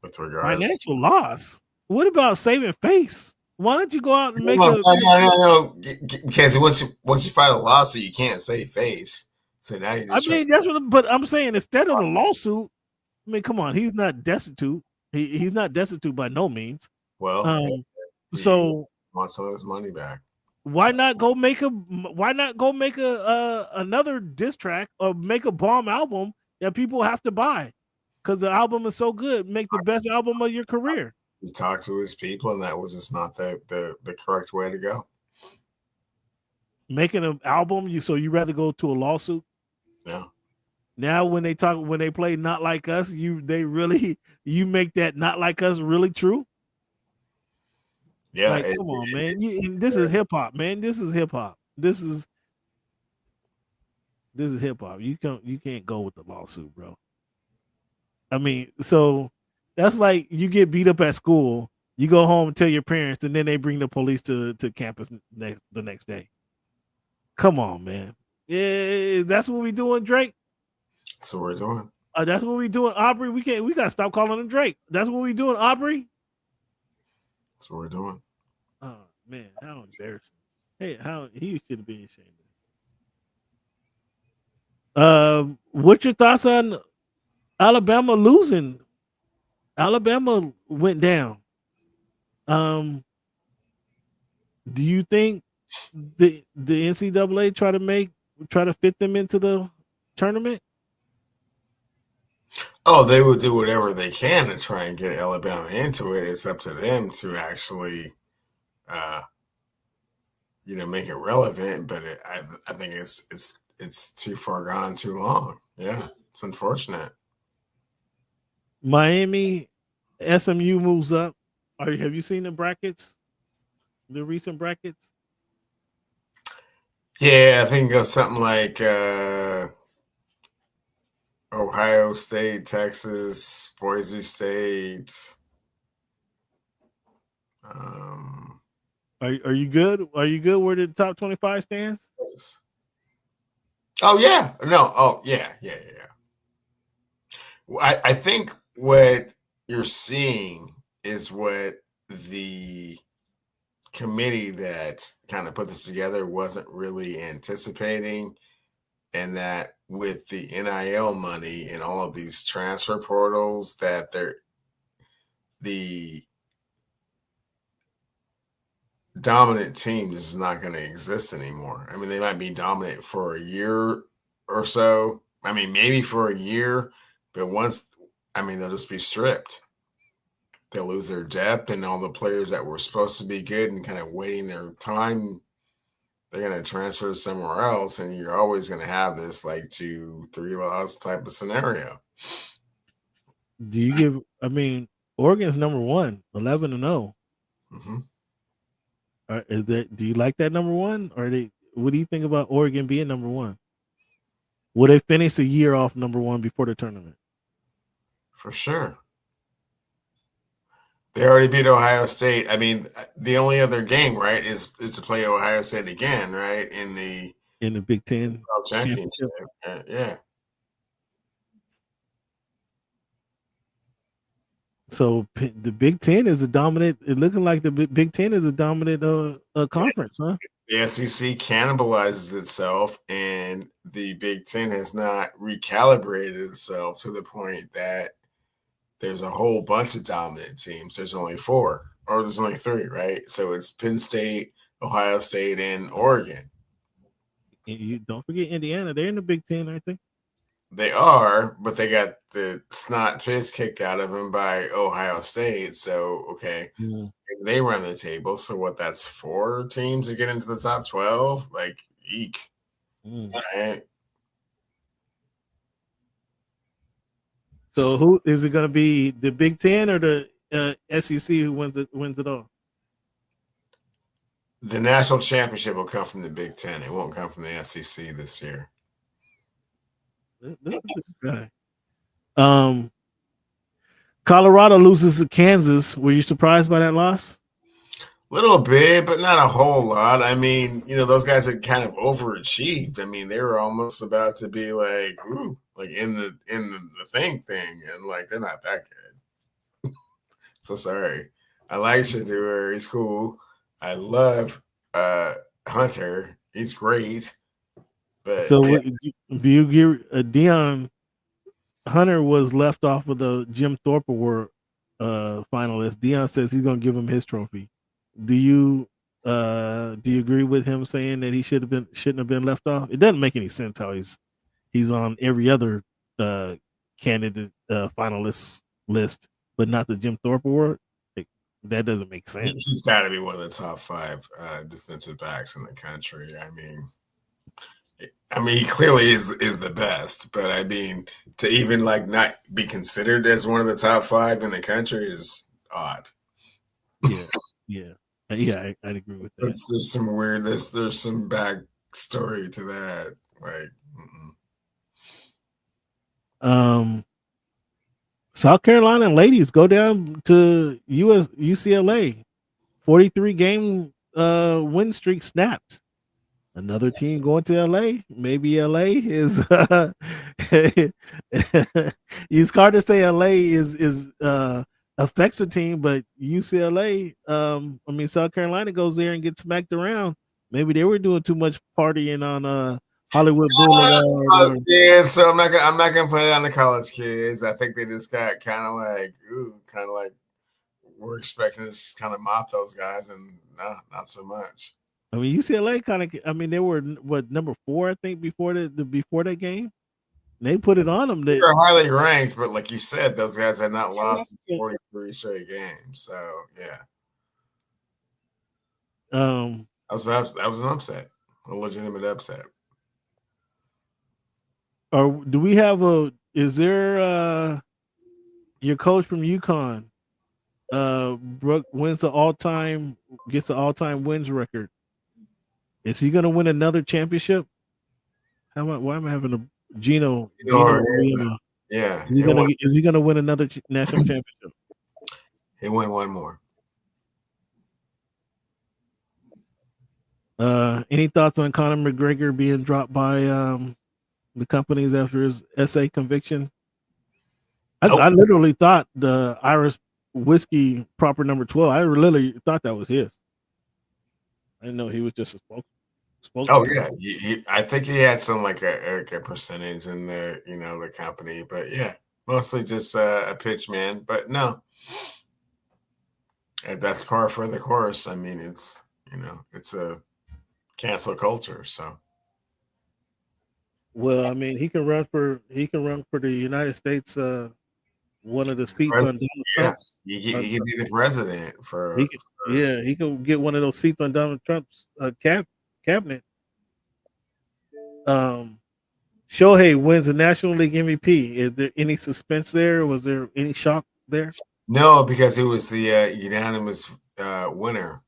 with regards. Financial loss? What about saving face? Why don't you go out and make no. Because once you file a lawsuit, you can't save face. So now you just that's what. But I'm saying instead of the lawsuit, I mean, come on, he's not destitute. He's not destitute by no means. Well, so want some of his money back. Why not go make another diss track or make a bomb album that people have to buy because the album is so good? Make the best album of your career. He talked to his people, and that was just not the correct way to go. Making an album, you rather go to a lawsuit? Yeah. Now when they play Not Like Us, you make that Not Like Us really true? Yeah. Like, come on, man. This is hip hop, man. This is hip hop. This is hip hop. You can't go with the lawsuit, bro. I mean, so that's like you get beat up at school, you go home and tell your parents, and then they bring the police to campus the next day. Come on, man. Yeah, that's what we doing, Drake. That's what we're doing. That's what we doing, Aubrey. We gotta stop calling him Drake. That's what we doing, Aubrey. That's what we're doing. Oh man, how embarrassing! Hey, how he should have been ashamed. What's your thoughts on Alabama losing? Alabama went down. Do you think the NCAA try to fit them into the tournament? Oh, they would do whatever they can to try and get Alabama into it. It's up to them to actually, make it relevant. But I think it's too far gone, too long. Yeah, it's unfortunate. Miami, SMU moves up. Have you seen the brackets? The recent brackets? Yeah, I think it goes something like Ohio State, Texas, Boise State. Are you good? Are you good where the top 25 stands? Oh yeah, no, oh yeah. I think what you're seeing is what the committee that kind of put this together wasn't really anticipating, and that with the NIL money and all of these transfer portals, that the dominant team is not going to exist anymore. I mean, they might be dominant for a year or so, I mean, maybe for a year, but they'll just be stripped. They'll lose their depth, and all the players that were supposed to be good and kind of waiting their time, they're going to transfer somewhere else, and you're always going to have this like 2-3 loss type of scenario. Do you give? I mean, Oregon's number 1, 11-0. Mm-hmm. Do you like that number 1, or what do you think about Oregon being number 1? Will they finish a year off number 1 before the tournament? For sure. They already beat Ohio State. I mean, the only other game, right, is to play Ohio State again, right, in the Big Ten championship. Yeah. So the Big Ten is a dominant. It looking like the Big Ten is a dominant conference, huh? The SEC cannibalizes itself, and the Big Ten has not recalibrated itself to the point that there's a whole bunch of dominant teams. There's only 4, or there's only 3, right? So it's Penn State, Ohio State, and Oregon. And you don't forget Indiana. They're in the Big Ten, aren't they? They are, but they got the snot piss kicked out of them by Ohio State. So, okay, they run the table. So what, that's 4 teams to get into the top 12? Like, eek. Right? So who is it going to be? The Big Ten or the SEC who wins it all? The national championship will come from the Big Ten. It won't come from the SEC this year. Colorado loses to Kansas. Were you surprised by that loss? Little bit, but not a whole lot. I mean, those guys had kind of overachieved. I mean, they were almost about to be like, ooh, like in the thing, and like they're not that good. So sorry. I like Shedeur. He's cool. I love Hunter. He's great. But so do you give Deion Hunter was left off of the Jim Thorpe Award finalist? Deion says he's going to give him his trophy. Do you agree with him saying that he shouldn't have been left off? It doesn't make any sense how he's on every other candidate finalist list, but not the Jim Thorpe Award. That doesn't make sense. He's got to be one of the top 5 defensive backs in the country. I mean, he clearly is the best, but I mean, to even like not be considered as one of the top 5 in the country is odd. Yeah, I'd agree with that. There's some weird. There's some backstory to that. Like, South Carolina ladies go down to UCLA. 43 game win streak snapped. Another team going to LA. Maybe LA is it's hard to say LA is affects the team, but UCLA, South Carolina goes there and gets smacked around. Maybe they were doing too much partying on Hollywood Boulevard. Yeah, so I'm not gonna put it on the college kids. I think they just got kind of like we're expecting to kind of mop those guys, and no, not so much. I mean, UCLA kind of. I mean, they were number 4, I think, before that game. They put it on them. They're highly ranked, but like you said, those guys had not lost in 43 straight games. So yeah, that was an upset, a legitimate upset. Or do we have is there your coach from UConn, Brooke gets the all-time wins record? Is he gonna win another championship? Why am I having a Gino? Yeah. Is he gonna win another national championship? He won one more. Any thoughts on Conor McGregor being dropped by the companies after his SA conviction? I literally thought the Irish whiskey proper number 12. I literally thought that was his. I didn't know he was just a spokesman. Oh yeah, I think he had some like a percentage in the company, but yeah, mostly just a pitch man. But no, that's par for the course. I mean, it's a cancel culture. So Well, I mean, he can run for the United States. One of the seats on Donald Trump's. He can be the president for. He can get one of those seats on Donald Trump's cabinet. Shohei wins the National League MVP. Is there any suspense there? Was there any shock there? No, because it was the unanimous winner.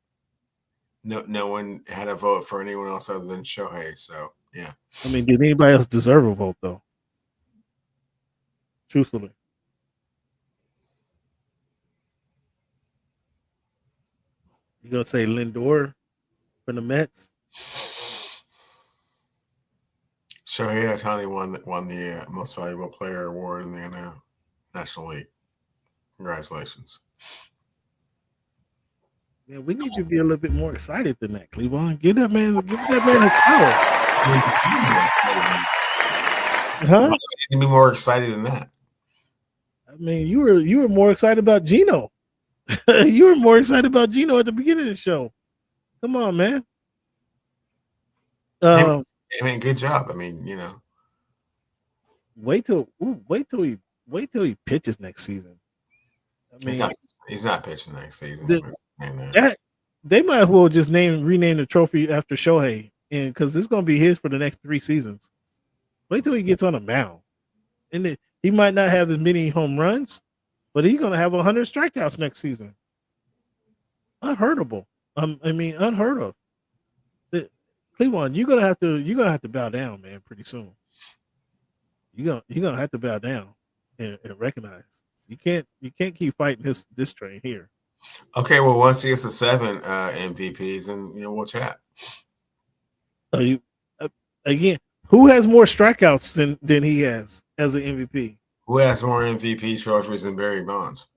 No one had a vote for anyone else other than Shohei. So yeah. I mean, did anybody else deserve a vote though? Truthfully. You gonna say Lindor from the Mets? Shohei Ohtani won the most valuable player award in the National League. Congratulations. Man, we need you to be a little bit more excited than that, Cleveland. Give that man his flowers. Huh? Be more excited than that. I mean, you were more excited about Gino. You were more excited about Gino at the beginning of the show. Come on, man. I mean, good job. I mean, wait till he pitches next season. I mean, he's not pitching next season. They might as well just rename the trophy after Shohei, and because it's going to be his for the next 3 seasons. Wait till he gets on a mound, and then he might not have as many home runs, but he's going to have 100 strikeouts next season. Unheardable. Unheard of. Cleveland, you're gonna have to bow down, man, pretty soon. You're gonna have to bow down and recognize you can't keep fighting this train here. Okay, well, once he gets to 7 MVPs, then we'll chat. Again, who has more strikeouts than he has as an MVP? Who has more MVP trophies than Barry Bonds?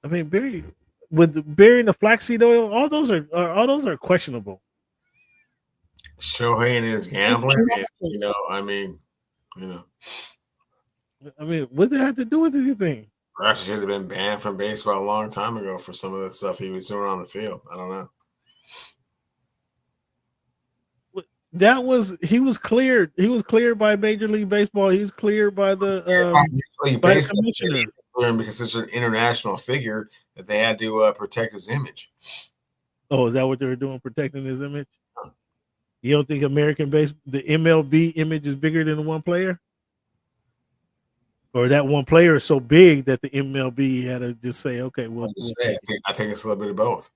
I mean, Barry and the flaxseed oil, all those are questionable. Shohei and his gambling, I mean, what did that have to do with anything? Perhaps he should have been banned from baseball a long time ago for some of the stuff he was doing on the field. I don't know. He was cleared. He was cleared by Major League Baseball. He was cleared by the commissioner. Because it's an international figure that they had to protect his image. Oh, is that what they were doing, protecting his image? You don't think the MLB image is bigger than the one player? Or that one player is so big that the MLB had to just say, okay, I think it's a little bit of both.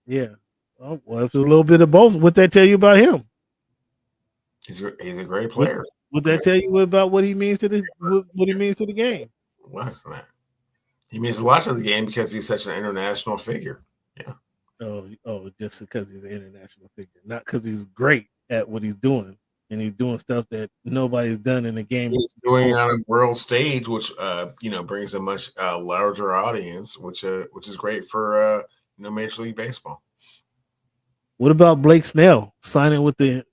Yeah. Oh, well, if it's a little bit of both, what'd that tell you about him? He's a great player. Would that tell you about what he means to the game? Less than that. He means a lot to the game because he's such an international figure. Yeah. Oh, just because he's an international figure, not because he's great at what he's doing, and he's doing stuff that nobody's done in the game. He's doing it on a world stage, which brings a much larger audience, which is great for Major League Baseball. What about Blake Snell signing with the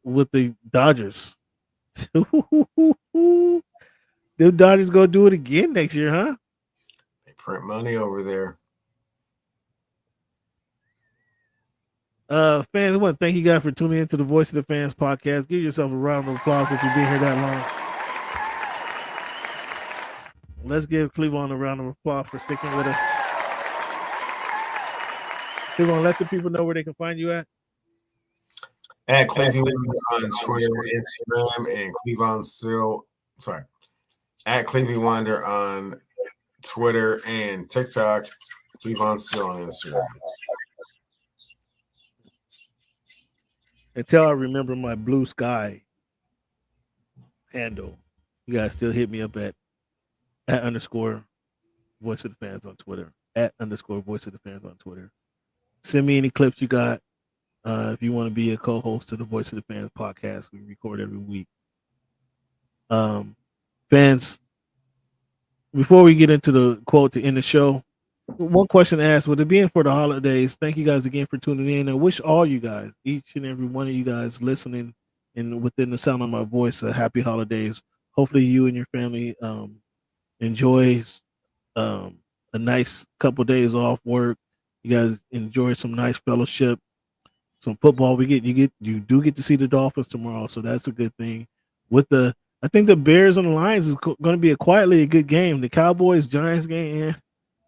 Dodgers? The Dodgers gonna do it again next year, huh? They print money over there. Fans, I want to thank you guys for tuning in to the Voice of the Fans podcast. Give yourself a round of applause if you've been here that long. Let's give Cleveland a round of applause for sticking with us. Cleveland, let the people know where they can find you at. At Cleveland on Twitter and Instagram, and at Cleveland Wonder on Twitter and TikTok. Cleveland still on Instagram. Until I remember my Blue Sky handle, you guys still hit me up at _ Voice of the Fans on Twitter. At _ Voice of the Fans on Twitter. Send me any clips you got. If you want to be a co-host to the Voice of the Fans podcast, we record every week. Fans, before we get into the quote to end the show, one question asked, with it being for the holidays, thank you guys again for tuning in. I wish all you guys, each and every one of you guys listening and within the sound of my voice, a happy holidays. Hopefully you and your family enjoys a nice couple days off work. You guys enjoy some nice fellowship, some football. You do get to see the Dolphins tomorrow, so that's a good thing. I think the Bears and the Lions is going to be quietly a good game. The Cowboys Giants game,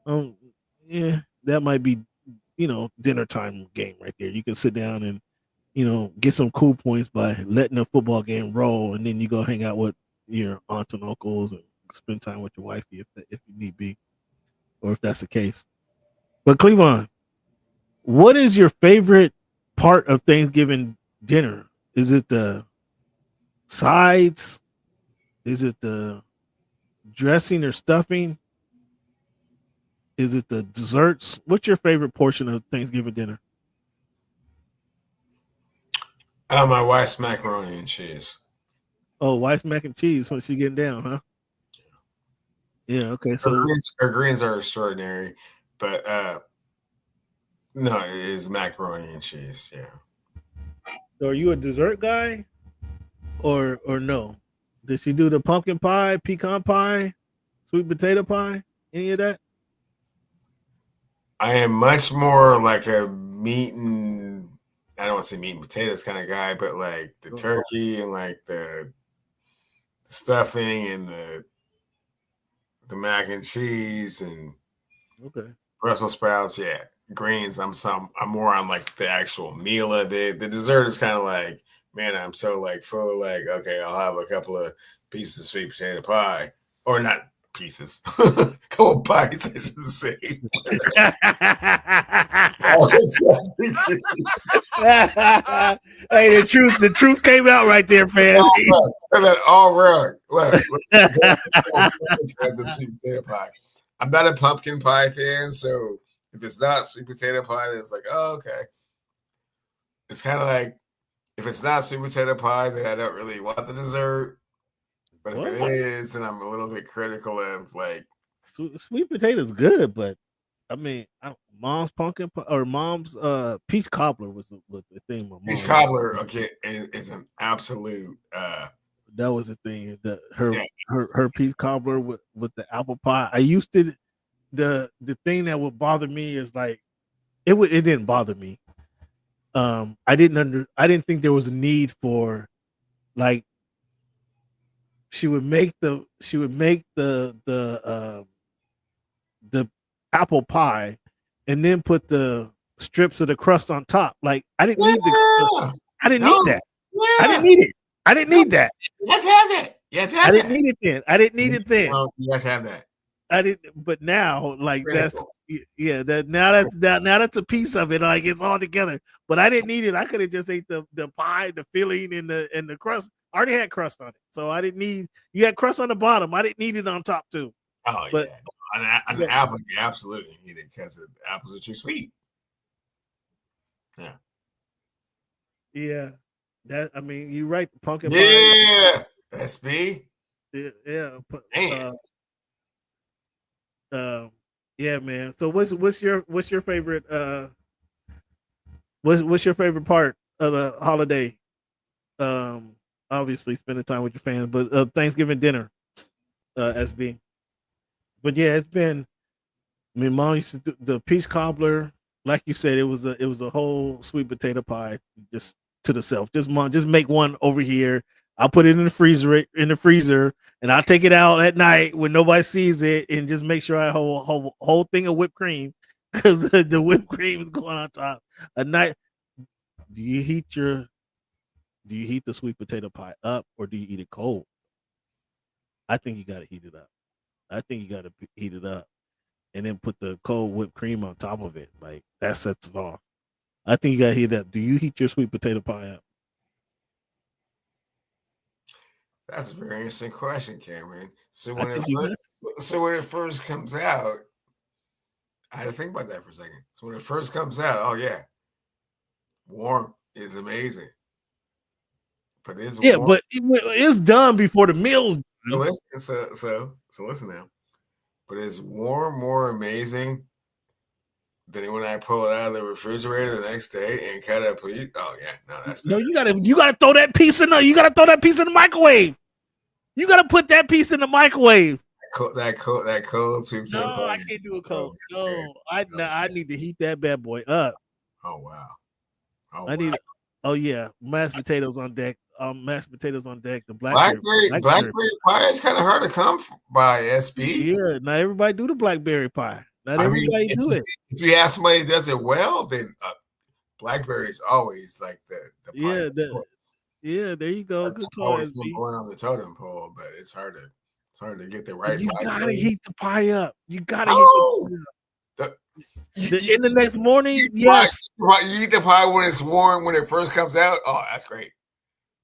that might be dinner time game right there. You can sit down and get some cool points by letting the football game roll, and then you go hang out with your aunts and uncles and spend time with your wifey if you need be, or if that's the case. But Cleveland, what is your favorite part of Thanksgiving dinner? Is it the sides? Is it the dressing or stuffing? Is it the desserts? What's your favorite portion of Thanksgiving dinner? My wife's macaroni and cheese. Oh, wife's mac and cheese. So she's getting down, huh? Yeah. Okay. So her greens are extraordinary, but no, it is macaroni and cheese. Yeah. So are you a dessert guy, or no? Did she do the pumpkin pie, pecan pie, sweet potato pie? Any of that? I am much more like a meat and I don't want to say meat and potatoes kind of guy, but like the turkey and like the stuffing and the mac and cheese and Brussels sprouts. Yeah, greens. I'm more on like the actual meal of it. The dessert is kind of like, man, I'm so like full. Like, okay, I'll have a couple of pieces of sweet potato pie, or not pieces, couple bites, I should say. Hey, the truth came out right there, fans. All wrong. Look, the sweet potato pie. I'm not a pumpkin pie fan, so if it's not sweet potato pie, then it's like, oh, okay. It's kind of like, if it's not sweet potato pie, then I don't really want the dessert. But if it is, then I'm a little bit critical of like sweet potato is good, but I mean, mom's pumpkin pie, or mom's peach cobbler was the thing. Peach cobbler, okay, is an absolute. That was the thing. Her peach cobbler with the apple pie. I used to the thing that would bother me is like it didn't bother me. I didn't think there was a need for like she would make the apple pie and then put the strips of the crust on top. Like I didn't need that. I didn't need that. I didn't need it. I didn't need that. You have to have that. You have to have I didn't need it then. I didn't need it then. You have to have that. I didn't, but now like that's now that's a piece of it. Like it's all together. But I didn't need it. I could have just ate the pie, the filling, and the crust. I already had crust on it, so I didn't need. You had crust on the bottom. I didn't need it on top too. Oh, but yeah. On the apple, you absolutely need it because the apples are too sweet. Yeah. Yeah. That I mean, you're right. The pumpkin pie. Yeah. SB. Yeah. Yeah, man. So what's your favorite what's your favorite part of the holiday? Obviously spending time with your fans, but Thanksgiving dinner, SB. But yeah, it's been. I mean, mom used to do the peach cobbler, like you said. It was a whole sweet potato pie, just to the self. Just make one over here. I'll put it in the freezer, and I'll take it out at night when nobody sees it, and just make sure I have a whole thing of whipped cream because the whipped cream is going on top. At night, do you heat the sweet potato pie up, or do you eat it cold? I think you got to heat it up. I think you got to heat it up, and then put the cold whipped cream on top of it. Like that sets it off. I think you got to heat it up. Do you heat your sweet potato pie up? That's a very interesting question, Cameron. So when it first comes out, I had to think about that for a second. So when it first comes out, oh yeah, warm is amazing. But it's warm. But it's done before the meal's done. So listen now. But it's more amazing than when I pull it out of the refrigerator the next day and cut up. Oh yeah, no, that's better. No, you gotta throw that piece in the microwave. You gotta put that piece in the microwave. That cold sweet potato pie. No, I can't do it cold. No, I need to heat that bad boy up. Oh wow. I need. Oh yeah, mashed potatoes on deck. Mashed potatoes on deck. The blackberry blackberry pie is kind of hard to come by, SB. Yeah, not everybody do the blackberry pie. Not everybody do it. If you have somebody that does it well, then blackberry is always like the pie. Yeah, there you go. Good call, always SB. going on the totem pole, but it's hard to get the right. You gotta heat the pie up. You gotta heat the pie up. In the next morning, yes. You eat the pie when it's warm, when it first comes out. Oh, that's great.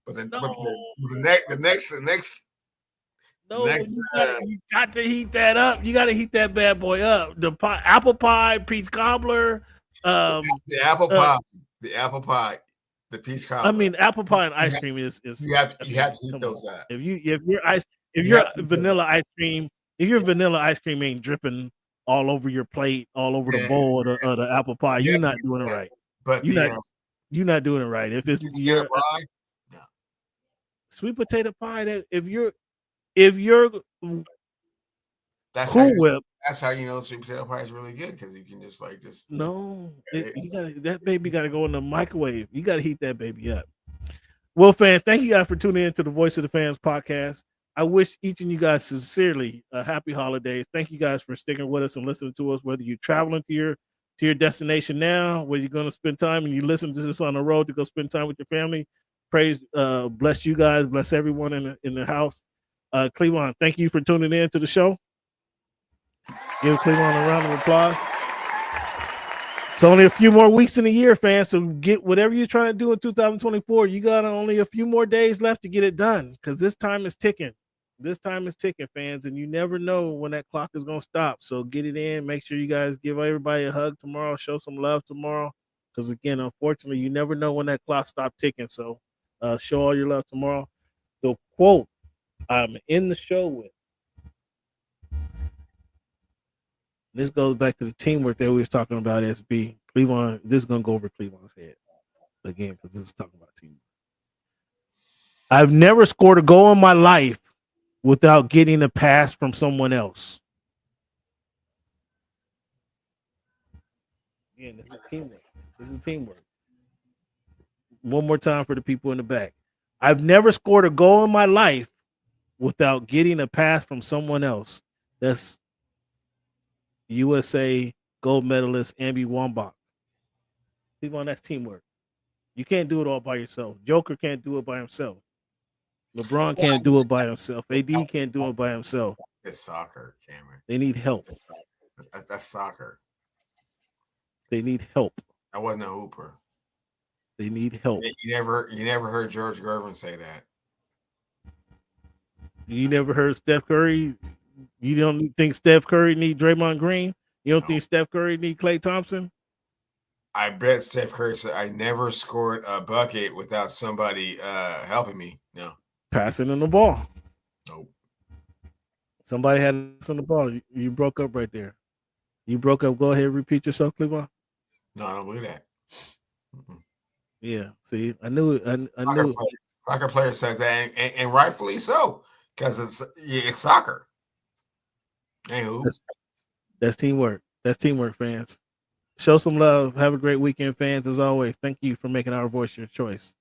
But then the next you got to heat that up. You got to heat that bad boy up. The pie, apple pie, peach cobbler, the apple pie, the peach cobbler. I mean, apple pie and ice cream is you have to heat those up. If your vanilla ice cream ain't dripping all over your plate, all over the bowl of the apple pie, you're not doing it right. But you're not doing it right. If it's your sweet potato pie, that if you're that's Cool Whip. That's how you know sweet potato pie is really good, because you can just that baby got to go in the microwave. You got to heat that baby up. Well, fans, thank you guys for tuning in to the Voice of the Fans podcast. I wish each of you guys sincerely a happy holidays. Thank you guys for sticking with us and listening to us, whether you're traveling to your destination now, where you're going to spend time and you listen to this on the road to go spend time with your family. Praise, bless you guys, bless everyone in the house. Cleveland, thank you for tuning in to the show. Give Cleveland a round of applause. It's only a few more weeks in the year, fans. So get whatever you're trying to do in 2024. You got only a few more days left to get it done, because this time is ticking. This time is ticking, fans, and you never know when that clock is going to stop. So get it in. Make sure you guys give everybody a hug tomorrow. Show some love tomorrow, because, again, unfortunately, you never know when that clock stops ticking. So show all your love tomorrow. The quote I'm in the show with. This goes back to the teamwork that we was talking about, SB. Cleveland, this is going to go over Cleveland's head again, because this is talking about teamwork. I've never scored a goal in my life without getting a pass from someone else. Again, this is teamwork. This is teamwork. One more time for the people in the back. I've never scored a goal in my life without getting a pass from someone else. That's USA gold medalist Ambi Wambach. People, that's teamwork. You can't do it all by yourself. Joker can't do it by himself. LeBron can't do it by himself. AD can't do it by himself. It's soccer, Cameron. They need help. That's soccer. They need help. I wasn't a hooper. They need help. You never heard George Gervin say that. You never heard Steph Curry. You don't think Steph Curry need Draymond Green? You don't think Steph Curry need Klay Thompson? I bet Steph Curry said, I never scored a bucket without somebody helping me. No. Passing in the ball. Nope. Somebody had on the ball. You broke up right there. You broke up. Go ahead and repeat yourself, Cleveland. No, I don't believe that. Mm-mm. Yeah. See, I knew it. I knew it. Soccer player says that, and rightfully so, because it's soccer. That's teamwork. That's teamwork, fans. Show some love. Have a great weekend, fans. As always, thank you for making our voice your choice.